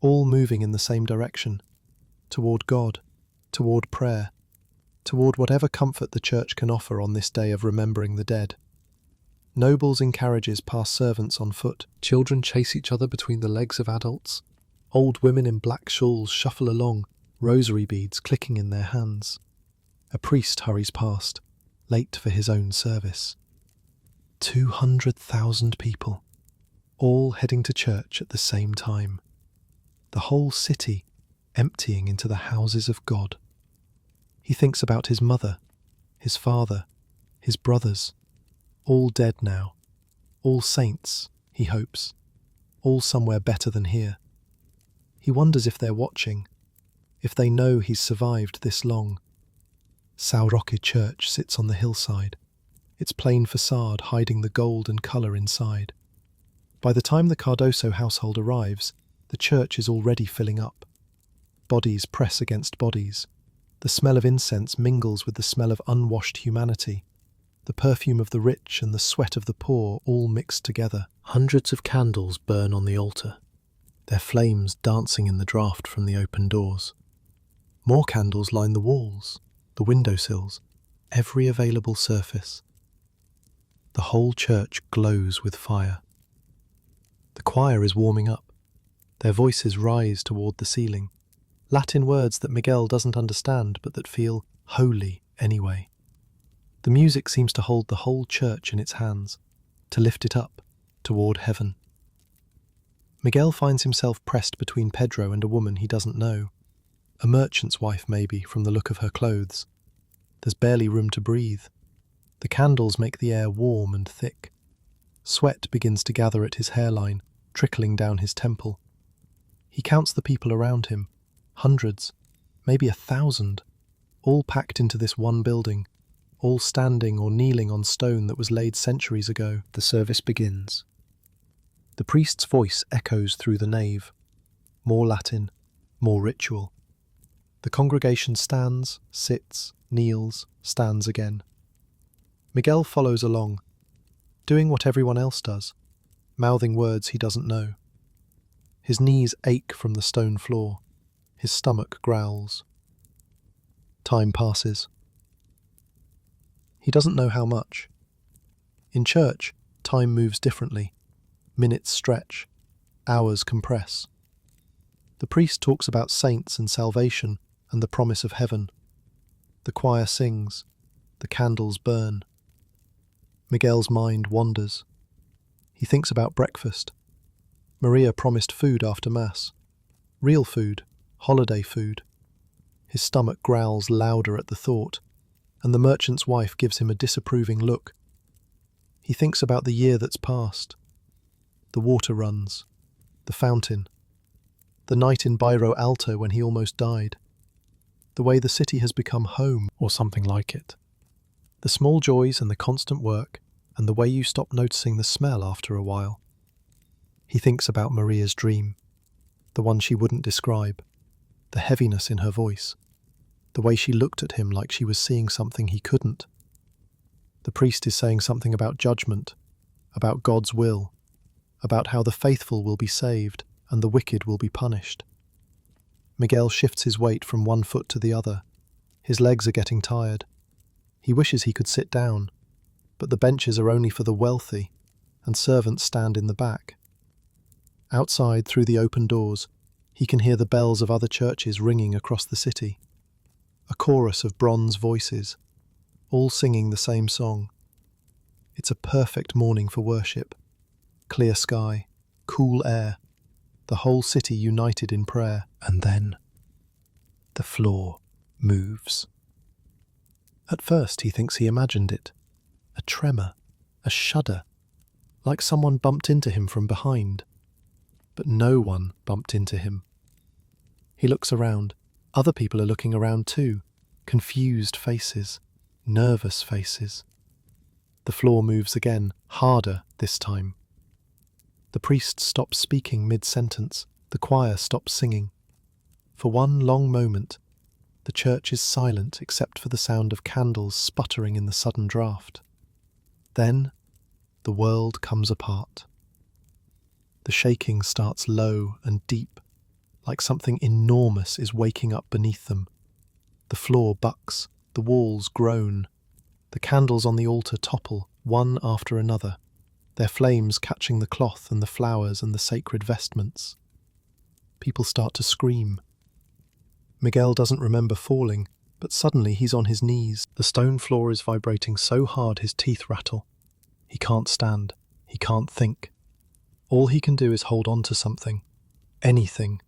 all moving in the same direction, toward God, toward prayer, toward whatever comfort the church can offer on this day of remembering the dead. Nobles in carriages pass servants on foot. Children chase each other between the legs of adults. Old women in black shawls shuffle along, rosary beads clicking in their hands. A priest hurries past, late for his own service. 200,000 people, all heading to church at the same time. The whole city emptying into the houses of God. He thinks about his mother, his father, his brothers, all dead now, all saints, he hopes, all somewhere better than here. He wonders if they're watching, if they know he's survived this long. Sao Roque Church sits on the hillside, its plain facade hiding the gold and colour inside. By the time the Cardoso household arrives, the church is already filling up. Bodies press against bodies. The smell of incense mingles with the smell of unwashed humanity. The perfume of the rich and the sweat of the poor all mixed together. Hundreds of candles burn on the altar, their flames dancing in the draught from the open doors. More candles line the walls, the windowsills, every available surface. The whole church glows with fire. The choir is warming up. Their voices rise toward the ceiling. Latin words that Miguel doesn't understand but that feel holy anyway. The music seems to hold the whole church in its hands, to lift it up toward heaven. Miguel finds himself pressed between Pedro and a woman he doesn't know. A merchant's wife, maybe, from the look of her clothes. There's barely room to breathe. The candles make the air warm and thick. Sweat begins to gather at his hairline, trickling down his temple. He counts the people around him, hundreds, maybe 1,000, all packed into this one building, all standing or kneeling on stone that was laid centuries ago. The service begins. The priest's voice echoes through the nave. More Latin, more ritual. The congregation stands, sits, kneels, stands again. Miguel follows along, doing what everyone else does, mouthing words he doesn't know. His knees ache from the stone floor. His stomach growls. Time passes. He doesn't know how much. In church, time moves differently. Minutes stretch. Hours compress. The priest talks about saints and salvation and the promise of heaven. The choir sings. The candles burn. Miguel's mind wanders. He thinks about breakfast. Maria promised food after Mass. Real food, holiday food. His stomach growls louder at the thought, and the merchant's wife gives him a disapproving look. He thinks about the year that's passed. The water runs. The fountain. The night in Bairro Alto when he almost died. The way the city has become home, or something like it. The small joys and the constant work, and the way you stop noticing the smell after a while. He thinks about Maria's dream, the one she wouldn't describe, the heaviness in her voice, the way she looked at him like she was seeing something he couldn't. The priest is saying something about judgment, about God's will, about how the faithful will be saved and the wicked will be punished. Miguel shifts his weight from one foot to the other. His legs are getting tired. He wishes he could sit down, but the benches are only for the wealthy, and servants stand in the back. Outside, through the open doors, he can hear the bells of other churches ringing across the city. A chorus of bronze voices, all singing the same song. It's a perfect morning for worship. Clear sky, cool air, the whole city united in prayer. And then the floor moves. At first he thinks he imagined it. A tremor, a shudder, like someone bumped into him from behind. But no one bumped into him. He looks around. Other people are looking around too. Confused faces, nervous faces. The floor moves again, harder this time. The priest stops speaking mid-sentence. The choir stops singing. For one long moment, the church is silent except for the sound of candles sputtering in the sudden draught. Then, the world comes apart. The shaking starts low and deep, like something enormous is waking up beneath them. The floor bucks, the walls groan. The candles on the altar topple, one after another, their flames catching the cloth and the flowers and the sacred vestments. People start to scream. Miguel doesn't remember falling, but suddenly he's on his knees. The stone floor is vibrating so hard his teeth rattle. He can't stand. He can't think. All he can do is hold on to something. Anything.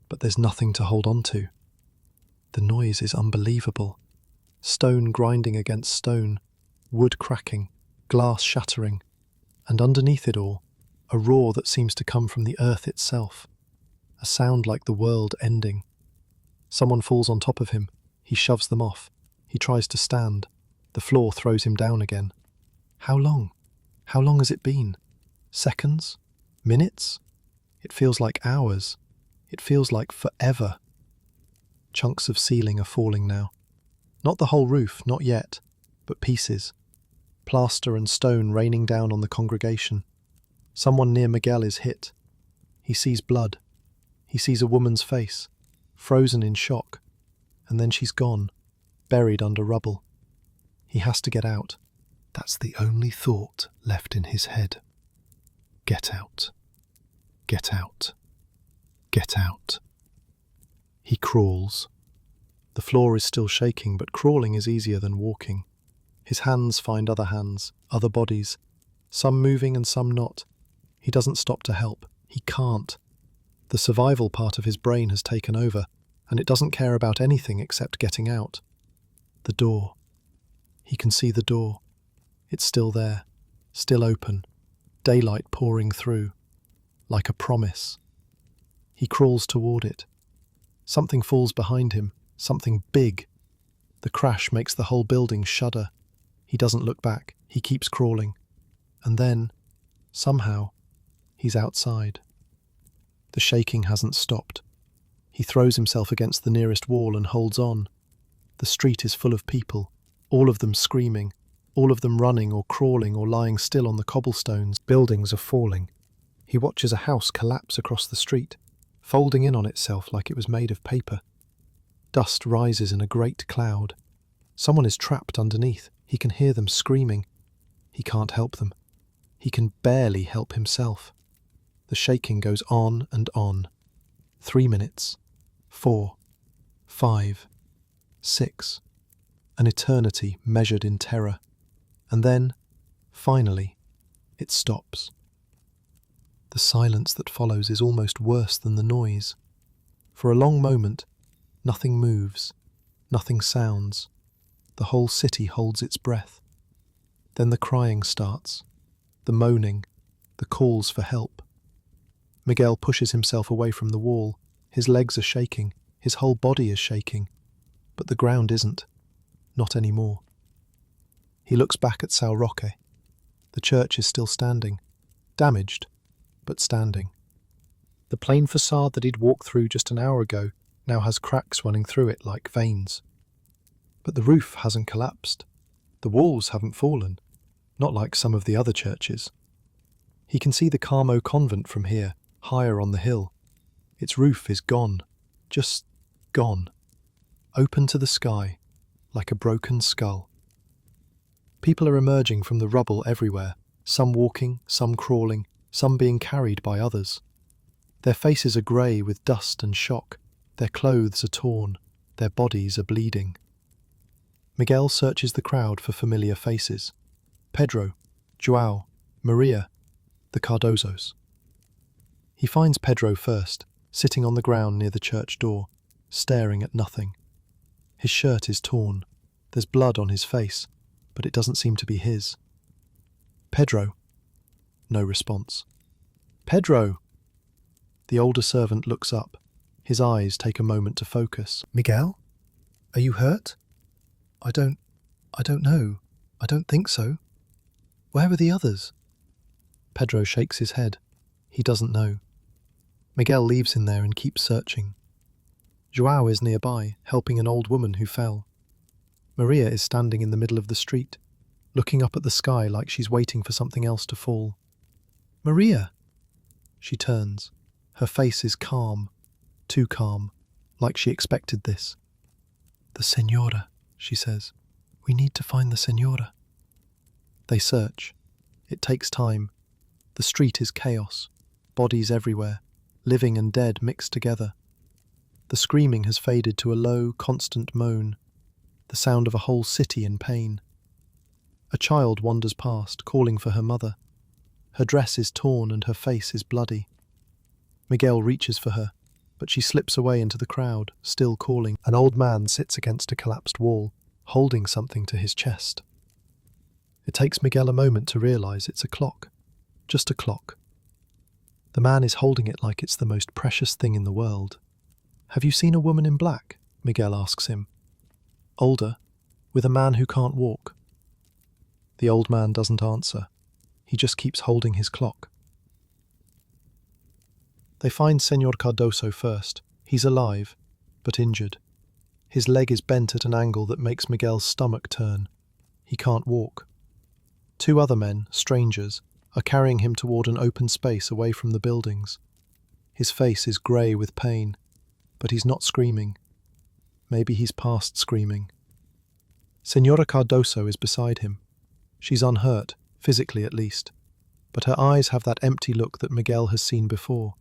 But there's nothing to hold on to. The noise is unbelievable. Stone grinding against stone, wood cracking, glass shattering, and underneath it all, a roar that seems to come from the earth itself. A sound like the world ending. Someone falls on top of him. He shoves them off. He tries to stand. The floor throws him down again. How long? How long has it been? Seconds? Minutes? It feels like hours. It feels like forever. Chunks of ceiling are falling now. Not the whole roof, not yet, but pieces. Plaster and stone raining down on the congregation. Someone near Miguel is hit. He sees blood. He sees a woman's face, frozen in shock, and then she's gone, buried under rubble. He has to get out. That's the only thought left in his head. Get out. Get out. Get out. He crawls. The floor is still shaking, but crawling is easier than walking. His hands find other hands, other bodies, some moving and some not. He doesn't stop to help. He can't. The survival part of his brain has taken over, and it doesn't care about anything except getting out. The door. He can see the door. It's still there, still open, daylight pouring through, like a promise. He crawls toward it. Something falls behind him, something big. The crash makes the whole building shudder. He doesn't look back. He keeps crawling. And then, somehow, he's outside. The shaking hasn't stopped. He throws himself against the nearest wall and holds on. The street is full of people, all of them screaming, all of them running or crawling or lying still on the cobblestones. Buildings are falling. He watches a house collapse across the street, folding in on itself like it was made of paper. Dust rises in a great cloud. Someone is trapped underneath. He can hear them screaming. He can't help them. He can barely help himself. The shaking goes on and on. 3 minutes. 4. 5. 6. An eternity measured in terror. And then, finally, it stops. The silence that follows is almost worse than the noise. For a long moment, nothing moves, nothing sounds. The whole city holds its breath. Then the crying starts, the moaning, the calls for help. Miguel pushes himself away from the wall. His legs are shaking, his whole body is shaking. But the ground isn't. Not anymore. He looks back at São Roque. The church is still standing, damaged, but standing. The plain facade that he'd walked through just an hour ago now has cracks running through it like veins. But the roof hasn't collapsed. The walls haven't fallen, not like some of the other churches. He can see the Carmo Convent from here, higher on the hill. Its roof is gone, just gone, open to the sky, like a broken skull. People are emerging from the rubble everywhere, some walking, some crawling, some being carried by others. Their faces are grey with dust and shock, their clothes are torn, their bodies are bleeding. Miguel searches the crowd for familiar faces. Pedro, João, Maria, the Cardosos. He finds Pedro first, sitting on the ground near the church door, staring at nothing. His shirt is torn. There's blood on his face, but it doesn't seem to be his. Pedro. No response. Pedro! The older servant looks up. His eyes take a moment to focus. Miguel? Are you hurt? I don't know. I don't think so. Where are the others? Pedro shakes his head. He doesn't know. Miguel leaves him there and keeps searching. João is nearby, helping an old woman who fell. Maria is standing in the middle of the street, looking up at the sky like she's waiting for something else to fall. Maria! She turns. Her face is calm, too calm, like she expected this. The Senora, she says. We need to find the Senora. They search. It takes time. The street is chaos. Bodies everywhere, living and dead mixed together. The screaming has faded to a low, constant moan, the sound of a whole city in pain. A child wanders past, calling for her mother. Her dress is torn and her face is bloody. Miguel reaches for her, but she slips away into the crowd, still calling. An old man sits against a collapsed wall, holding something to his chest. It takes Miguel a moment to realize it's a clock. Just a clock. The man is holding it like it's the most precious thing in the world. Have you seen a woman in black? Miguel asks him. Older, with a man who can't walk. The old man doesn't answer. He just keeps holding his clock. They find Senor Cardoso first. He's alive, but injured. His leg is bent at an angle that makes Miguel's stomach turn. He can't walk. Two other men, strangers, are carrying him toward an open space away from the buildings. His face is grey with pain, but he's not screaming. Maybe he's past screaming. Senora Cardoso is beside him. She's unhurt, physically at least, but her eyes have that empty look that Miguel has seen before.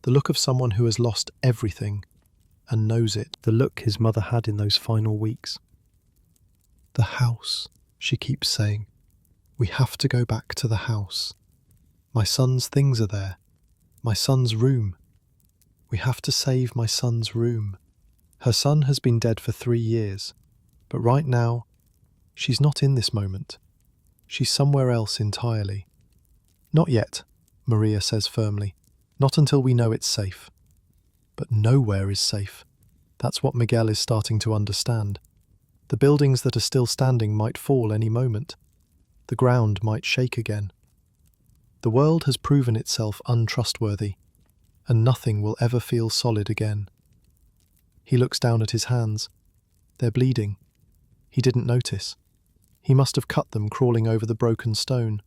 The look of someone who has lost everything and knows it. The look his mother had in those final weeks. The house, she keeps saying. We have to go back to the house. My son's things are there. My son's room. We have to save my son's room. Her son has been dead for 3 years, but right now, she's not in this moment. She's somewhere else entirely. Not yet, Maria says firmly. Not until we know it's safe. But nowhere is safe. That's what Miguel is starting to understand. The buildings that are still standing might fall any moment. The ground might shake again. The world has proven itself untrustworthy, and nothing will ever feel solid again. He looks down at his hands. They're bleeding. He didn't notice. He must have cut them crawling over the broken stone.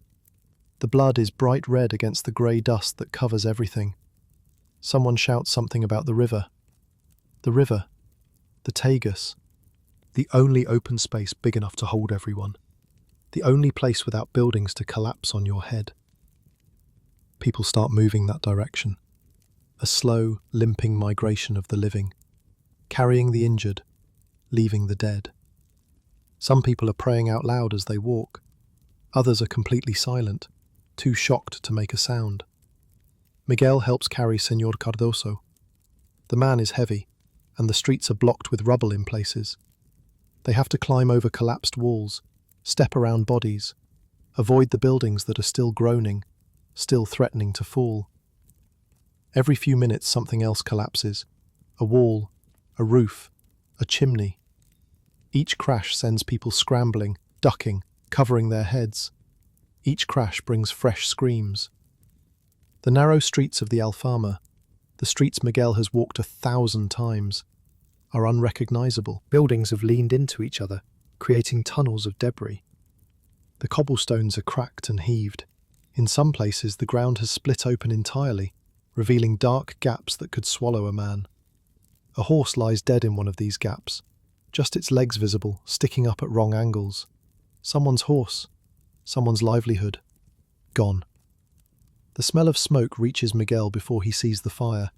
The blood is bright red against the grey dust that covers everything. Someone shouts something about the river. The river. The Tagus. The only open space big enough to hold everyone. The only place without buildings to collapse on your head. People start moving that direction. A slow, limping migration of the living. Carrying the injured, leaving the dead. Some people are praying out loud as they walk. Others are completely silent, too shocked to make a sound. Miguel helps carry Senor Cardoso. The man is heavy, and the streets are blocked with rubble in places. They have to climb over collapsed walls, step around bodies, avoid the buildings that are still groaning, still threatening to fall. Every few minutes something else collapses. A wall, a roof, a chimney. Each crash sends people scrambling, ducking, covering their heads. Each crash brings fresh screams. The narrow streets of the Alfama, the streets Miguel has walked 1,000 times, are unrecognizable. Buildings have leaned into each other, creating tunnels of debris. The cobblestones are cracked and heaved. In some places, the ground has split open entirely, revealing dark gaps that could swallow a man. A horse lies dead in one of these gaps, just its legs visible, sticking up at wrong angles. Someone's horse, someone's livelihood, gone. The smell of smoke reaches Miguel before he sees the fire.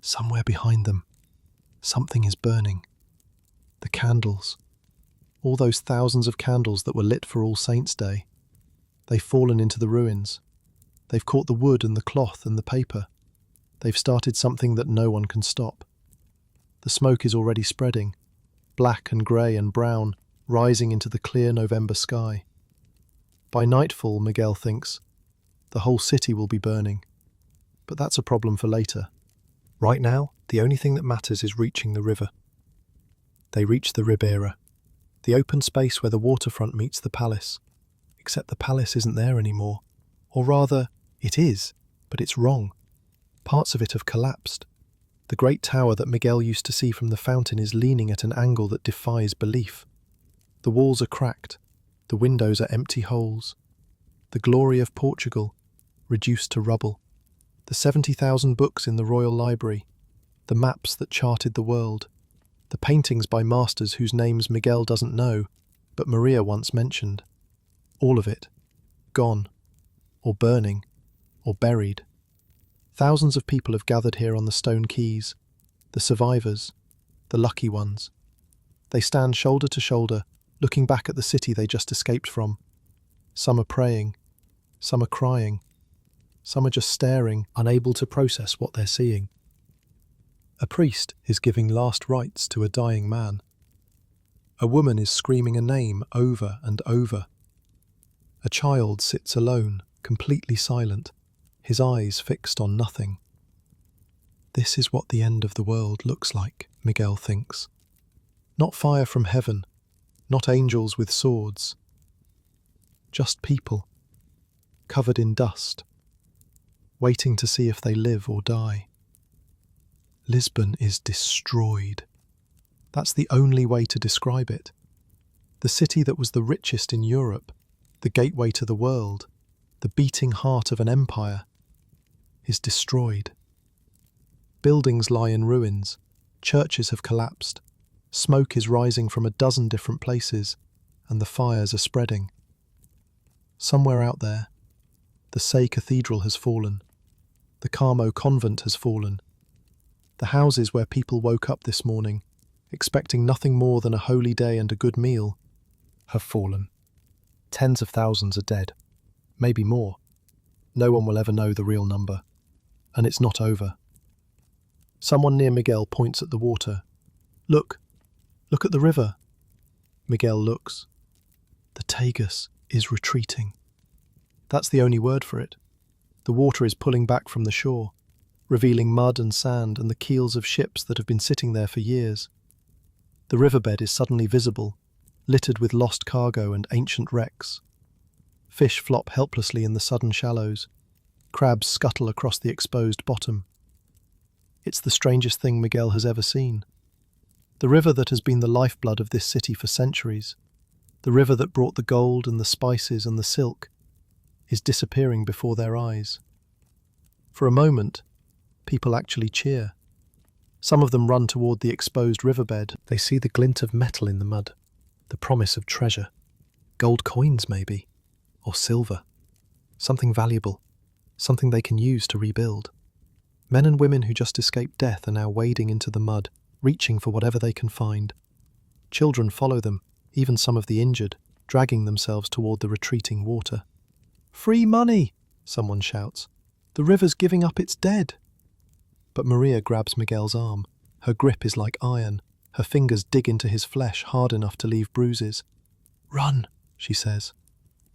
Somewhere behind them, something is burning. The candles. All those thousands of candles that were lit for All Saints' Day. They've fallen into the ruins. They've caught the wood and the cloth and the paper. They've started something that no one can stop. The smoke is already spreading, black and grey and brown, rising into the clear November sky. By nightfall, Miguel thinks, the whole city will be burning. But that's a problem for later. Right now, the only thing that matters is reaching the river. They reach the Ribeira, the open space where the waterfront meets the palace. Except the palace isn't there anymore. Or rather, it is, but it's wrong. Parts of it have collapsed. The great tower that Miguel used to see from the fountain is leaning at an angle that defies belief. The walls are cracked. The windows are empty holes. The glory of Portugal, reduced to rubble. The 70,000 books in the Royal Library. The maps that charted the world. The paintings by masters whose names Miguel doesn't know, but Maria once mentioned. All of it. Gone. Or burning. Or buried. Thousands of people have gathered here on the stone quays. The survivors. The lucky ones. They stand shoulder to shoulder, looking back at the city they just escaped from. Some are praying. Some are crying. Some are just staring, unable to process what they're seeing. A priest is giving last rites to a dying man. A woman is screaming a name over and over. A child sits alone, completely silent, his eyes fixed on nothing. This is what the end of the world looks like, Miguel thinks. Not fire from heaven, not angels with swords. Just people, covered in dust, waiting to see if they live or die. Lisbon is destroyed. That's the only way to describe it. The city that was the richest in Europe, the gateway to the world, the beating heart of an empire, is destroyed. Buildings lie in ruins, churches have collapsed, smoke is rising from a dozen different places, and the fires are spreading. Somewhere out there, the Cathedral has fallen. The Carmo Convent has fallen. The houses where people woke up this morning, expecting nothing more than a holy day and a good meal, have fallen. Tens of thousands are dead. Maybe more. No one will ever know the real number. And it's not over. Someone near Miguel points at the water. Look at the river. Miguel looks. The Tagus is retreating. That's the only word for it. The water is pulling back from the shore, revealing mud and sand and the keels of ships that have been sitting there for years. The riverbed is suddenly visible, littered with lost cargo and ancient wrecks. Fish flop helplessly in the sudden shallows. Crabs scuttle across the exposed bottom. It's the strangest thing Miguel has ever seen. The river that has been the lifeblood of this city for centuries, the river that brought the gold and the spices and the silk, is disappearing before their eyes. For a moment, people actually cheer. Some of them run toward the exposed riverbed. They see the glint of metal in the mud, the promise of treasure. Gold coins, maybe, or silver. Something valuable, something they can use to rebuild. Men and women who just escaped death are now wading into the mud, reaching for whatever they can find. Children follow them, even some of the injured, dragging themselves toward the retreating water. "Free money!" someone shouts. "The river's giving up its dead!" But Maria grabs Miguel's arm. Her grip is like iron. Her fingers dig into his flesh hard enough to leave bruises. "Run," she says.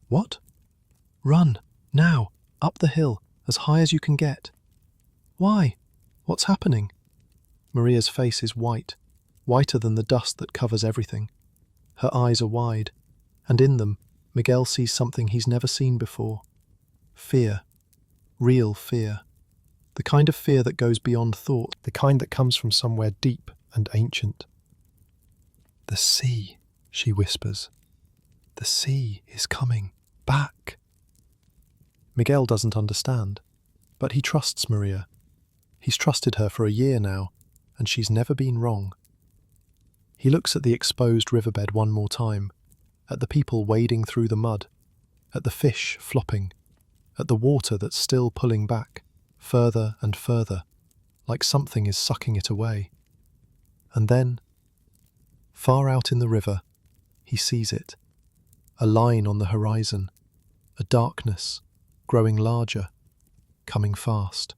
"What?" "Run, now, up the hill, as high as you can get." "Why? What's happening?" Maria's face is white, whiter than the dust that covers everything. Her eyes are wide, and in them, Miguel sees something he's never seen before. Fear. Real fear. The kind of fear that goes beyond thought, the kind that comes from somewhere deep and ancient. "The sea," she whispers. "The sea is coming back." Miguel doesn't understand, but he trusts Maria. He's trusted her for a year now, and she's never been wrong. He looks at the exposed riverbed one more time, at the people wading through the mud, at the fish flopping, at the water that's still pulling back, further and further, like something is sucking it away. And then, far out in the river, he sees it, a line on the horizon, a darkness, growing larger, coming fast.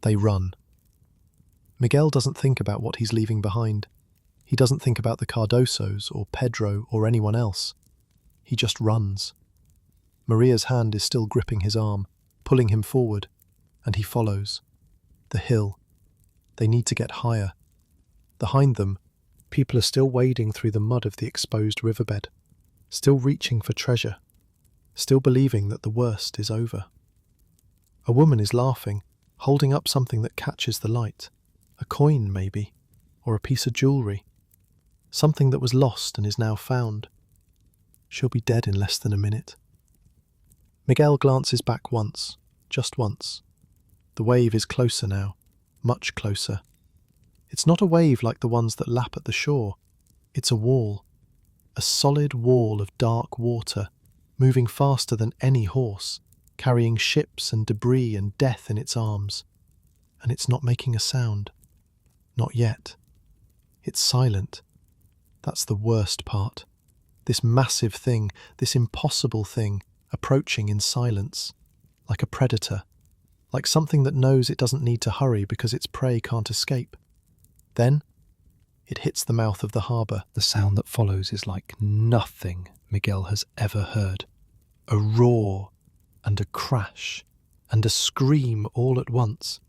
They run. Miguel doesn't think about what he's leaving behind. He doesn't think about the Cardosos or Pedro or anyone else. He just runs. Maria's hand is still gripping his arm, pulling him forward, and he follows. The hill. They need to get higher. Behind them, people are still wading through the mud of the exposed riverbed, still reaching for treasure, still believing that the worst is over. A woman is laughing, holding up something that catches the light. A coin, maybe, or a piece of jewellery. Something that was lost and is now found. She'll be dead in less than a minute. Miguel glances back once, just once. The wave is closer now, much closer. It's not a wave like the ones that lap at the shore. It's a wall. A solid wall of dark water, moving faster than any horse, carrying ships and debris and death in its arms. And it's not making a sound. Not yet. It's silent. That's the worst part. This massive thing, this impossible thing, approaching in silence, like a predator, like something that knows it doesn't need to hurry because its prey can't escape. Then, it hits the mouth of the harbour. The sound that follows is like nothing Miguel has ever heard. A roar, and a crash, and a scream all at once.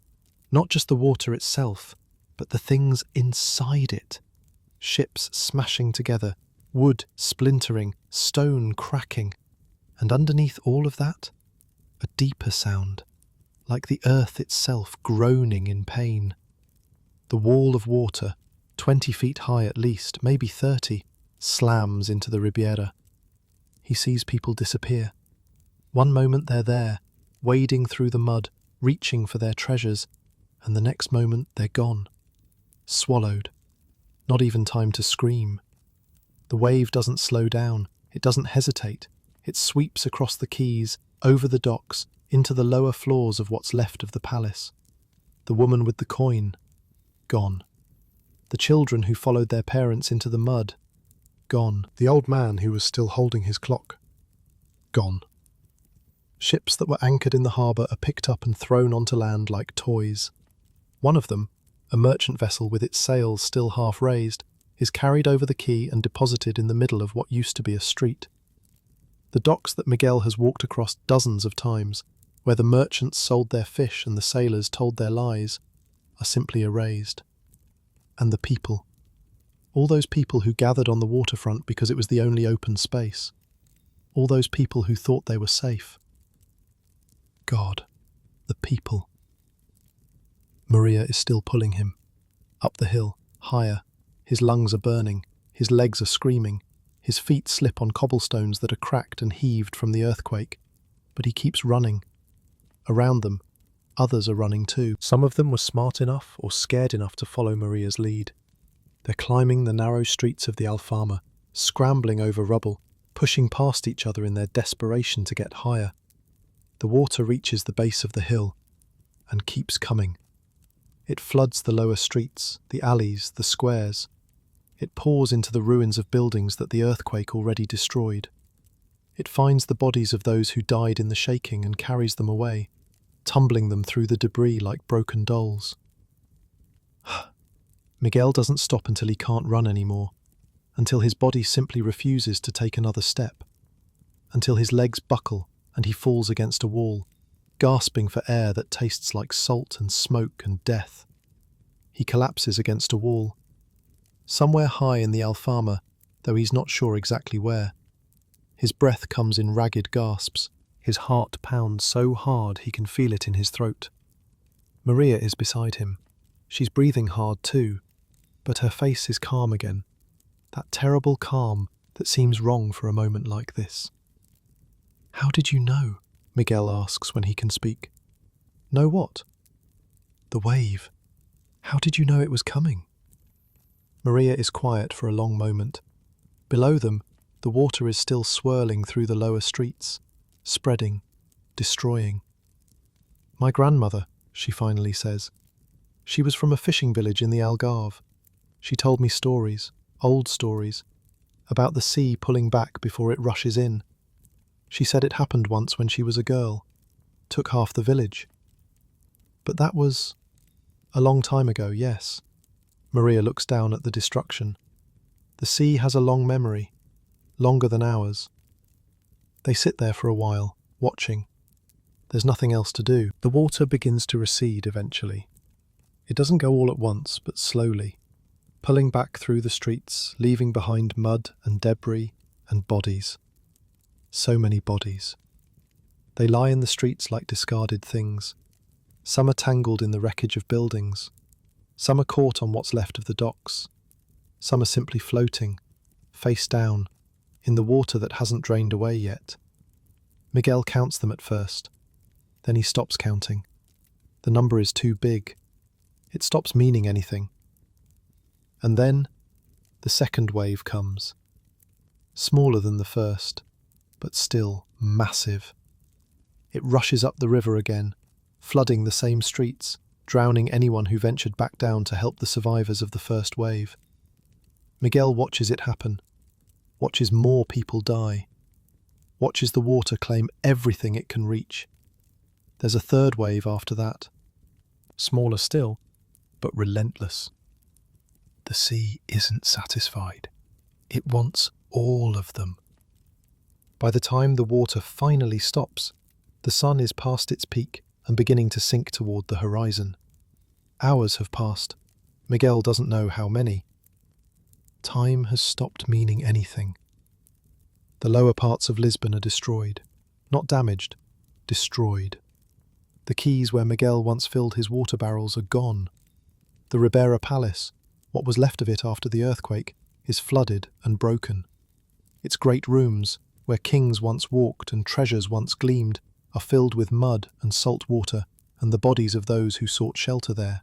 Not just the water itself, but the things inside it. Ships smashing together, wood splintering, stone cracking. And underneath all of that, a deeper sound, like the earth itself groaning in pain. The wall of water, 20 feet high at least, maybe 30, slams into the Ribeira. He sees people disappear. One moment they're there, wading through the mud, reaching for their treasures, and the next moment they're gone. Swallowed. Not even time to scream. The wave doesn't slow down. It doesn't hesitate. It sweeps across the quays, over the docks, into the lower floors of what's left of the palace. The woman with the coin. Gone. The children who followed their parents into the mud. Gone. The old man who was still holding his clock. Gone. Ships that were anchored in the harbour are picked up and thrown onto land like toys. One of them, a merchant vessel with its sails still half raised, is carried over the quay and deposited in the middle of what used to be a street. The docks that Miguel has walked across dozens of times, where the merchants sold their fish and the sailors told their lies, are simply erased. And the people. All those people who gathered on the waterfront because it was the only open space. All those people who thought they were safe. God, the people. Maria is still pulling him. Up the hill, higher. His lungs are burning. His legs are screaming. His feet slip on cobblestones that are cracked and heaved from the earthquake. But he keeps running. Around them, others are running too. Some of them were smart enough or scared enough to follow Maria's lead. They're climbing the narrow streets of the Alfama, scrambling over rubble, pushing past each other in their desperation to get higher. The water reaches the base of the hill and keeps coming. It floods the lower streets, the alleys, the squares. It pours into the ruins of buildings that the earthquake already destroyed. It finds the bodies of those who died in the shaking and carries them away, tumbling them through the debris like broken dolls. Miguel doesn't stop until he can't run anymore, until his body simply refuses to take another step, until his legs buckle and he falls against a wall, gasping for air that tastes like salt and smoke and death. He collapses against a wall, somewhere high in the Alfama, though he's not sure exactly where. His breath comes in ragged gasps. His heart pounds so hard he can feel it in his throat. Maria is beside him. She's breathing hard too, but her face is calm again. That terrible calm that seems wrong for a moment like this. "How did you know?" Miguel asks when he can speak. "Know what?" "The wave. How did you know it was coming?" Maria is quiet for a long moment. Below them, the water is still swirling through the lower streets, spreading, destroying. "My grandmother," she finally says. "She was from a fishing village in the Algarve. She told me stories, old stories, about the sea pulling back before it rushes in. She said it happened once when she was a girl, took half the village. But that was A long time ago, yes. Maria looks down at the destruction. The sea has a long memory, longer than ours. They sit there for a while, watching. There's nothing else to do. The water begins to recede eventually. It doesn't go all at once, but slowly, pulling back through the streets, leaving behind mud and debris and bodies. So many bodies. They lie in the streets like discarded things. Some are tangled in the wreckage of buildings. Some are caught on what's left of the docks. Some are simply floating, face down, in the water that hasn't drained away yet. Miguel counts them at first. Then he stops counting. The number is too big. It stops meaning anything. And then the second wave comes. Smaller than the first, but still massive. It rushes up the river again, flooding the same streets, drowning anyone who ventured back down to help the survivors of the first wave. Miguel watches it happen, watches more people die, watches the water claim everything it can reach. There's a third wave after that, smaller still, but relentless. The sea isn't satisfied. It wants all of them. By the time the water finally stops, the sun is past its peak and beginning to sink toward the horizon. Hours have passed. Miguel doesn't know how many. Time has stopped meaning anything. The lower parts of Lisbon are destroyed. Not damaged, destroyed. The quays where Miguel once filled his water barrels are gone. The Ribeira Palace, what was left of it after the earthquake, is flooded and broken. Its great rooms, where kings once walked and treasures once gleamed, are filled with mud and salt water and the bodies of those who sought shelter there.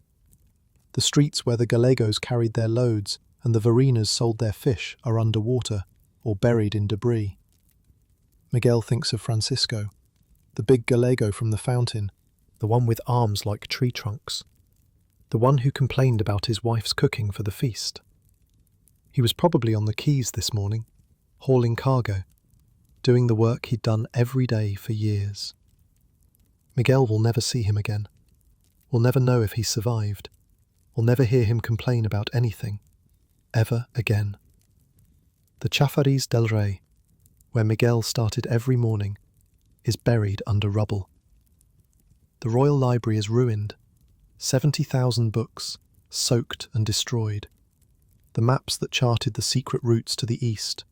The streets where the Gallegos carried their loads and the Varinas sold their fish are underwater or buried in debris. Miguel thinks of Francisco, the big Gallego from the fountain, the one with arms like tree trunks, the one who complained about his wife's cooking for the feast. He was probably on the quays this morning, hauling cargo, doing the work he'd done every day for years. Miguel will never see him again. We'll never know if he survived. We'll never hear him complain about anything, ever again. The Chafariz del Rey, where Miguel started every morning, is buried under rubble. The Royal Library is ruined, 70,000 books, soaked and destroyed. The maps that charted the secret routes to the east,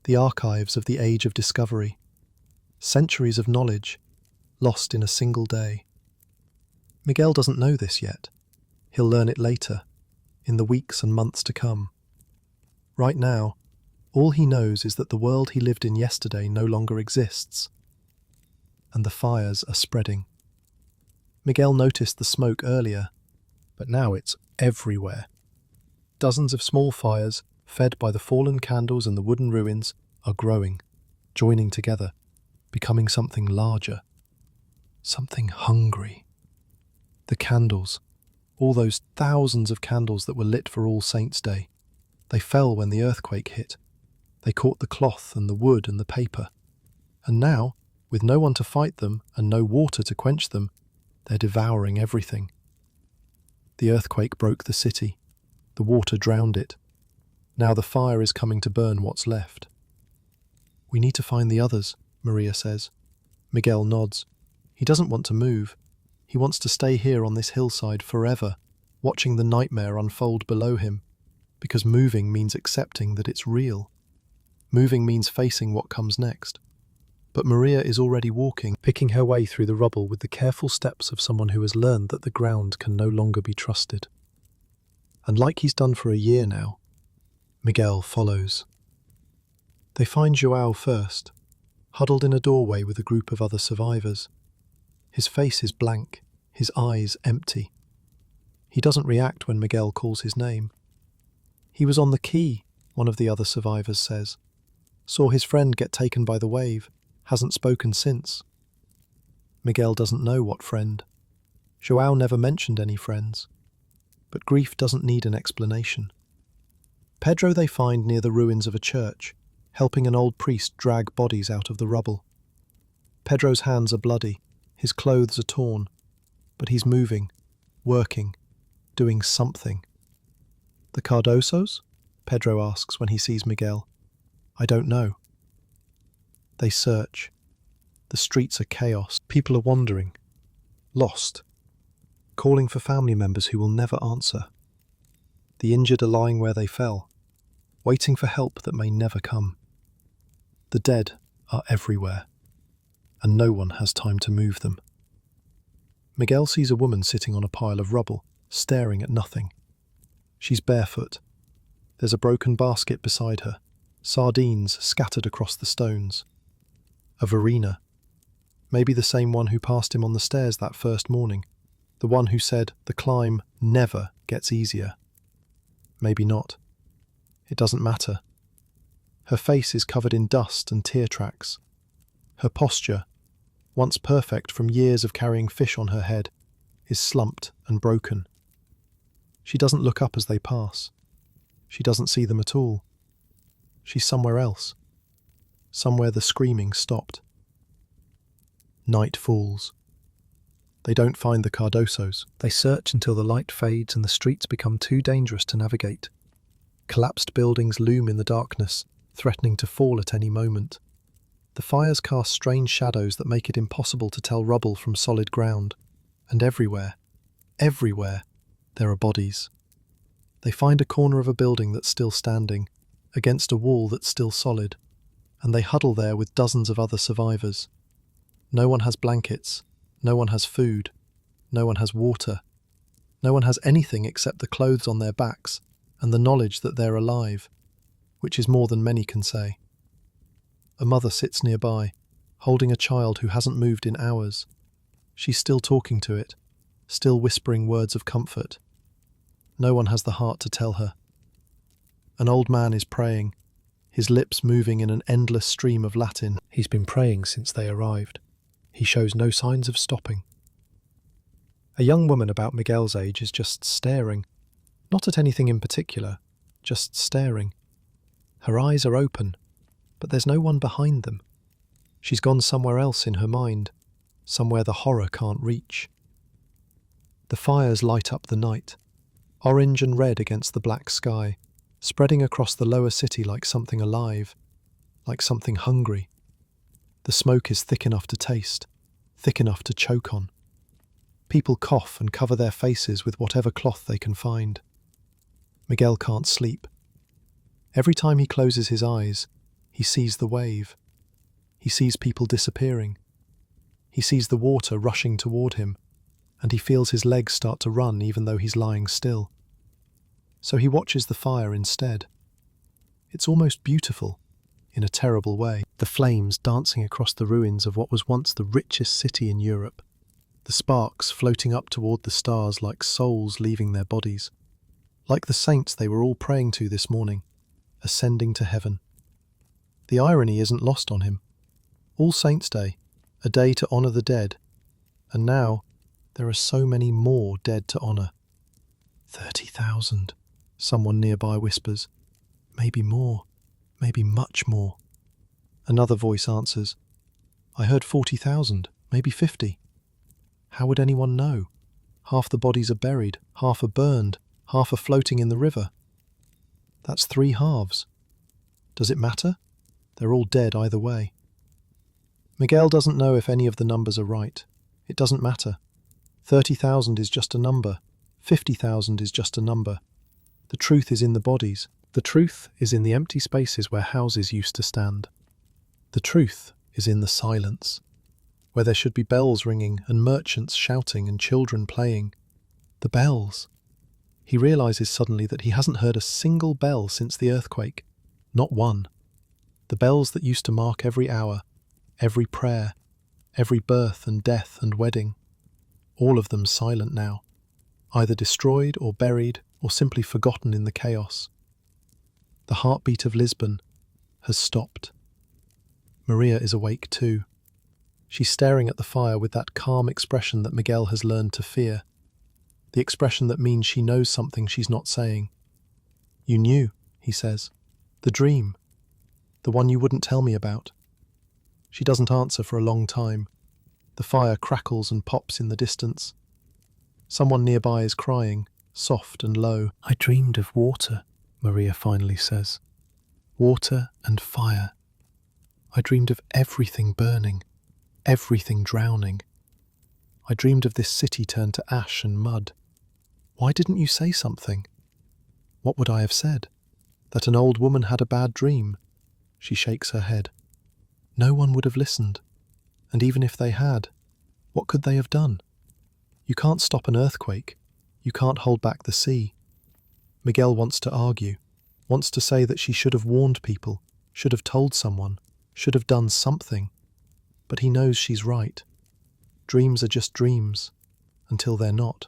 the archives of the Age of Discovery, centuries of knowledge, lost in a single day. Miguel doesn't know this yet. He'll learn it later, in the weeks and months to come. Right now, all he knows is that the world he lived in yesterday no longer exists, and the fires are spreading. Miguel noticed the smoke earlier, but now it's everywhere. Dozens of small fires, fed by the fallen candles and the wooden ruins, are growing, joining together, becoming something larger, something hungry. The candles, all those thousands of candles that were lit for All Saints' Day, they fell when the earthquake hit. They caught the cloth and the wood and the paper. And now, with no one to fight them and no water to quench them, they're devouring everything. The earthquake broke the city. The water drowned it. Now the fire is coming to burn what's left. We need to find the others, Maria says. Miguel nods. He doesn't want to move. He wants to stay here on this hillside forever, watching the nightmare unfold below him, because moving means accepting that it's real. Moving means facing what comes next. But Maria is already walking, picking her way through the rubble with the careful steps of someone who has learned that the ground can no longer be trusted. And like he's done for a year now, Miguel follows. They find João first, huddled in a doorway with a group of other survivors. His face is blank, his eyes empty. He doesn't react when Miguel calls his name. He was on the quay, one of the other survivors says. Saw his friend get taken by the wave, hasn't spoken since. Miguel doesn't know what friend. João never mentioned any friends. But grief doesn't need an explanation. Pedro they find near the ruins of a church, helping an old priest drag bodies out of the rubble. Pedro's hands are bloody, his clothes are torn, but he's moving, working, doing something. "The Cardosos?" Pedro asks when he sees Miguel. "I don't know." They search. The streets are chaos. People are wandering, lost, calling for family members who will never answer. The injured are lying where they fell, waiting for help that may never come. The dead are everywhere, and no one has time to move them. Miguel sees a woman sitting on a pile of rubble, staring at nothing. She's barefoot. There's a broken basket beside her, sardines scattered across the stones. A Verena, maybe the same one who passed him on the stairs that first morning, the one who said the climb never gets easier. Maybe not. It doesn't matter. Her face is covered in dust and tear tracks. Her posture, once perfect from years of carrying fish on her head, is slumped and broken. She doesn't look up as they pass. She doesn't see them at all. She's somewhere else. Somewhere the screaming stopped. Night falls. They don't find the Cardosos. They search until the light fades and the streets become too dangerous to navigate. Collapsed buildings loom in the darkness, threatening to fall at any moment. The fires cast strange shadows that make it impossible to tell rubble from solid ground. And everywhere, there are bodies. They find a corner of a building that's still standing, against a wall that's still solid, and they huddle there with dozens of other survivors. No one has blankets, no one has food, no one has water, no one has anything except the clothes on their backs and the knowledge that they're alive, which is more than many can say. A mother sits nearby, holding a child who hasn't moved in hours. She's still talking to it, still whispering words of comfort. No one has the heart to tell her. An old man is praying, his lips moving in an endless stream of Latin. He's been praying since they arrived. He shows no signs of stopping. A young woman about Miguel's age is just staring, not at anything in particular, just staring. Her eyes are open, but there's no one behind them. She's gone somewhere else in her mind, somewhere the horror can't reach. The fires light up the night, orange and red against the black sky, spreading across the lower city like something alive, like something hungry. The smoke is thick enough to taste, thick enough to choke on. People cough and cover their faces with whatever cloth they can find. Miguel can't sleep. Every time he closes his eyes, he sees the wave. He sees people disappearing. He sees the water rushing toward him, and he feels his legs start to run even though he's lying still. So he watches the fire instead. It's almost beautiful, in a terrible way. The flames dancing across the ruins of what was once the richest city in Europe. The sparks floating up toward the stars like souls leaving their bodies. Like the saints they were all praying to this morning, ascending to heaven. The irony isn't lost on him. All Saints' Day, a day to honour the dead. And now, there are so many more dead to honour. 30,000, someone nearby whispers. Maybe more, maybe much more. Another voice answers. I heard 40,000, maybe 50. How would anyone know? Half the bodies are buried, half are burned, half are floating in the river. That's 3 halves. Does it matter? They're all dead either way. Miguel doesn't know if any of the numbers are right. It doesn't matter. 30,000 is just a number. 50,000 is just a number. The truth is in the bodies. The truth is in the empty spaces where houses used to stand. The truth is in the silence, where there should be bells ringing and merchants shouting and children playing. The bells. He realizes suddenly that he hasn't heard a single bell since the earthquake. Not one. The bells that used to mark every hour, every prayer, every birth and death and wedding. All of them silent now, either destroyed or buried or simply forgotten in the chaos. The heartbeat of Lisbon has stopped. Maria is awake too. She's staring at the fire with that calm expression that Miguel has learned to fear. The expression that means she knows something she's not saying. You knew, he says. The dream. The one you wouldn't tell me about. She doesn't answer for a long time. The fire crackles and pops in the distance. Someone nearby is crying, soft and low. "I dreamed of water," Maria finally says. "Water and fire. I dreamed of everything burning, everything drowning. I dreamed of this city turned to ash and mud. Why didn't you say something? What would I have said? That an old woman had a bad dream?" She shakes her head. "No one would have listened. And even if they had, what could they have done? You can't stop an earthquake. You can't hold back the sea." Miguel wants to argue, wants to say that she should have warned people, should have told someone, should have done something. But he knows she's right. Dreams are just dreams, until they're not.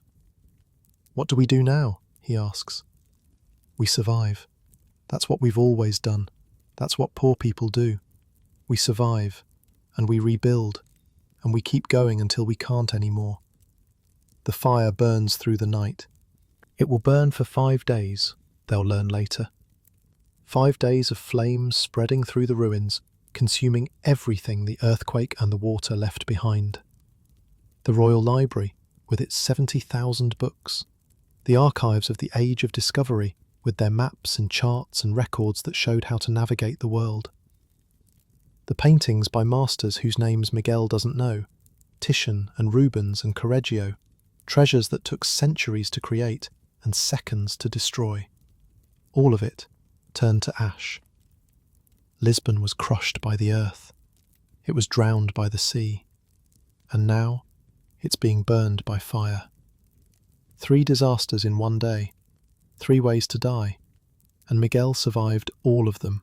"What do we do now?" he asks. "We survive. That's what we've always done. That's what poor people do. We survive, and we rebuild, and we keep going until we can't anymore." The fire burns through the night. It will burn for 5 days, they'll learn later. 5 days of flames spreading through the ruins, consuming everything the earthquake and the water left behind. The Royal Library, with its 70,000 books. The archives of the Age of Discovery, with their maps and charts and records that showed how to navigate the world. The paintings by masters whose names Miguel doesn't know, Titian and Rubens and Correggio, treasures that took centuries to create and seconds to destroy. All of it turned to ash. Lisbon was crushed by the earth. It was drowned by the sea. And now it's being burned by fire. 3 disasters in one day, 3 ways to die, and Miguel survived all of them.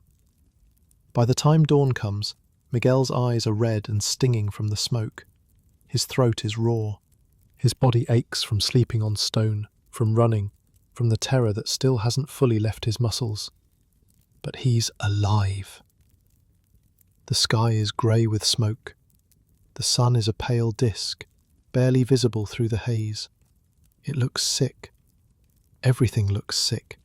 By the time dawn comes, Miguel's eyes are red and stinging from the smoke. His throat is raw. His body aches from sleeping on stone, from running, from the terror that still hasn't fully left his muscles. But he's alive. The sky is grey with smoke. The sun is a pale disk, barely visible through the haze. It looks sick. Everything looks sick.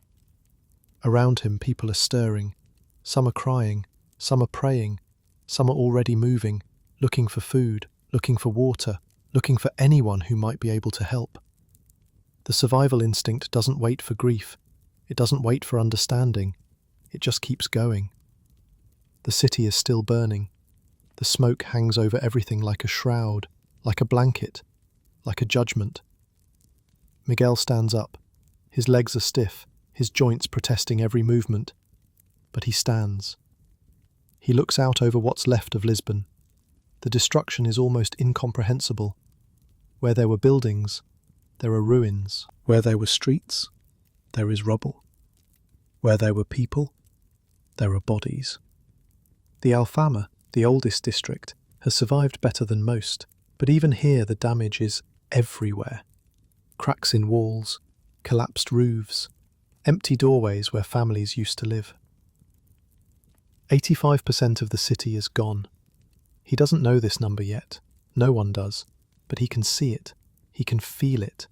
Around him people are stirring. Some are crying, some are praying, some are already moving, looking for food, looking for water, looking for anyone who might be able to help. The survival instinct doesn't wait for grief. It doesn't wait for understanding. It just keeps going. The city is still burning. The smoke hangs over everything like a shroud, like a blanket, like a judgment. Miguel stands up. His legs are stiff, his joints protesting every movement. But he stands. He looks out over what's left of Lisbon. The destruction is almost incomprehensible. Where there were buildings, there are ruins. Where there were streets, there is rubble. Where there were people, there are bodies. The Alfama, the oldest district, has survived better than most, but even here the damage is everywhere. Cracks in walls, collapsed roofs, empty doorways where families used to live. 85% of the city is gone. He doesn't know this number yet. No one does. But he can see it. He can feel it.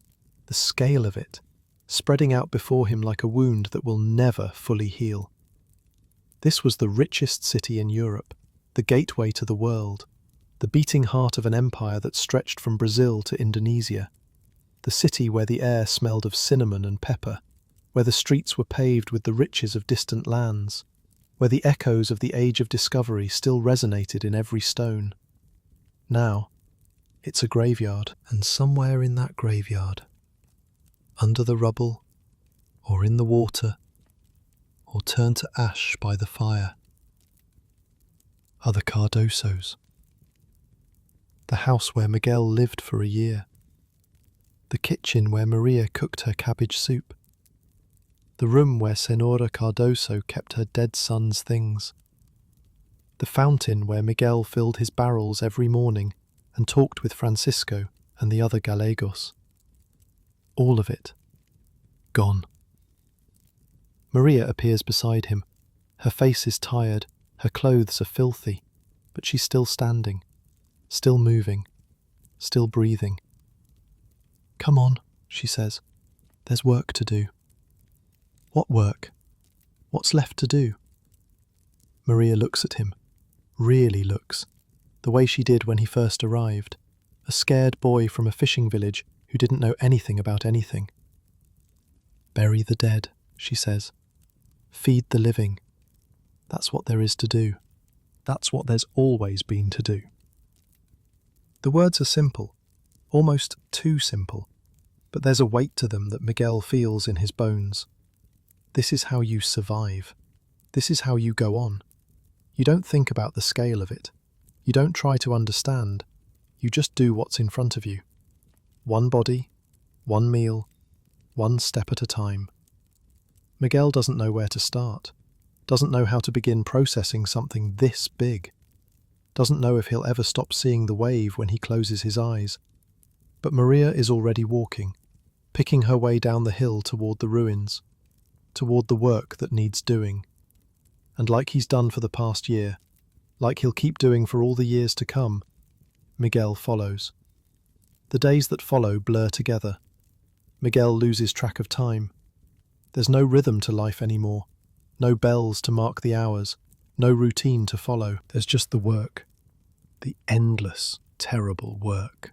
The scale of it, spreading out before him like a wound that will never fully heal. This was the richest city in Europe, the gateway to the world, the beating heart of an empire that stretched from Brazil to Indonesia, the city where the air smelled of cinnamon and pepper, where the streets were paved with the riches of distant lands, where the echoes of the Age of Discovery still resonated in every stone. Now, it's a graveyard, and somewhere in that graveyard, under the rubble, or in the water, or turned to ash by the fire, are the Cardosos. The house where Miguel lived for a year. The kitchen where Maria cooked her cabbage soup. The room where Senora Cardoso kept her dead son's things. The fountain where Miguel filled his barrels every morning and talked with Francisco and the other Gallegos. All of it. Gone. Maria appears beside him. Her face is tired, her clothes are filthy, but she's still standing, still moving, still breathing. "Come on," she says. "There's work to do." "What work? What's left to do?" Maria looks at him, really looks, the way she did when he first arrived, a scared boy from a fishing village who didn't know anything about anything. Bury the dead, she says. Feed the living. That's what there is to do. That's what there's always been to do. The words are simple, almost too simple, but there's a weight to them that Miguel feels in his bones. This is how you survive. This is how you go on. You don't think about the scale of it. You don't try to understand. You just do what's in front of you. One body, one meal, one step at a time. Miguel doesn't know where to start, doesn't know how to begin processing something this big, doesn't know if he'll ever stop seeing the wave when he closes his eyes. But Maria is already walking, picking her way down the hill toward the ruins, toward the work that needs doing. And like he's done for the past year, like he'll keep doing for all the years to come, Miguel follows. The days that follow blur together. Miguel loses track of time. There's no rhythm to life anymore, no bells to mark the hours, no routine to follow. There's just the work, the endless, terrible work.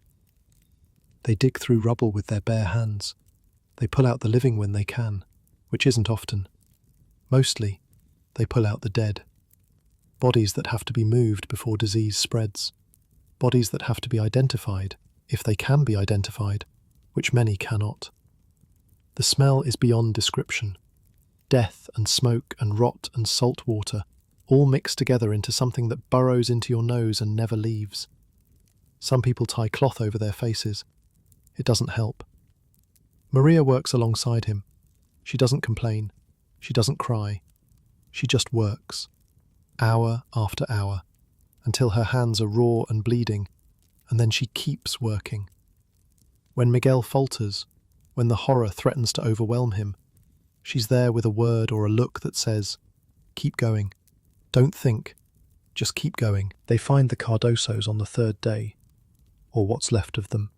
They dig through rubble with their bare hands. They pull out the living when they can, which isn't often. Mostly, they pull out the dead. Bodies that have to be moved before disease spreads. Bodies that have to be identified, if they can be identified, which many cannot. The smell is beyond description. Death and smoke and rot and salt water, all mixed together into something that burrows into your nose and never leaves. Some people tie cloth over their faces. It doesn't help. Maria works alongside him. She doesn't complain. She doesn't cry. She just works, hour after hour, until her hands are raw and bleeding, and then she keeps working. When Miguel falters, when the horror threatens to overwhelm him, she's there with a word or a look that says, "Keep going. Don't think. Just keep going." They find the Cardosos on the third day, or what's left of them.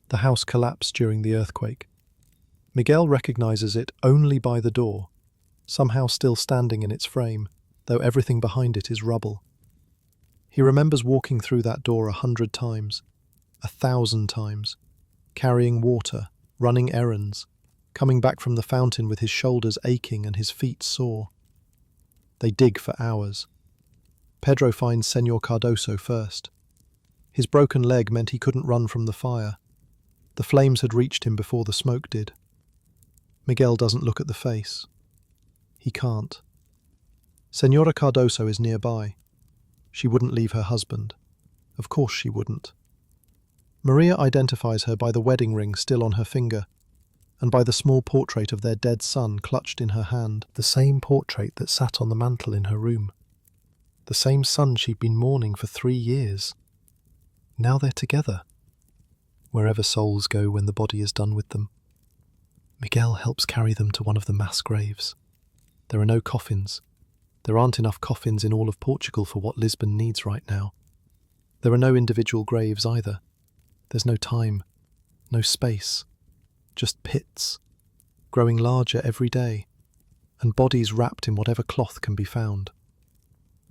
The house collapsed during the earthquake. Miguel recognizes it only by the door, somehow still standing in its frame, though everything behind it is rubble. He remembers walking through that door 100 times, 1,000 times, carrying water, running errands, coming back from the fountain with his shoulders aching and his feet sore. They dig for hours. Pedro finds Senor Cardoso first. His broken leg meant he couldn't run from the fire. The flames had reached him before the smoke did. Miguel doesn't look at the face. He can't. Senora Cardoso is nearby. She wouldn't leave her husband. Of course she wouldn't. Maria identifies her by the wedding ring still on her finger, and by the small portrait of their dead son clutched in her hand, the same portrait that sat on the mantel in her room. The same son she'd been mourning for 3 years. Now they're together, wherever souls go when the body is done with them. Miguel helps carry them to one of the mass graves. There are no coffins. There aren't enough coffins in all of Portugal for what Lisbon needs right now. There are no individual graves either. There's no time, no space, just pits, growing larger every day, and bodies wrapped in whatever cloth can be found.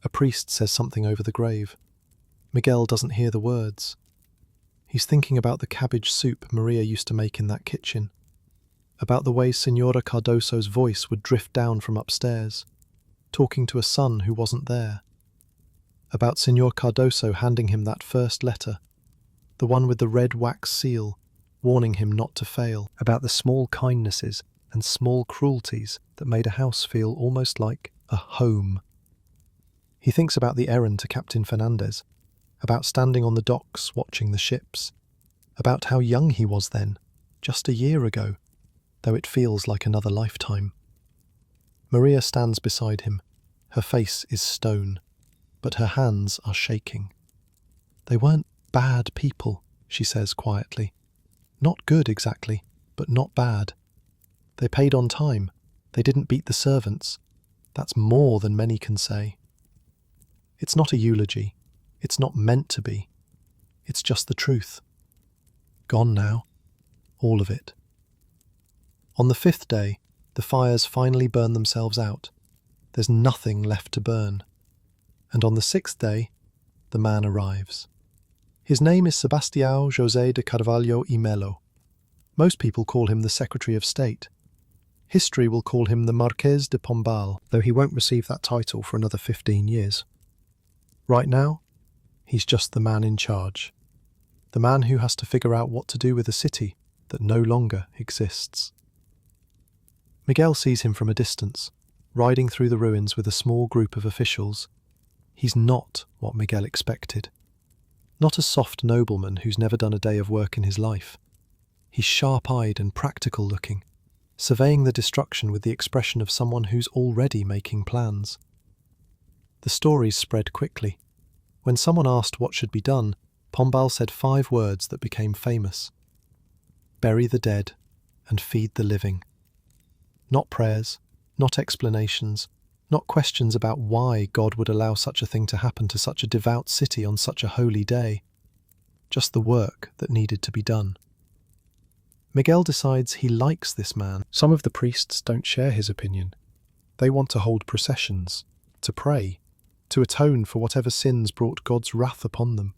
A priest says something over the grave. Miguel doesn't hear the words. He's thinking about the cabbage soup Maria used to make in that kitchen, about the way Senora Cardoso's voice would drift down from upstairs, talking to a son who wasn't there, about Senor Cardoso handing him that first letter, the one with the red wax seal, warning him not to fail, about the small kindnesses and small cruelties that made a house feel almost like a home. He thinks about the errand to Captain Fernandez, about standing on the docks watching the ships, about how young he was then, just a year ago, though it feels like another lifetime. Maria stands beside him. Her face is stone, but her hands are shaking. They weren't bad people, she says quietly. Not good exactly, but not bad. They paid on time. They didn't beat the servants. That's more than many can say. It's not a eulogy. It's not meant to be. It's just the truth. Gone now. All of it. On the 5th day, the fires finally burn themselves out. There's nothing left to burn. And on the 6th day, the man arrives. His name is Sebastião José de Carvalho y Melo. Most people call him the Secretary of State, History will call him the Marqués de Pombal, though he won't receive that title for another 15 years. Right now, he's just the man in charge. The man who has to figure out what to do with a city that no longer exists. Miguel sees him from a distance, riding through the ruins with a small group of officials. He's not what Miguel expected. Not a soft nobleman who's never done a day of work in his life. He's sharp-eyed and practical-looking, surveying the destruction with the expression of someone who's already making plans. The stories spread quickly. When someone asked what should be done, Pombal said 5 words that became famous. Bury the dead and feed the living. Not prayers, not explanations, not questions about why God would allow such a thing to happen to such a devout city on such a holy day. Just the work that needed to be done. Miguel decides he likes this man. Some of the priests don't share his opinion. They want to hold processions, to pray, to atone for whatever sins brought God's wrath upon them.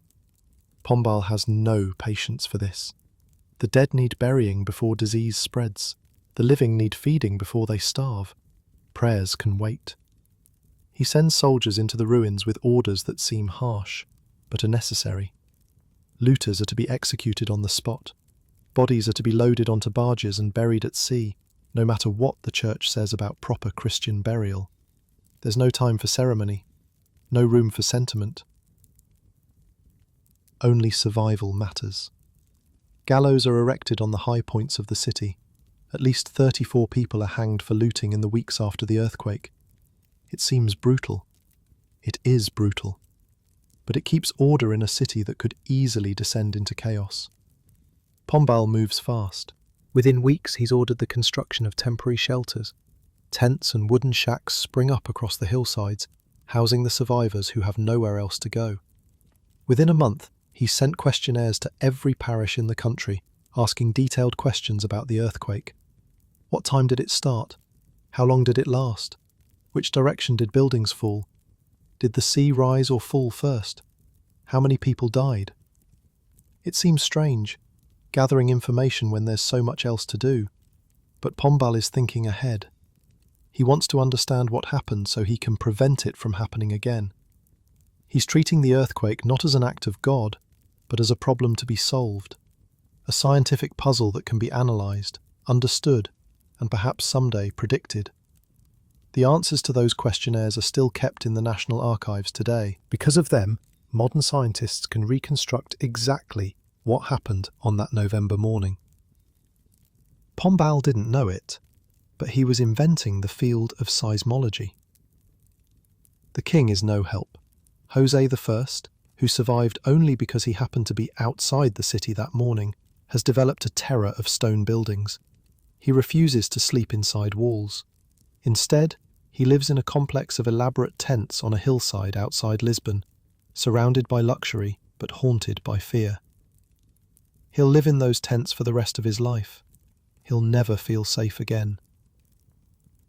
Pombal has no patience for this. The dead need burying before disease spreads. The living need feeding before they starve. Prayers can wait. He sends soldiers into the ruins with orders that seem harsh, but are necessary. Looters are to be executed on the spot. Bodies are to be loaded onto barges and buried at sea, no matter what the church says about proper Christian burial. There's no time for ceremony, no room for sentiment. Only survival matters. Gallows are erected on the high points of the city. At least 34 people are hanged for looting in the weeks after the earthquake. It seems brutal. It is brutal. But it keeps order in a city that could easily descend into chaos. Pombal moves fast. Within weeks, he's ordered the construction of temporary shelters. Tents and wooden shacks spring up across the hillsides, housing the survivors who have nowhere else to go. Within a month, he's sent questionnaires to every parish in the country, asking detailed questions about the earthquake. What time did it start? How long did it last? Which direction did buildings fall? Did the sea rise or fall first? How many people died? It seems strange, gathering information when there's so much else to do, but Pombal is thinking ahead. He wants to understand what happened so he can prevent it from happening again. He's treating the earthquake not as an act of God, but as a problem to be solved, a scientific puzzle that can be analysed, understood, and perhaps someday predicted. The answers to those questionnaires are still kept in the National Archives today. Because of them, modern scientists can reconstruct exactly what happened on that November morning. Pombal didn't know it, but he was inventing the field of seismology. The king is no help. Jose I, who survived only because he happened to be outside the city that morning, has developed a terror of stone buildings. He refuses to sleep inside walls. Instead, he lives in a complex of elaborate tents on a hillside outside Lisbon, surrounded by luxury but haunted by fear. He'll live in those tents for the rest of his life. He'll never feel safe again.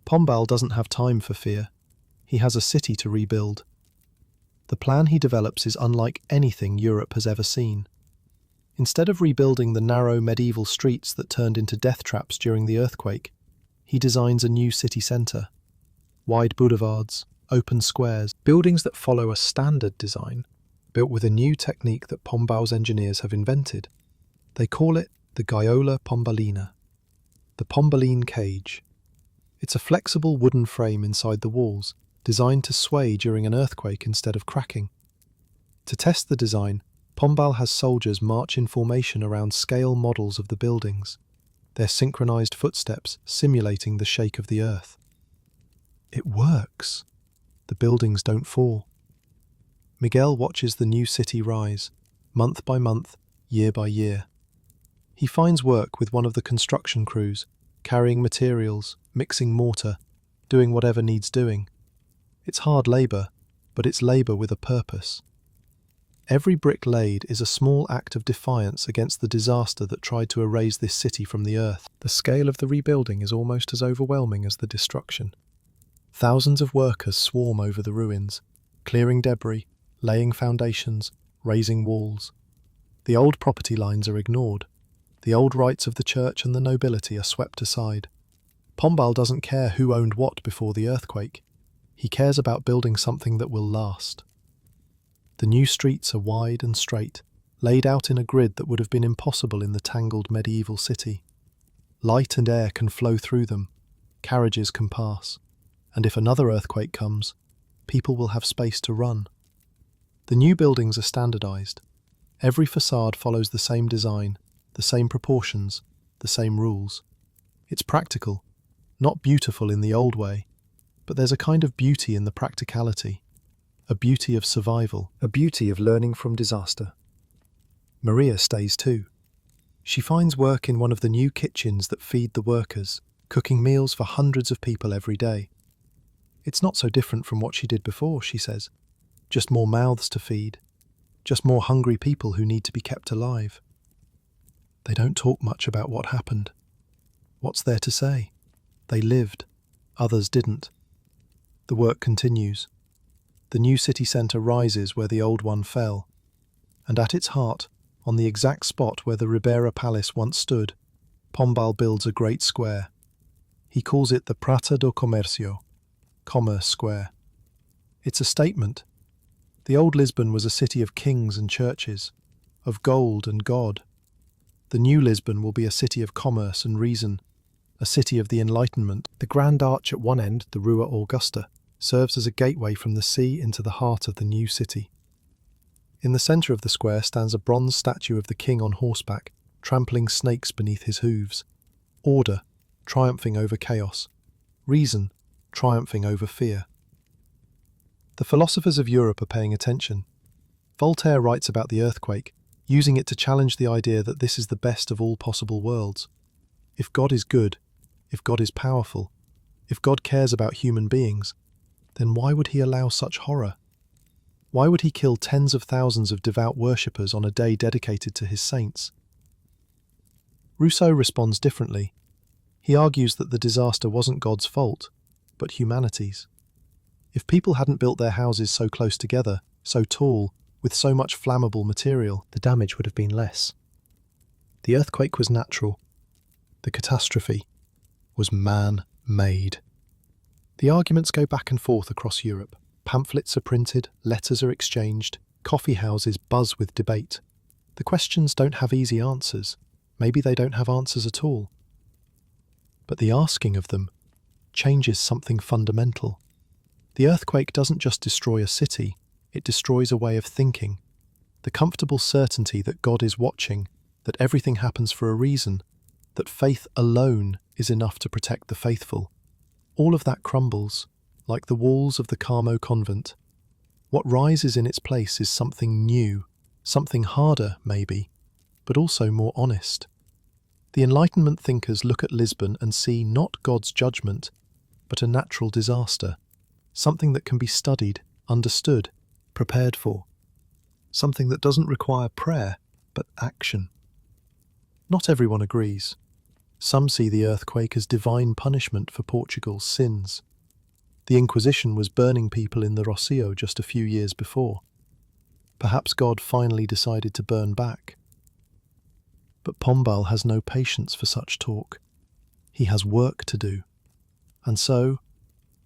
Pombal doesn't have time for fear. He has a city to rebuild. The plan he develops is unlike anything Europe has ever seen. Instead of rebuilding the narrow medieval streets that turned into death traps during the earthquake, he designs a new city centre. Wide boulevards, open squares, buildings that follow a standard design, built with a new technique that Pombal's engineers have invented. They call it the Gaiola Pombalina, the Pombaline cage. It's a flexible wooden frame inside the walls, designed to sway during an earthquake instead of cracking. To test the design, Pombal has soldiers march in formation around scale models of the buildings, their synchronized footsteps simulating the shake of the earth. It works. The buildings don't fall. Miguel watches the new city rise, month by month, year by year. He finds work with one of the construction crews, carrying materials, mixing mortar, doing whatever needs doing. It's hard labour, but it's labour with a purpose. Every brick laid is a small act of defiance against the disaster that tried to erase this city from the earth. The scale of the rebuilding is almost as overwhelming as the destruction. Thousands of workers swarm over the ruins, clearing debris, laying foundations, raising walls. The old property lines are ignored. The old rights of the church and the nobility are swept aside. Pombal doesn't care who owned what before the earthquake. He cares about building something that will last. The new streets are wide and straight, laid out in a grid that would have been impossible in the tangled medieval city. Light and air can flow through them, carriages can pass, and if another earthquake comes, people will have space to run. The new buildings are standardized. Every facade follows the same design, the same proportions, the same rules. It's practical, not beautiful in the old way, but there's a kind of beauty in the practicality, a beauty of survival, a beauty of learning from disaster. Maria stays too. She finds work in one of the new kitchens that feed the workers, cooking meals for hundreds of people every day. It's not so different from what she did before, she says. Just more mouths to feed. Just more hungry people who need to be kept alive. They don't talk much about what happened. What's there to say? They lived. Others didn't. The work continues. The new city centre rises where the old one fell. And at its heart, on the exact spot where the Ribeira Palace once stood, Pombal builds a great square. He calls it the Praça do Comércio, Commerce Square. It's a statement. The old Lisbon was a city of kings and churches, of gold and God. The new Lisbon will be a city of commerce and reason, a city of the Enlightenment. The grand arch at one end, the Rua Augusta, serves as a gateway from the sea into the heart of the new city. In the centre of the square stands a bronze statue of the king on horseback, trampling snakes beneath his hooves. Order, triumphing over chaos. Reason, triumphing over fear. The philosophers of Europe are paying attention. Voltaire writes about the earthquake, using it to challenge the idea that this is the best of all possible worlds. If God is good, if God is powerful, if God cares about human beings, then why would he allow such horror? Why would he kill tens of thousands of devout worshippers on a day dedicated to his saints? Rousseau responds differently. He argues that the disaster wasn't God's fault, but humanity's. If people hadn't built their houses so close together, so tall, with so much flammable material, the damage would have been less. The earthquake was natural. The catastrophe was man-made. The arguments go back and forth across Europe. Pamphlets are printed, letters are exchanged, coffee houses buzz with debate. The questions don't have easy answers. Maybe they don't have answers at all. But the asking of them changes something fundamental. The earthquake doesn't just destroy a city, it destroys a way of thinking. The comfortable certainty that God is watching, that everything happens for a reason, that faith alone is enough to protect the faithful. All of that crumbles, like the walls of the Carmo Convent. What rises in its place is something new, something harder, maybe, but also more honest. The Enlightenment thinkers look at Lisbon and see not God's judgment, but a natural disaster, something that can be studied, understood, prepared for, something that doesn't require prayer, but action. Not everyone agrees. Some see the earthquake as divine punishment for Portugal's sins. The Inquisition was burning people in the Rossio just a few years before. Perhaps God finally decided to burn back. But Pombal has no patience for such talk. He has work to do. And so,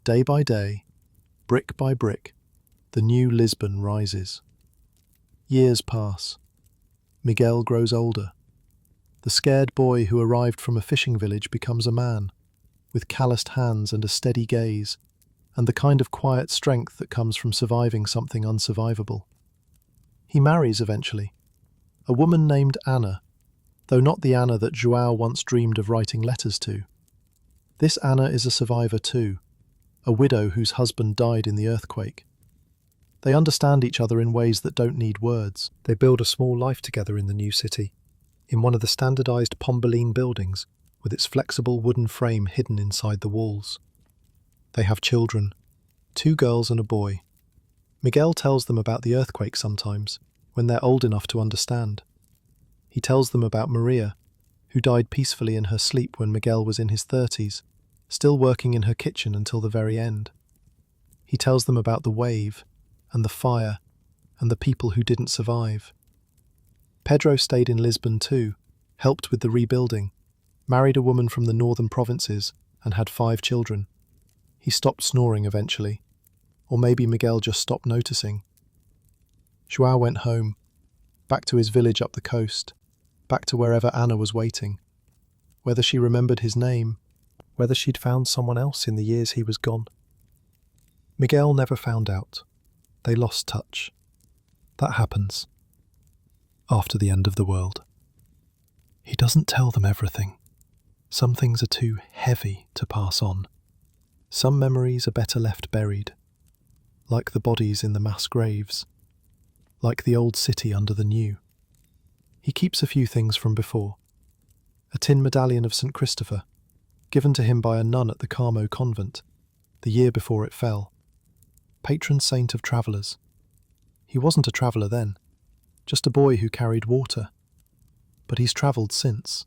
day by day, brick by brick, the new Lisbon rises. Years pass. Miguel grows older. The scared boy who arrived from a fishing village becomes a man, with calloused hands and a steady gaze, and the kind of quiet strength that comes from surviving something unsurvivable. He marries eventually, a woman named Anna, though not the Anna that João once dreamed of writing letters to. This Anna is a survivor too, a widow whose husband died in the earthquake. They understand each other in ways that don't need words. They build a small life together in the new city, in one of the standardized Pombaline buildings, with its flexible wooden frame hidden inside the walls. They have children, 2 girls and a boy. Miguel tells them about the earthquake sometimes, when they're old enough to understand. He tells them about Maria, who died peacefully in her sleep when Miguel was in his 30s, still working in her kitchen until the very end. He tells them about the wave, and the fire, and the people who didn't survive. Pedro stayed in Lisbon too, helped with the rebuilding, married a woman from the northern provinces, and had 5 children. He stopped snoring eventually, or maybe Miguel just stopped noticing. João went home, back to his village up the coast, back to wherever Anna was waiting. Whether she remembered his name, whether she'd found someone else in the years he was gone. Miguel never found out. They lost touch. That happens after the end of the world. He doesn't tell them everything. Some things are too heavy to pass on. Some memories are better left buried, like the bodies in the mass graves, like the old city under the new. He keeps a few things from before. A tin medallion of St. Christopher, given to him by a nun at the Carmo Convent, the year before it fell. Patron saint of travellers. He wasn't a traveller then, just a boy who carried water. But he's travelled since,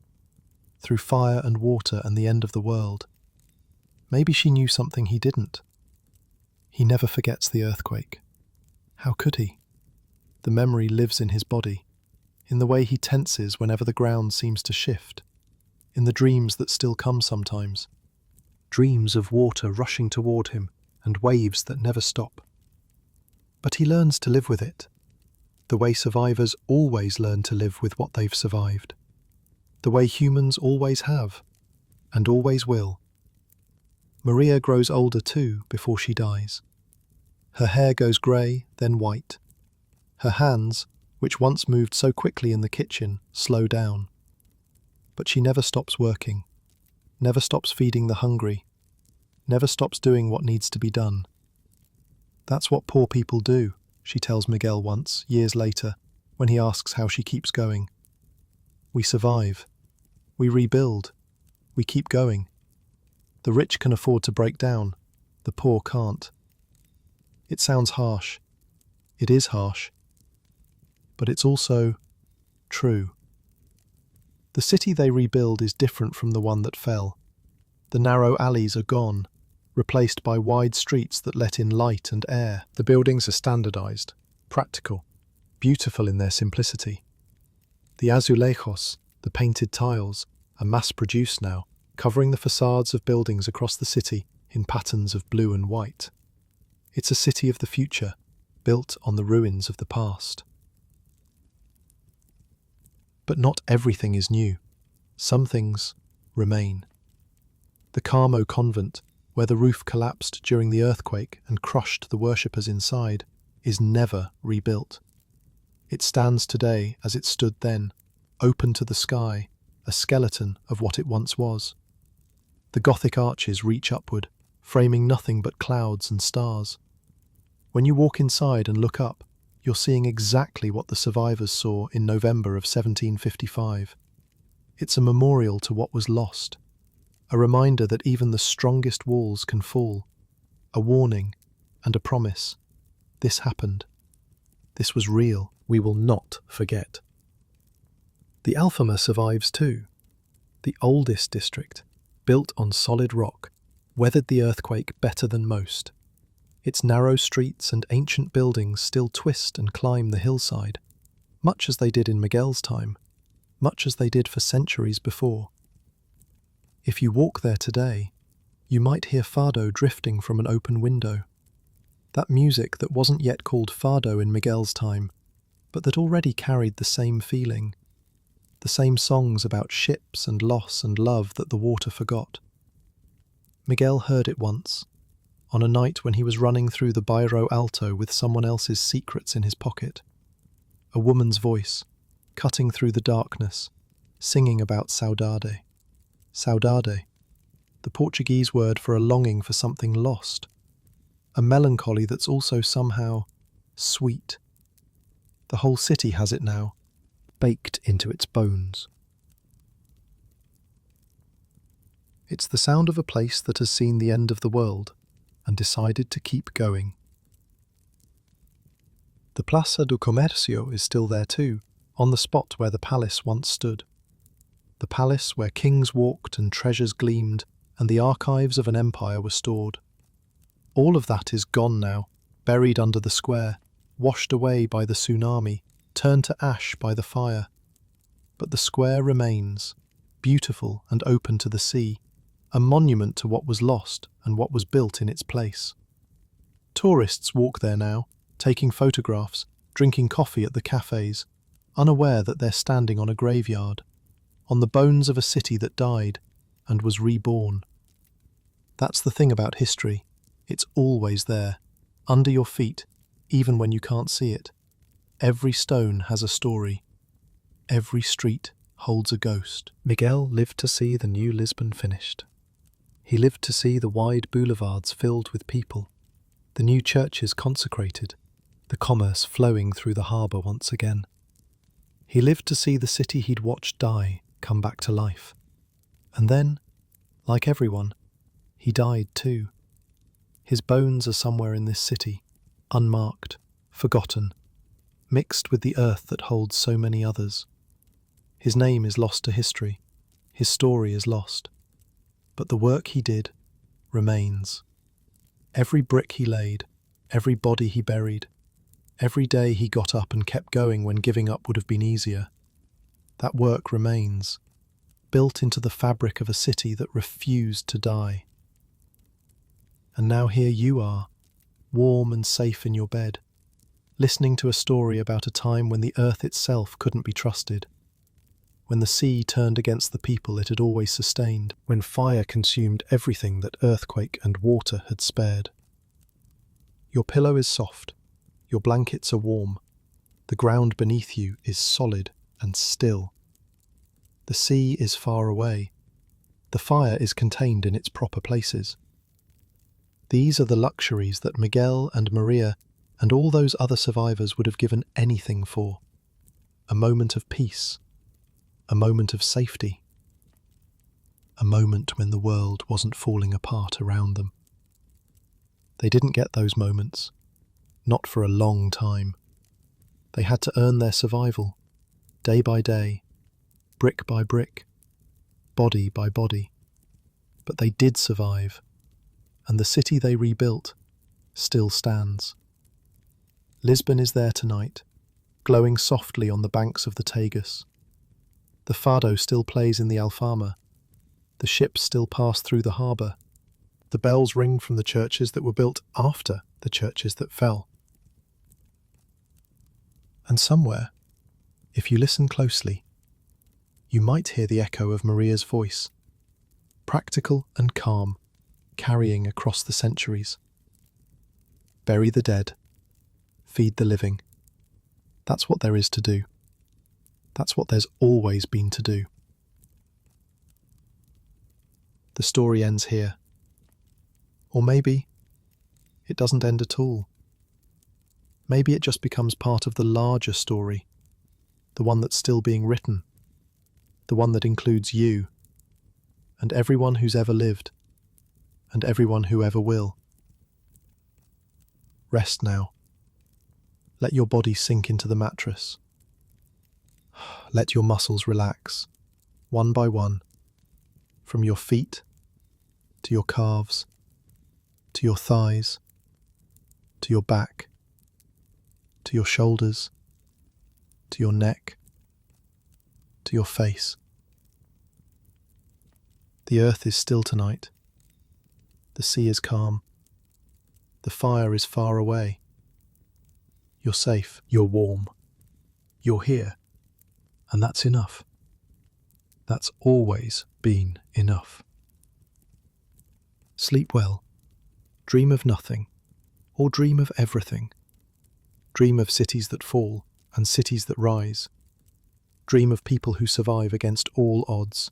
through fire and water and the end of the world. Maybe she knew something he didn't. He never forgets the earthquake. How could he? The memory lives in his body, in the way he tenses whenever the ground seems to shift, in the dreams that still come sometimes. Dreams of water rushing toward him and waves that never stop. But he learns to live with it, the way survivors always learn to live with what they've survived, the way humans always have, and always will. Maria grows older too before she dies. Her hair goes grey, then white. Her hands, which once moved so quickly in the kitchen, slow down. But she never stops working, never stops feeding the hungry, never stops doing what needs to be done. That's what poor people do, she tells Miguel once, years later, when he asks how she keeps going. We survive. We rebuild. We keep going. The rich can afford to break down. The poor can't. It sounds harsh. It is harsh. But it's also true. The city they rebuild is different from the one that fell. The narrow alleys are gone, replaced by wide streets that let in light and air. The buildings are standardized, practical, beautiful in their simplicity. The azulejos, the painted tiles, are mass-produced now, covering the facades of buildings across the city in patterns of blue and white. It's a city of the future, built on the ruins of the past. But not everything is new. Some things remain. The Carmo Convent, where the roof collapsed during the earthquake and crushed the worshippers inside, is never rebuilt. It stands today as it stood then, open to the sky, a skeleton of what it once was. The Gothic arches reach upward, framing nothing but clouds and stars. When you walk inside and look up, you're seeing exactly what the survivors saw in November of 1755. It's a memorial to what was lost, a reminder that even the strongest walls can fall, a warning and a promise. This happened. This was real. We will not forget. The Alfama survives too. The oldest district, built on solid rock, weathered the earthquake better than most. Its narrow streets and ancient buildings still twist and climb the hillside, much as they did in Miguel's time, much as they did for centuries before. If you walk there today, you might hear Fado drifting from an open window. That music that wasn't yet called Fado in Miguel's time, but that already carried the same feeling, the same songs about ships and loss and love that the water forgot. Miguel heard it once, on a night when he was running through the Bairro Alto with someone else's secrets in his pocket. A woman's voice, cutting through the darkness, singing about saudade. Saudade, the Portuguese word for a longing for something lost, a melancholy that's also somehow sweet. The whole city has it now, baked into its bones. It's the sound of a place that has seen the end of the world and decided to keep going. The Plaza do Comercio is still there too, on the spot where the palace once stood. The palace where kings walked and treasures gleamed and the archives of an empire were stored. All of that is gone now, buried under the square, washed away by the tsunami, turned to ash by the fire. But the square remains, beautiful and open to the sea, a monument to what was lost and what was built in its place. Tourists walk there now, taking photographs, drinking coffee at the cafes, unaware that they're standing on a graveyard, on the bones of a city that died and was reborn. That's the thing about history. It's always there, under your feet, even when you can't see it. Every stone has a story. Every street holds a ghost. Miguel lived to see the new Lisbon finished. He lived to see the wide boulevards filled with people, the new churches consecrated, the commerce flowing through the harbour once again. He lived to see the city he'd watched die come back to life. And then, like everyone, he died too. His bones are somewhere in this city, unmarked, forgotten, mixed with the earth that holds so many others. His name is lost to history, his story is lost, but the work he did remains. Every brick he laid, every body he buried, every day he got up and kept going when giving up would have been easier. That work remains, built into the fabric of a city that refused to die. And now here you are, warm and safe in your bed, listening to a story about a time when the earth itself couldn't be trusted, when the sea turned against the people it had always sustained, when fire consumed everything that earthquake and water had spared. Your pillow is soft, your blankets are warm, the ground beneath you is solid and still. The sea is far away, the fire is contained in its proper places. These are the luxuries that Miguel and Maria and all those other survivors would have given anything for. A moment of peace, a moment of safety, a moment when the world wasn't falling apart around them. They didn't get those moments, not for a long time. They had to earn their survival, day by day, brick by brick, body by body. But they did survive, and the city they rebuilt still stands. Lisbon is there tonight, glowing softly on the banks of the Tagus. The Fado still plays in the Alfama. The ships still pass through the harbour. The bells ring from the churches that were built after the churches that fell. And somewhere, if you listen closely, you might hear the echo of Maria's voice, practical and calm, carrying across the centuries. Bury the dead, feed the living. That's what there is to do. That's what there's always been to do. The story ends here. Or maybe it doesn't end at all. Maybe it just becomes part of the larger story, the one that's still being written, the one that includes you, and everyone who's ever lived, and everyone who ever will. Rest now. Let your body sink into the mattress. Let your muscles relax, one by one, from your feet to your calves, to your thighs, to your back, to your shoulders, to your neck, to your face. The earth is still tonight. The sea is calm. The fire is far away. You're safe. You're warm. You're here. And that's enough. That's always been enough. Sleep well. Dream of nothing, or dream of everything. Dream of cities that fall and cities that rise. Dream of people who survive against all odds,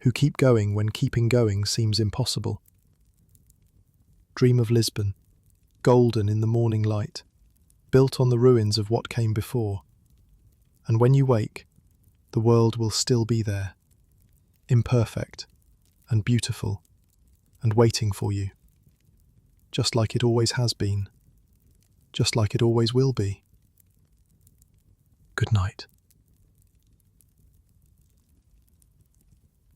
who keep going when keeping going seems impossible. Dream of Lisbon, golden in the morning light, built on the ruins of what came before. And when you wake, the world will still be there, imperfect and beautiful, and waiting for you. Just like it always has been, just like it always will be. Good night.